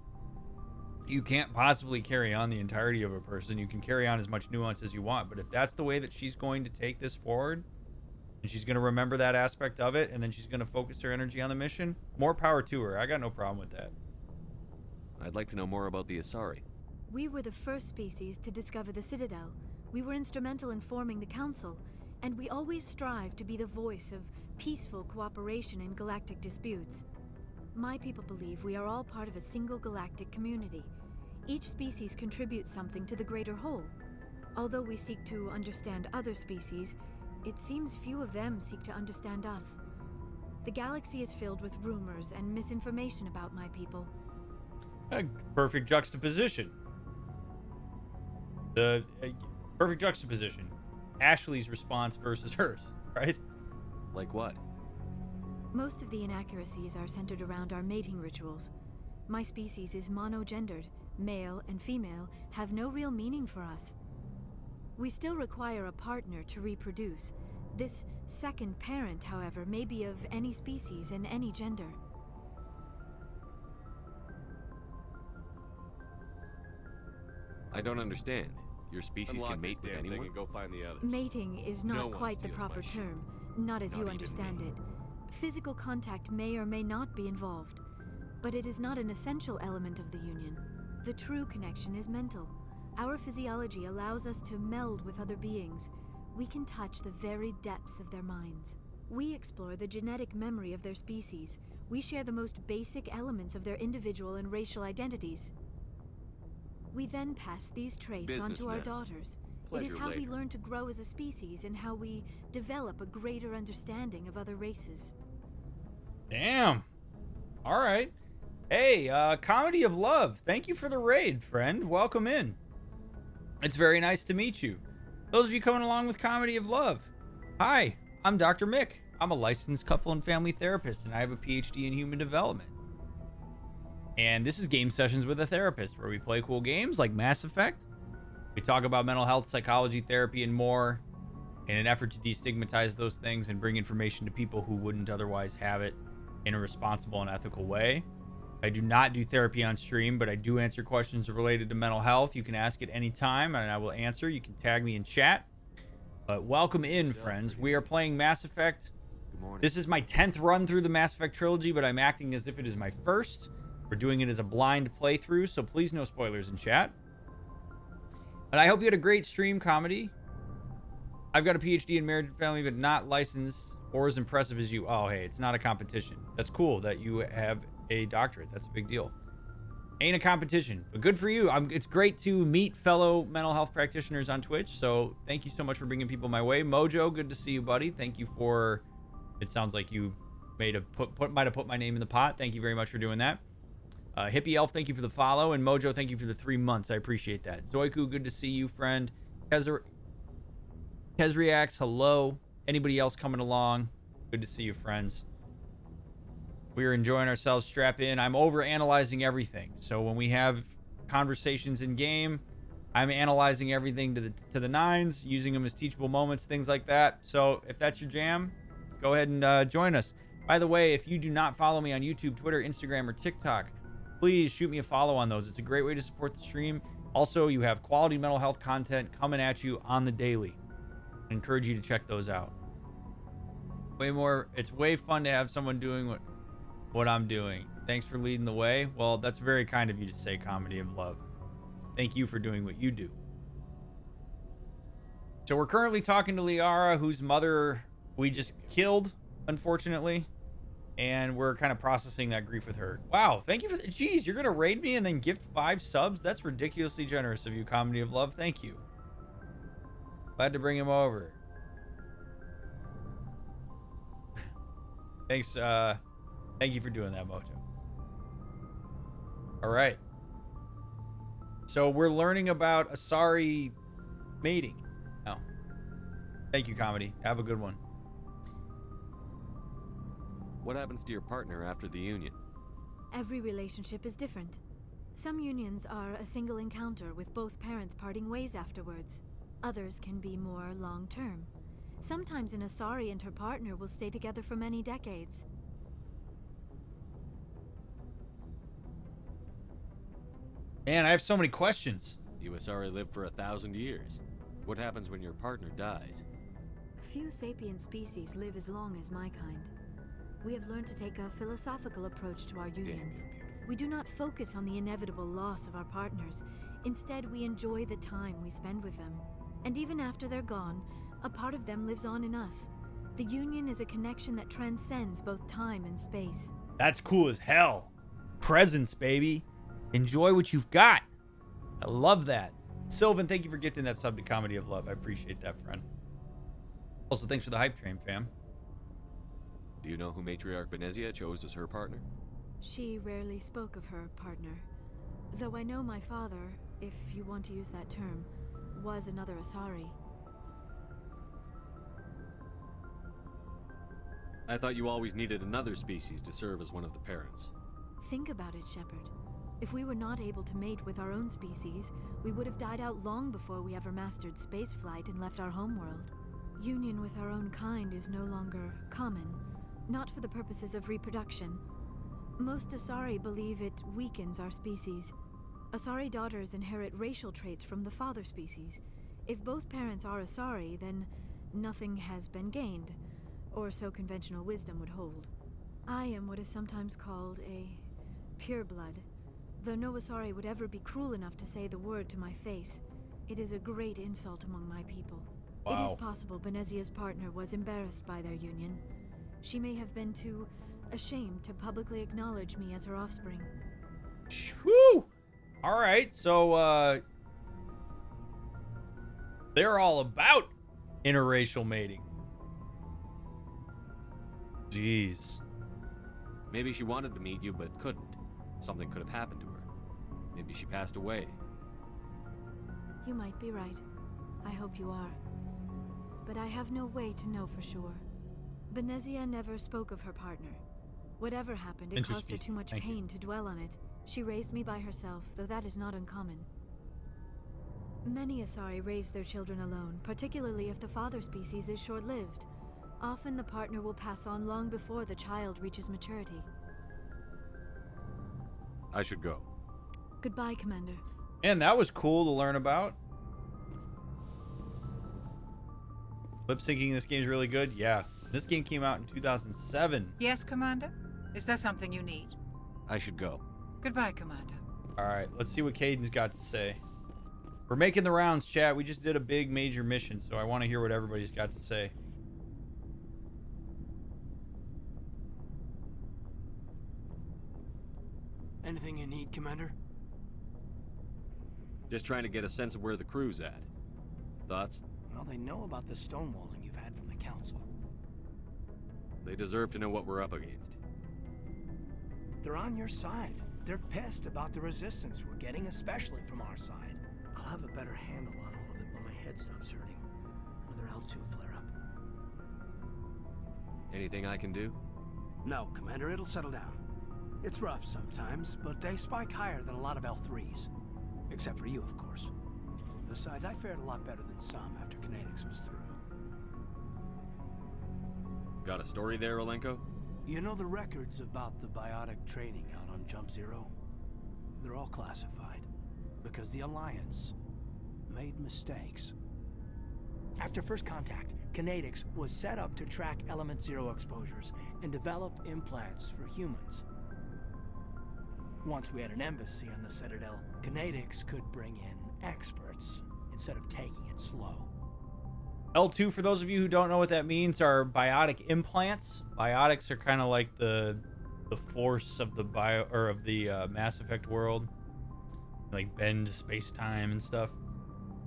You can't possibly carry on the entirety of a person. You can carry on as much nuance as you want, but if that's the way that she's going to take this forward, and she's going to remember that aspect of it, and then she's going to focus her energy on the mission, more power to her. I got no problem with that. I'd like to know more about the Asari. We were the first species to discover the Citadel. We were instrumental in forming the Council, and we always strive to be the voice of peaceful cooperation in galactic disputes. My people believe we are all part of a single galactic community. Each species contributes something to the greater whole. Although we seek to understand other species, it seems few of them seek to understand us. The galaxy is filled with rumors and misinformation about my people. A perfect juxtaposition. The perfect juxtaposition. Ashley's response versus hers, right? Like what? Most of the inaccuracies are centered around our mating rituals. My species is monogendered. Male and female have no real meaning for us. We still require a partner to reproduce. This second parent, however, may be of any species and any gender. I don't understand. Your species can mate with anyone? And go find the others. Mating is not No one quite the steals proper my shit. term, not as Not you even understand me. it. Physical contact may or may not be involved, but it is not an essential element of the union. The true connection is mental. Our physiology allows us to meld with other beings. We can touch the very depths of their minds. We explore the genetic memory of their species. We share the most basic elements of their individual and racial identities. We then pass these traits on to our daughters. It is Pleasure how we later. learn to grow as a species and how we develop a greater understanding of other races. Damn. All right. Hey, Comedy of Love. Thank you for the raid, friend. Welcome in. It's very nice to meet you. Those of you coming along with Comedy of Love. Hi, I'm Dr. Mick. I'm a licensed couple and family therapist, and I have a PhD in human development. And this is Game Sessions with a Therapist, where we play cool games like Mass Effect. We talk about mental health, psychology, therapy, and more in an effort to destigmatize those things and bring information to people who wouldn't otherwise have it in a responsible and ethical way. I do not do therapy on stream, but I do answer questions related to mental health. You can ask at any time, and I will answer. You can tag me in chat. But welcome in, friends. We are playing Mass Effect. Good morning. This is my 10th run through the Mass Effect trilogy, but I'm acting as if it is my first. We're doing it as a blind playthrough, so please no spoilers in chat. And I hope you had a great stream, Comedy. I've got a PhD in marriage and family, but not licensed or as impressive as you. Oh, hey, it's not a competition. That's cool that you have a doctorate. That's a big deal. Ain't a competition, but good for you. It's great to meet fellow mental health practitioners on Twitch, so thank you so much for bringing people my way. Mojo, good to see you, buddy. Thank you for... It sounds like you might have put my name in the pot. Thank you very much for doing that. Hippie Elf, thank you for the follow. And Mojo, thank you for the 3 months. I appreciate that. Zoiku, good to see you, friend. Kezriax, hello. Anybody else coming along? Good to see you, friends. We are enjoying ourselves. Strap in. I'm over analyzing everything. So when we have conversations in game, I'm analyzing everything to the nines, using them as teachable moments, things like that. So if that's your jam, go ahead and join us. By the way, if you do not follow me on YouTube, Twitter, Instagram, or TikTok, please shoot me a follow on those. It's a great way to support the stream. Also, you have quality mental health content coming at you on the daily. I encourage you to check those out. It's way fun to have someone doing what I'm doing. Thanks for leading the way. Well, that's very kind of you to say, Comedy of Love. Thank you for doing what you do. So we're currently talking to Liara, whose mother we just killed, unfortunately. and we're kind of processing that grief with her. Wow, thank you for that. Jeez, you're gonna raid me and then gift 5 subs? That's ridiculously generous of you, Comedy of Love. Thank you. Glad to bring him over. Thanks, thank you for doing that, Mojo. All right. So we're learning about Asari mating. Oh. Thank you, Comedy. Have a good one. What happens to your partner after the union? Every relationship is different. Some unions are a single encounter with both parents parting ways afterwards. Others can be more long-term. Sometimes an Asari and her partner will stay together for many decades. Man, I have so many questions. You Asari live for 1,000 years. What happens when your partner dies? Few sapient species live as long as my kind. We have learned to take a philosophical approach to our unions. We do not focus on the inevitable loss of our partners. Instead, we enjoy the time we spend with them. And even after they're gone, a part of them lives on in us. The union is a connection that transcends both time and space. That's cool as hell. Presents, baby. Enjoy what you've got. I love that. Sylvan, thank you for gifting that sub to Comedy of Love. I appreciate that, friend. Also, thanks for the hype train, fam. Do you know who Matriarch Benezia chose as her partner? She rarely spoke of her partner. Though I know my father, if you want to use that term, was another Asari. I thought you always needed another species to serve as one of the parents. Think about it, Shepard. If we were not able to mate with our own species, we would have died out long before we ever mastered spaceflight and left our homeworld. Union with our own kind is no longer common, not for the purposes of reproduction. Most Asari believe it weakens our species. Asari daughters inherit racial traits from the father species. If both parents are Asari, then nothing has been gained, or so conventional wisdom would hold. I am what is sometimes called a pureblood. Though no Asari would ever be cruel enough to say the word to my face, it is a great insult among my people. It is possible Benezia's partner was embarrassed by their union. She may have been too ashamed to publicly acknowledge me as her offspring. Woo! All right, so they're all about interracial mating. Jeez. Maybe she wanted to meet you but couldn't. Something could have happened to her. Maybe she passed away. You might be right. I hope you are. But I have no way to know for sure. Benezia never spoke of her partner. Whatever happened, it caused her too much pain to dwell on it. She raised me by herself, though that is not uncommon. Many Asari raise their children alone, particularly if the father species is short-lived. Often the partner will pass on long before the child reaches maturity. I should go. Goodbye, Commander. And that was cool to learn about. Lip syncing in this game is really good. Yeah. This game came out in 2007. Yes, Commander? Is there something you need? I should go. Goodbye, Commander. All right, let's see what Caden's got to say. We're making the rounds, chat. We just did a big major mission, so I want to hear what everybody's got to say. Anything you need, Commander? Just trying to get a sense of where the crew's at. Thoughts? Well, they know about the stonewalling you've had from the Council. They deserve to know what we're up against. They're on your side. They're pissed about the resistance we're getting, especially from our side. I'll have a better handle on all of it when my head stops hurting. Another L2 flare-up. Anything I can do? No, Commander, it'll settle down. It's rough sometimes, but they spike higher than a lot of L3s. Except for you, of course. Besides, I fared a lot better than some after Kinetics was through. Got a story there, Olenko? You know the records about the biotic training out on Jump Zero? They're all classified, because the Alliance made mistakes. After first contact, Kinetics was set up to track Element Zero exposures and develop implants for humans. Once we had an embassy on the Citadel, Kinetics could bring in experts instead of taking it slow. L2, for those of you who don't know what that means, are biotic implants. Biotics are kind of like the force of the Mass Effect world, like bend space-time and stuff.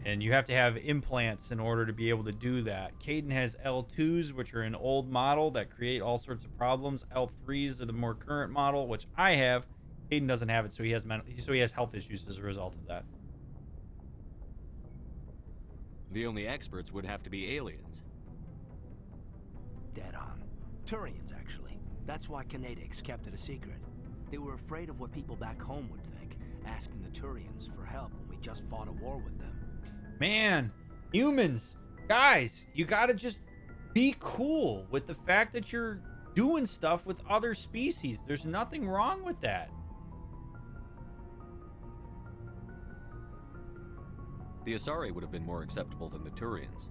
And you have to have implants in order to be able to do that. Caden has L2s, which are an old model that create all sorts of problems. L3s are the more current model, which I have. Caden doesn't have it, so he has health issues as a result of that. The only experts would have to be aliens. Dead on. Turians, actually. That's why Canadics kept it a secret. They were afraid of what people back home would think, asking the Turians for help when we just fought a war with them. Man, humans, guys, you gotta just be cool with the fact that you're doing stuff with other species. There's nothing wrong with that. The Asari would have been more acceptable than the Turians.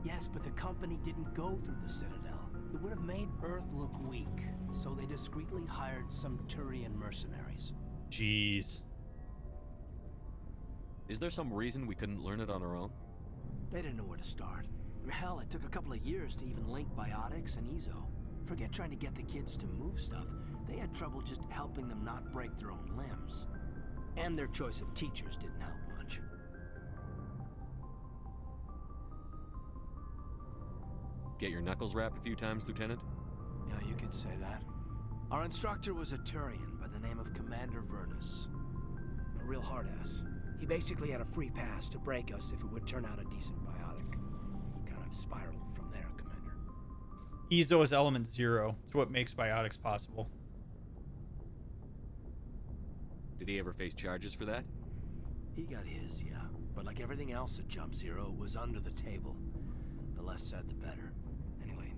Yes, but the company didn't go through the Citadel. It would have made Earth look weak, so they discreetly hired some Turian mercenaries. Jeez. Is there some reason we couldn't learn it on our own? They didn't know where to start. Hell, it took a couple of years to even link biotics and Ezo. Forget trying to get the kids to move stuff. They had trouble just helping them not break their own limbs. And their choice of teachers didn't help much. Get your knuckles rapped a few times, Lieutenant? Yeah, you could say that. Our instructor was a Turian by the name of Commander Vernus. A real hard-ass. He basically had a free pass to break us if it would turn out a decent biotic. Kind of spiraled from there, Commander. Ezo is element 0. It's what makes biotics possible. Did he ever face charges for that? He got his, yeah. But like everything else at Jump Zero, it was under the table. The less said, the better. Anyway,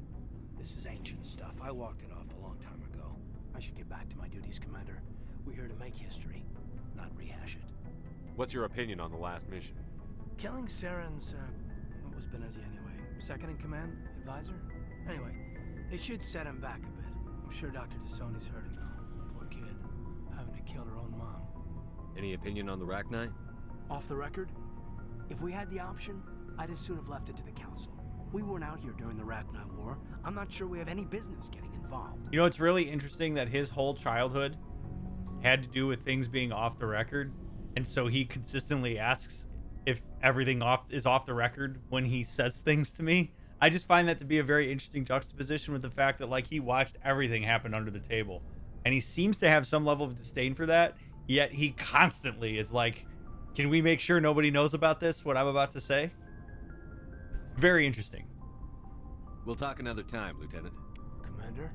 this is ancient stuff. I walked it off a long time ago. I should get back to my duties, Commander. We're here to make history, not rehash it. What's your opinion on the last mission? Killing Saren's, what was Benezia anyway? Second in command? Advisor? Anyway, it should set him back a bit. I'm sure Dr. Tassoni's hurting though. Poor kid. Having to kill her own mom. Any opinion on the Rachni? Off the record? If we had the option, I'd as soon have left it to the Council. We weren't out here during the Rachni War. I'm not sure we have any business getting involved. You know, it's really interesting that his whole childhood had to do with things being off the record. And so he consistently asks if everything is off the record when he says things to me. I just find that to be a very interesting juxtaposition with the fact that, like, he watched everything happen under the table. And he seems to have some level of disdain for that. Yet he constantly is like, can we make sure nobody knows about this, what I'm about to say? Very interesting. We'll talk another time, Lieutenant. Commander?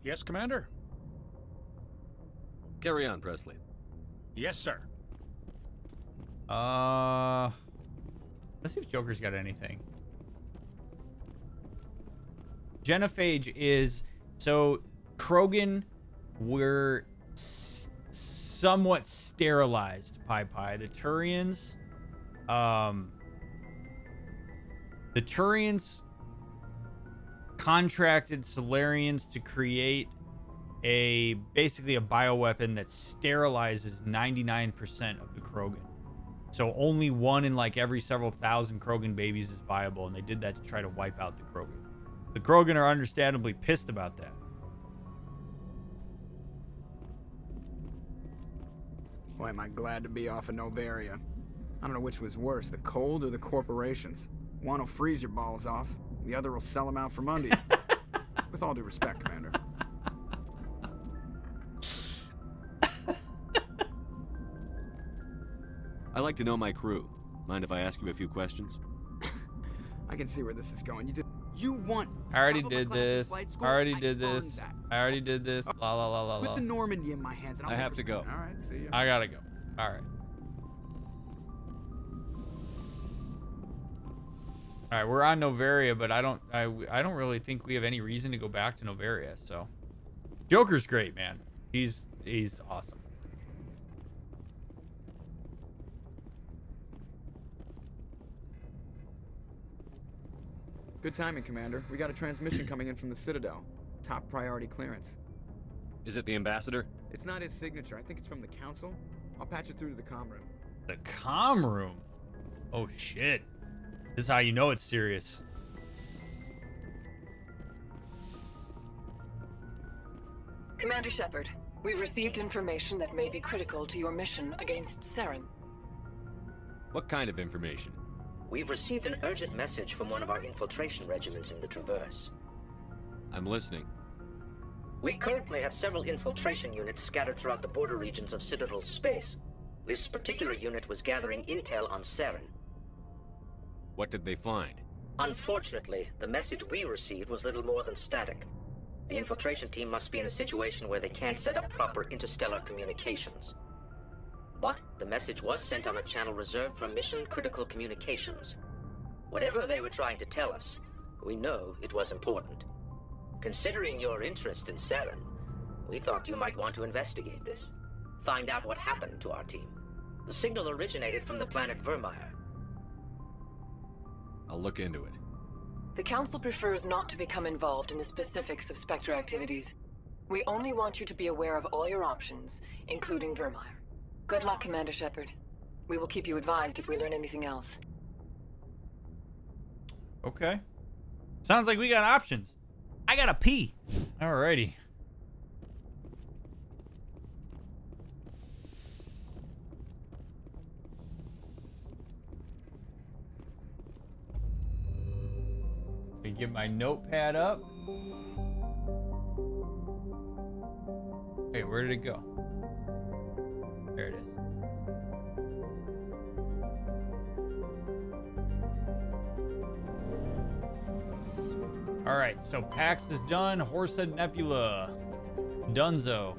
Yes, Commander? Carry on, Presley. Yes, sir. Let's see if Joker's got anything. Genophage is... So, Krogan were somewhat sterilized, Pi. The Turians... The Turians contracted Solarians to create basically a bioweapon that sterilizes 99% of the Krogan. So only one in like every several thousand Krogan babies is viable, and they did that to try to wipe out the Krogan. The Krogan are understandably pissed about that. Boy, am I glad to be off of Novaria. I don't know which was worse, the cold or the corporations. One will freeze your balls off, the other will sell them out from under you. With all due respect, Commander. I like to know my crew. Mind if I ask you a few questions? I can see where this is going. You want... I already did this. I already did this. I already did this. La la la la la. Put the Normandy in my hands and I'll I have to go. All right, see ya. I gotta go. All right. All right, we're on Novaria, but I don't really think we have any reason to go back to Novaria. So, Joker's great, man. He's awesome. Good timing, Commander. We got a transmission coming in from the Citadel. Top priority clearance. Is it the ambassador? It's not his signature. I think it's from the Council. I'll patch it through to the comm room. The comm room? Oh, shit. This is how you know it's serious. Commander Shepard, we've received information that may be critical to your mission against Saren. What kind of information? We've received an urgent message from one of our infiltration regiments in the Traverse. I'm listening. We currently have several infiltration units scattered throughout the border regions of Citadel space. This particular unit was gathering intel on Saren. What did they find? Unfortunately, the message we received was little more than static. The infiltration team must be in a situation where they can't set up proper interstellar communications. But the message was sent on a channel reserved for mission-critical communications. Whatever they were trying to tell us, we know it was important. Considering your interest in Saren, we thought you might want to investigate this. Find out what happened to our team. The signal originated from the planet Vermeer. I'll look into it. The Council prefers not to become involved in the specifics of Spectre activities. We only want you to be aware of all your options, including Vermeer. Good luck, Commander Shepard. We will keep you advised if we learn anything else. Okay. Sounds like we got options. I gotta pee. Alrighty. Let me get my notepad up. Hey, where did it go? There it is. All right, so PAX is done. Horsehead Nebula. Dunzo.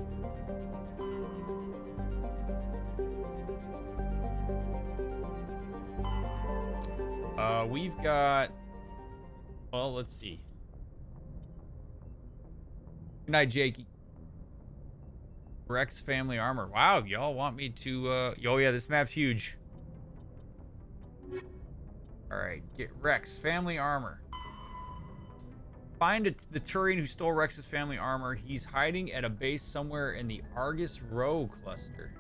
We've got... Well, let's see. Good night, Jakey. Rex family armor. Wow, y'all want me to... Oh, yeah, this map's huge. All right, get Rex family armor. Find the Turian who stole Rex's family armor. He's hiding at a base somewhere in the Argus Row cluster.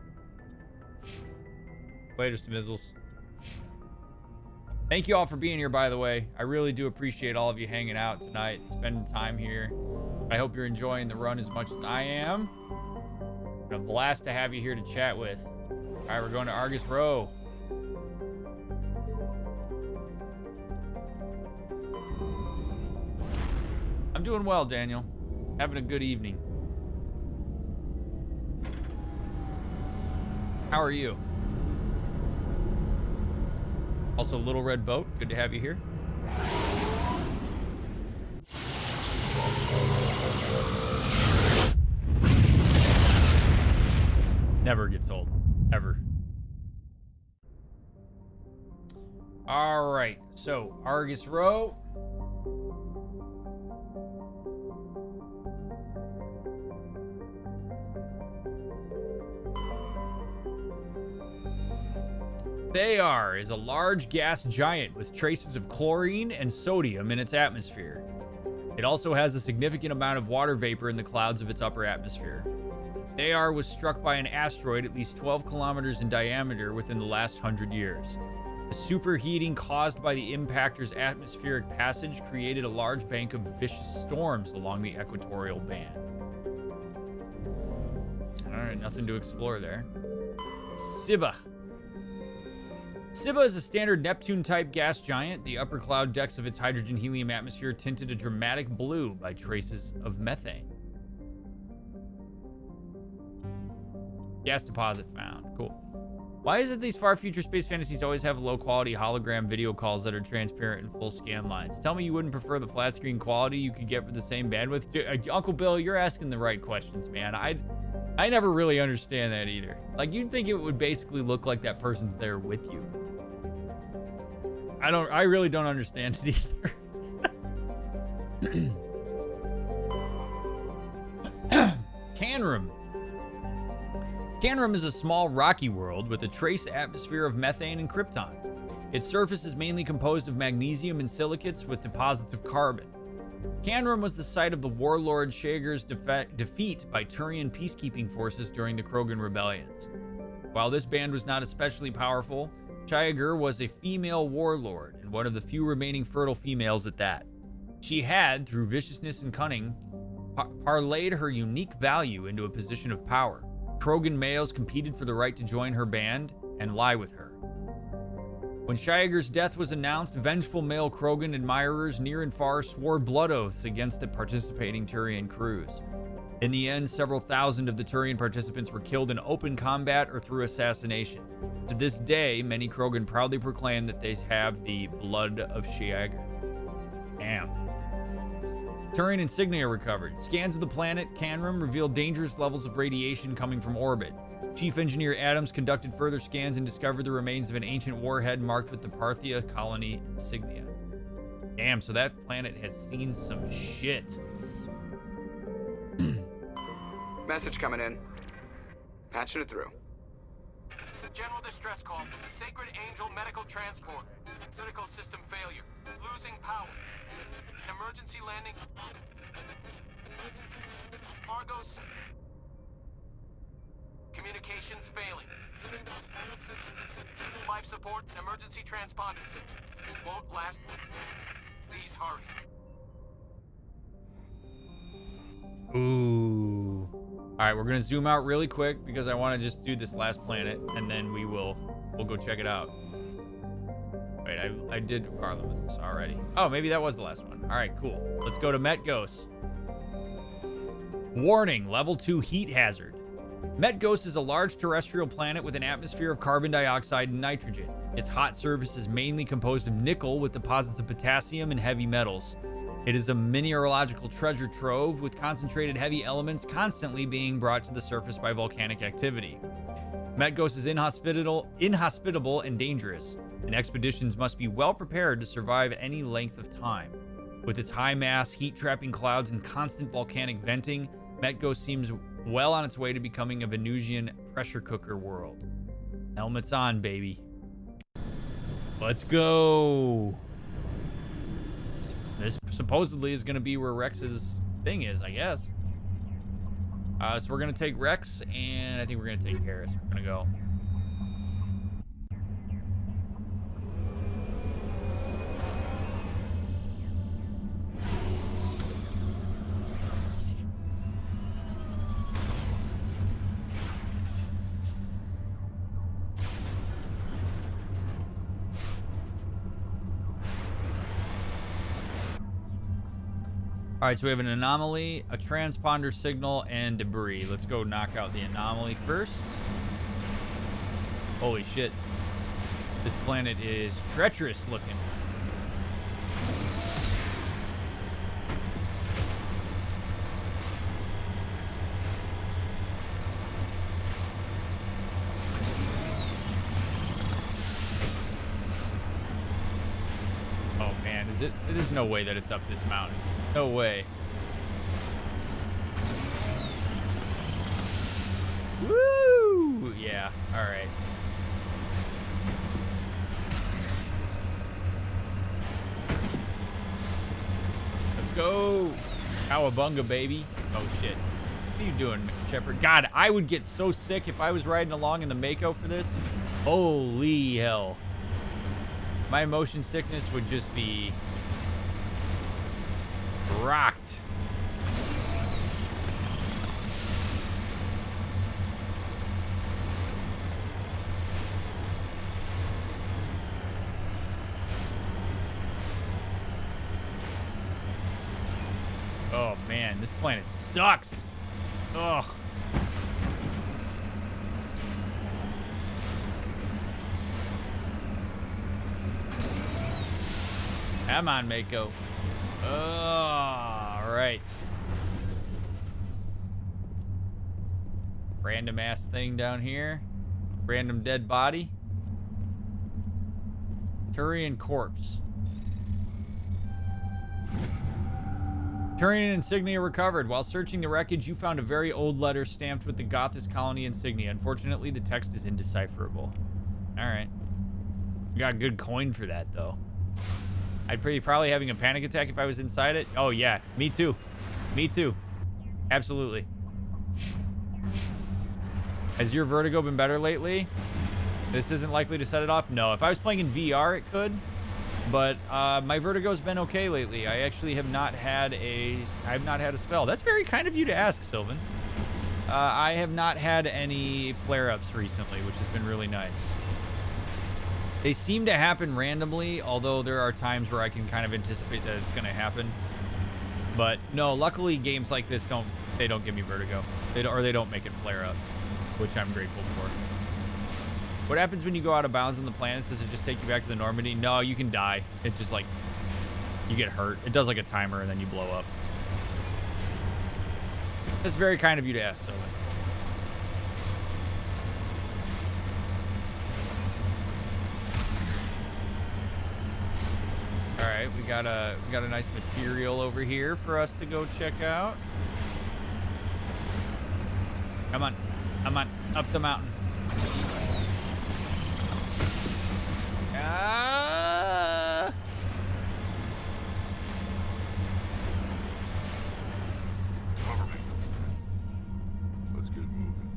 Later, Smizzles. Thank you all for being here, by the way. I really do appreciate all of you hanging out tonight, spending time here. I hope you're enjoying the run as much as I am. It's a blast to have you here to chat with. All right, we're going to Argus Row. I'm doing well, Daniel. Having a good evening. How are you? Also, Little Red Boat, good to have you here. Never gets old, ever. All right, so Argus Row. Thayar is a large gas giant with traces of chlorine and sodium in its atmosphere. It also has a significant amount of water vapor in the clouds of its upper atmosphere. Thayar was struck by an asteroid at least 12 kilometers in diameter within the last 100 years. The superheating caused by the impactor's atmospheric passage created a large bank of vicious storms along the equatorial band. All right, nothing to explore there. Siba. Siba is a standard Neptune-type gas giant. The upper cloud decks of its hydrogen-helium atmosphere tinted a dramatic blue by traces of methane. Gas deposit found. Cool. Why is it these far future space fantasies always have low-quality hologram video calls that are transparent and full scan lines? Tell me you wouldn't prefer the flat-screen quality you could get for the same bandwidth? Dude, Uncle Bill, you're asking the right questions, man. I never really understand that either. Like, you'd think it would basically look like that person's there with you. I really don't understand it either. Canrum. Canrum is a small rocky world with a trace atmosphere of methane and krypton. Its surface is mainly composed of magnesium and silicates with deposits of carbon. Canrum was the site of the warlord Shager's defeat by Turian peacekeeping forces during the Krogan rebellions. While this band was not especially powerful, Shager was a female warlord and one of the few remaining fertile females at that. She had, through viciousness and cunning, parlayed her unique value into a position of power. Krogan males competed for the right to join her band and lie with her. When Shager's death was announced, vengeful male Krogan admirers near and far swore blood oaths against the participating Turian crews. In the end, several thousand of the Turian participants were killed in open combat or through assassination. To this day, many Krogan proudly proclaim that they have the blood of Shager. Damn. Turian insignia recovered. Scans of the planet Canrum revealed dangerous levels of radiation coming from orbit. Chief Engineer Adams conducted further scans and discovered the remains of an ancient warhead marked with the Parthia colony insignia. Damn, so that planet has seen some shit. Message coming in. Patching it through. General distress call from the Sacred Angel Medical Transport. Critical system failure. Losing power. Emergency landing. Argos. Communications failing. Life support and emergency transponder. Won't last. Please hurry. Ooh. All right, we're gonna zoom out really quick because I want to just do this last planet, and then we'll go check it out. Wait, I did Parliaments already. Oh, maybe that was the last one. All right, cool. Let's go to Metgos. Warning: Level 2 heat hazard. Metgos is a large terrestrial planet with an atmosphere of carbon dioxide and nitrogen. Its hot surface is mainly composed of nickel with deposits of potassium and heavy metals. It is a mineralogical treasure trove with concentrated heavy elements constantly being brought to the surface by volcanic activity. Metgos is inhospitable and dangerous, and expeditions must be well prepared to survive any length of time. With its high mass, heat-trapping clouds, and constant volcanic venting, Metgos seems well on its way to becoming a Venusian pressure cooker world. Helmets on, baby. Let's go. This supposedly is going to be where Rex's thing is, I guess. So we're going to take Rex, and I think we're going to take Harris. We're going to go. All right, so we have an anomaly, a transponder signal, and debris. Let's go knock out the anomaly first. Holy shit. This planet is treacherous looking. Oh man, is it? There's no way that it's up this mountain. No way. Woo! Yeah, all right. Let's go. Cowabunga, baby. Oh, shit. What are you doing, Mick Shepard? God, I would get so sick if I was riding along in the Mako for this. Holy hell. My motion sickness would just be rocked. Oh man, this planet sucks. Ugh. Come on, Mako. All right. Random ass thing down here. Random dead body. Turian corpse. Turian insignia recovered. While searching the wreckage, you found a very old letter stamped with the Gothis colony insignia. Unfortunately, the text is indecipherable. All right. We got good coin for that, though. I'd probably having a panic attack if I was inside it. Oh, yeah. Me too. Me too. Absolutely. Has your vertigo been better lately? This isn't likely to set it off? No. If I was playing in VR, it could. But my vertigo's been okay lately. I actually have not had a spell. That's very kind of you to ask, Sylvan. I have not had any flare-ups recently, which has been really nice. They seem to happen randomly, although there are times where I can kind of anticipate that it's going to happen. But no, luckily games like this don't give me vertigo. They don't make it flare up, which I'm grateful for. What happens when you go out of bounds on the planets? Does it just take you back to the Normandy? No, you can die. It just like, you get hurt. It does like a timer and then you blow up. That's very kind of you to ask, Sylvan. All right, we got a nice material over here for us to go check out. Come on, up the mountain. Cover me. Let's get moving.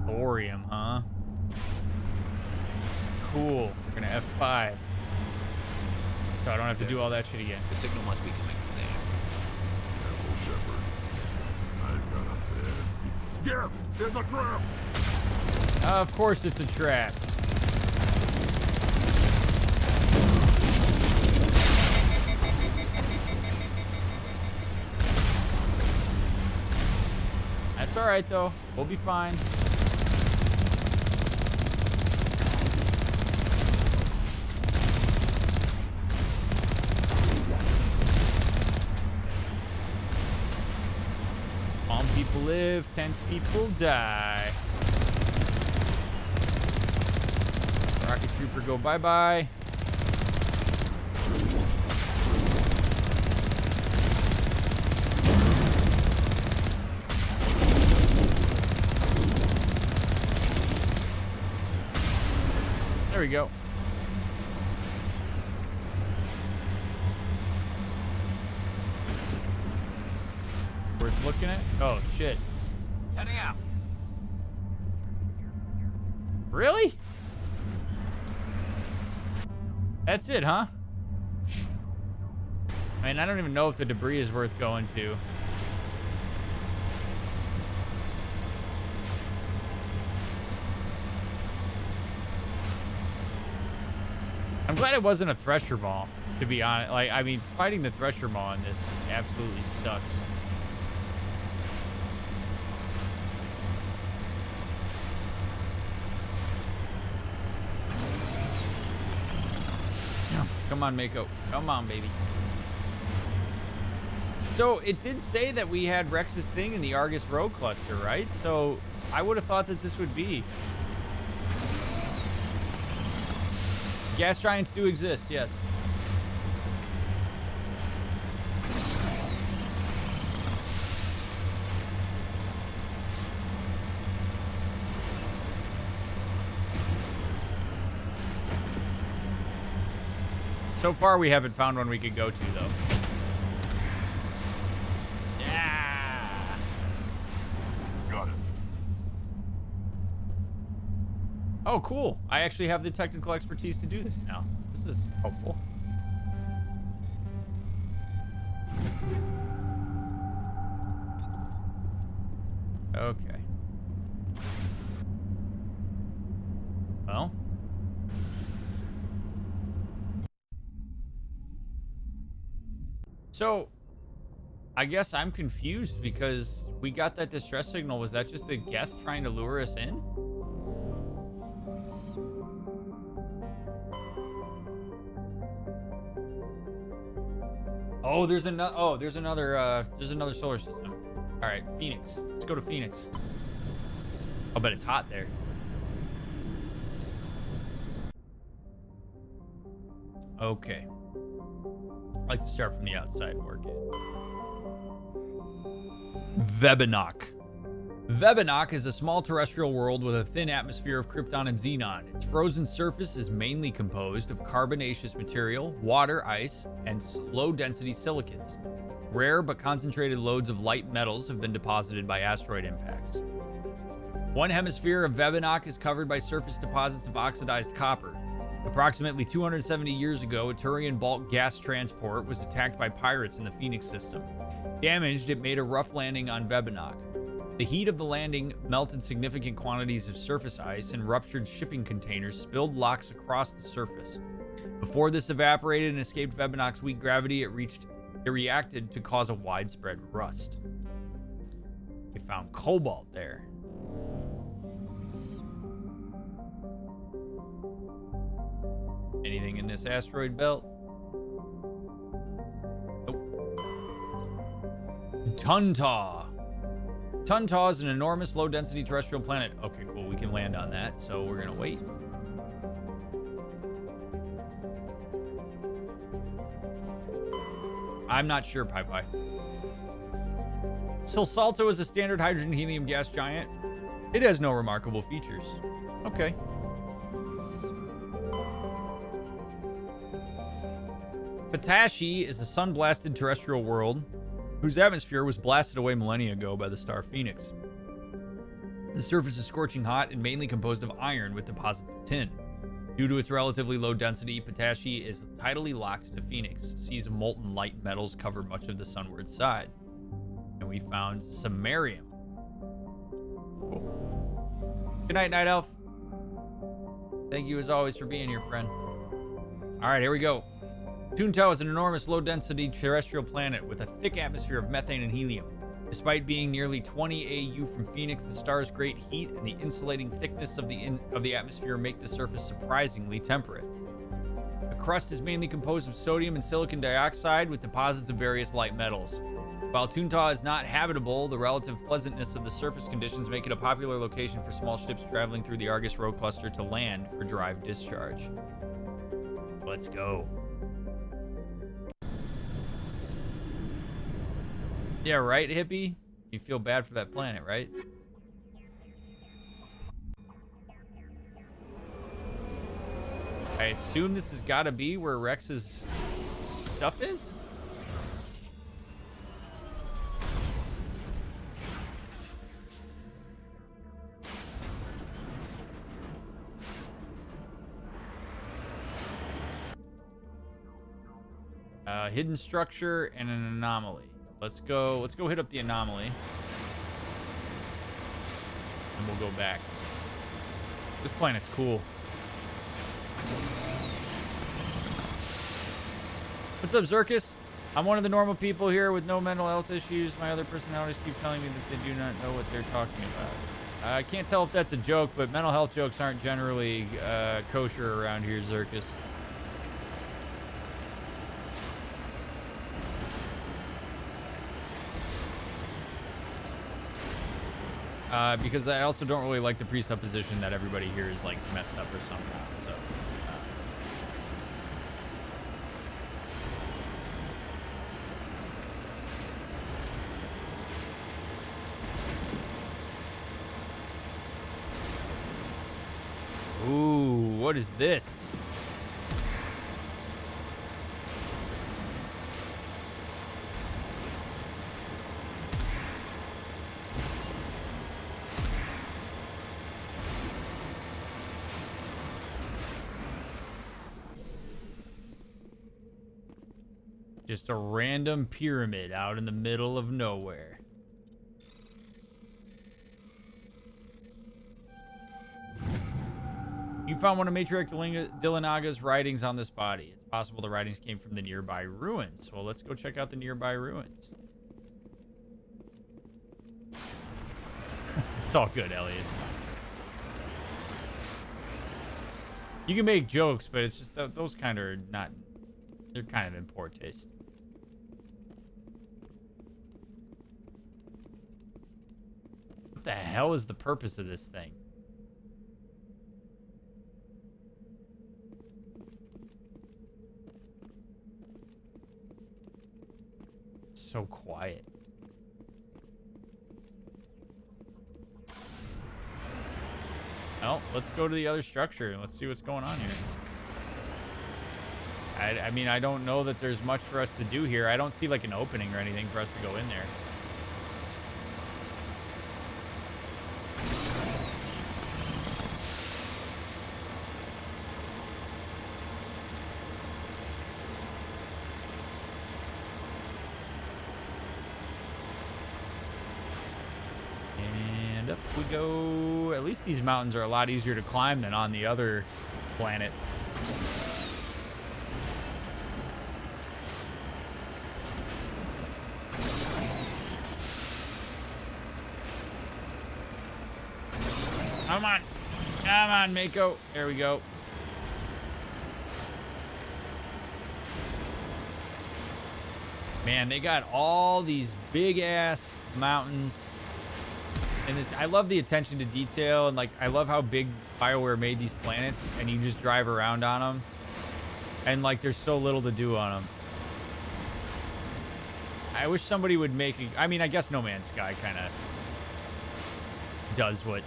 Thorium, huh? Cool. We're gonna F5. So I don't have to do all that shit again. The signal must be coming from there. Careful, Shepard. I've got a bad feeling. Yeah, it's a trap! Of course it's a trap. That's all right, though. We'll be fine. Calm people live, tense people die. Rocket Trooper go bye-bye. There we go. Where it's looking at? Oh, shit. Heading out. Really? That's it, huh? I mean, I don't even know if the debris is worth going to. I'm glad it wasn't a Thresher Ball, to be honest. Like, I mean, fighting the Thresher Ball in this absolutely sucks. Come on, Mako. Come on, baby. So it did say that we had Rex's thing in the Argus Rogue cluster, right? So I would have thought that this would be. Gas giants do exist, yes. So far, we haven't found one we could go to, though. Yeah. Got it. Oh, cool. I actually have the technical expertise to do this now. This is helpful. Okay. Well. So, I guess I'm confused because we got that distress signal. Was that just the Geth trying to lure us in? Oh, there's another solar system. All right, Phoenix. Let's go to Phoenix. I'll bet it's hot there. Okay. I like to start from the outside and work in. Vebinok. Vebinok is a small terrestrial world with a thin atmosphere of krypton and xenon. Its frozen surface is mainly composed of carbonaceous material, water, ice, and low-density silicates. Rare but concentrated loads of light metals have been deposited by asteroid impacts. One hemisphere of Vebinok is covered by surface deposits of oxidized copper. Approximately 270 years ago, a Turian bulk gas transport was attacked by pirates in the Phoenix system. Damaged, it made a rough landing on Vebinok. The heat of the landing melted significant quantities of surface ice, and ruptured shipping containers spilled locks across the surface. Before this evaporated and escaped Vebinok's weak gravity, it reacted to cause a widespread rust. We found cobalt there. Anything in this asteroid belt? Nope. Tuntaw. Tuntaw is an enormous low-density terrestrial planet. Okay, cool. We can land on that, so we're going to wait. I'm not sure, Pi. Silsalto is a standard hydrogen-helium gas giant. It has no remarkable features. Okay. Patashi is a sun-blasted terrestrial world whose atmosphere was blasted away millennia ago by the star Phoenix. The surface is scorching hot and mainly composed of iron with deposits of tin. Due to its relatively low density, Patashi is tidally locked to Phoenix. Seas of molten light metals cover much of the sunward side. And we found samarium. Cool. Good night, Night Elf. Thank you as always for being here, friend. All right, here we go. Tuntaw is an enormous low-density terrestrial planet with a thick atmosphere of methane and helium. Despite being nearly 20 AU from Phoenix, the star's great heat and the insulating thickness of the atmosphere make the surface surprisingly temperate. The crust is mainly composed of sodium and silicon dioxide with deposits of various light metals. While Tuntaw is not habitable, the relative pleasantness of the surface conditions make it a popular location for small ships traveling through the Argus Row cluster to land for drive discharge. Let's go. Yeah, right, hippie? You feel bad for that planet, right? I assume this has got to be where Rex's stuff is? Hidden structure and an anomaly. Let's go hit up the anomaly. And we'll go back. This planet's cool. What's up, Zirkus? I'm one of the normal people here with no mental health issues. My other personalities keep telling me that they do not know what they're talking about. I can't tell if that's a joke, but mental health jokes aren't generally kosher around here, Zirkus. Because I also don't really like the presupposition that everybody here is, like, messed up or somehow, so... Ooh, what is this? Just a random pyramid out in the middle of nowhere. You found one of Matriarch Dillinaga's writings on this body. It's possible the writings came from the nearby ruins. Well, let's go check out the nearby ruins. It's all good, Elliot. You can make jokes, but it's just those kind of not... They're kind of in poor taste. What the hell is the purpose of this thing? So quiet. Well, let's go to the other structure and let's see what's going on here. I mean, I don't know that there's much for us to do here. I don't see like an opening or anything for us to go in there. And up we go. At least these mountains are a lot easier to climb than on the other planet. Come on. Come on, Mako. There we go. Man, they got all these big-ass mountains. And I love the attention to detail. And, like, I love how big BioWare made these planets. And you just drive around on them. And, like, there's so little to do on them. I wish somebody would make... I mean, I guess No Man's Sky kind of does what...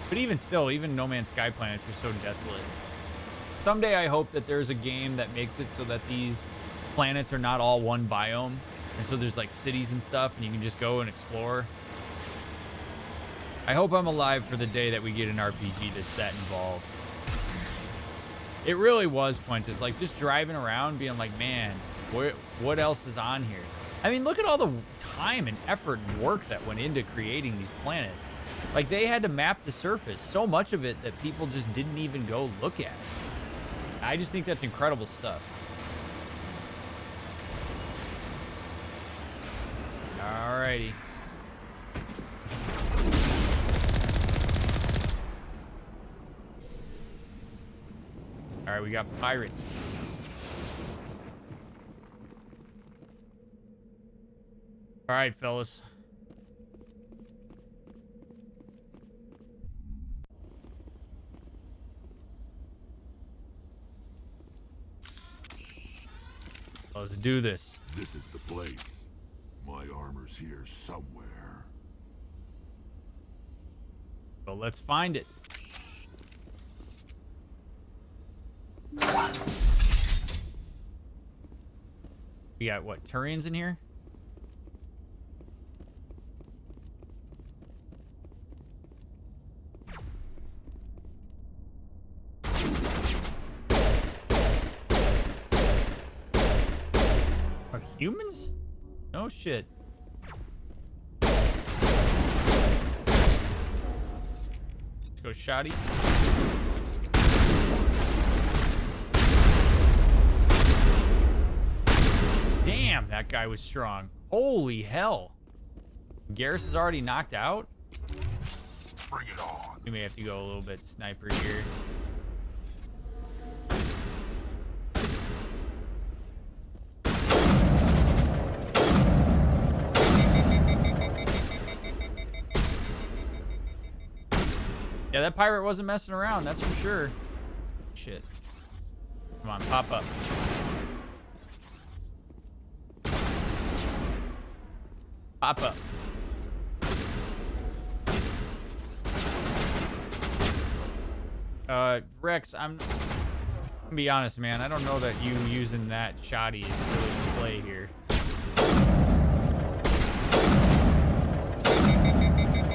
But even still, even No Man's Sky planets are so desolate. Someday I hope that there's a game that makes it so that these planets are not all one biome. And so there's like cities and stuff and you can just go and explore. I hope I'm alive for the day that we get an RPG that's that involved. It really was pointless. Like just driving around being like, man, what else is on here? I mean, look at all the time and effort and work that went into creating these planets. Like, they had to map the surface. So much of it that people just didn't even go look at. I just think that's incredible stuff. Alrighty. Alright, we got pirates. Alright, fellas. Let's do this. This is the place. My armor's here somewhere. Well, let's find it. We got, what, Turians in here? Are humans? No shit. Let's go, Shoddy. Damn, that guy was strong. Holy hell. Garrus is already knocked out? Bring it on. We may have to go a little bit sniper here. Yeah, that pirate wasn't messing around, that's for sure. Shit. Come on, pop up. Pop up. Rex, I'm gonna be honest, man. I don't know that you using that shoddy is really the play here.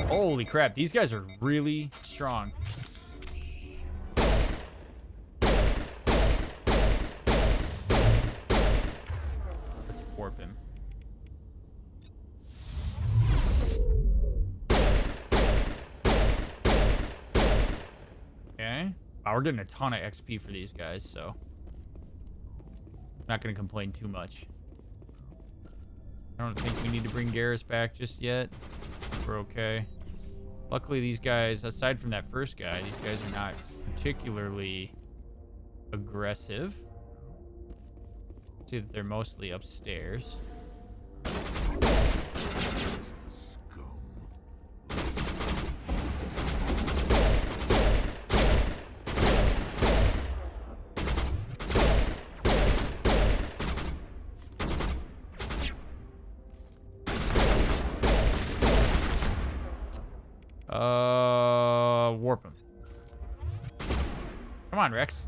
Holy crap, these guys are really strong. Let's warp him. Okay. Wow, we're getting a ton of XP for these guys, so not gonna complain too much. I don't think we need to bring Garrus back just yet. We're okay. Luckily, these guys, aside from that first guy, these guys are not particularly aggressive. See that they're mostly upstairs. Warp him. on, Rex.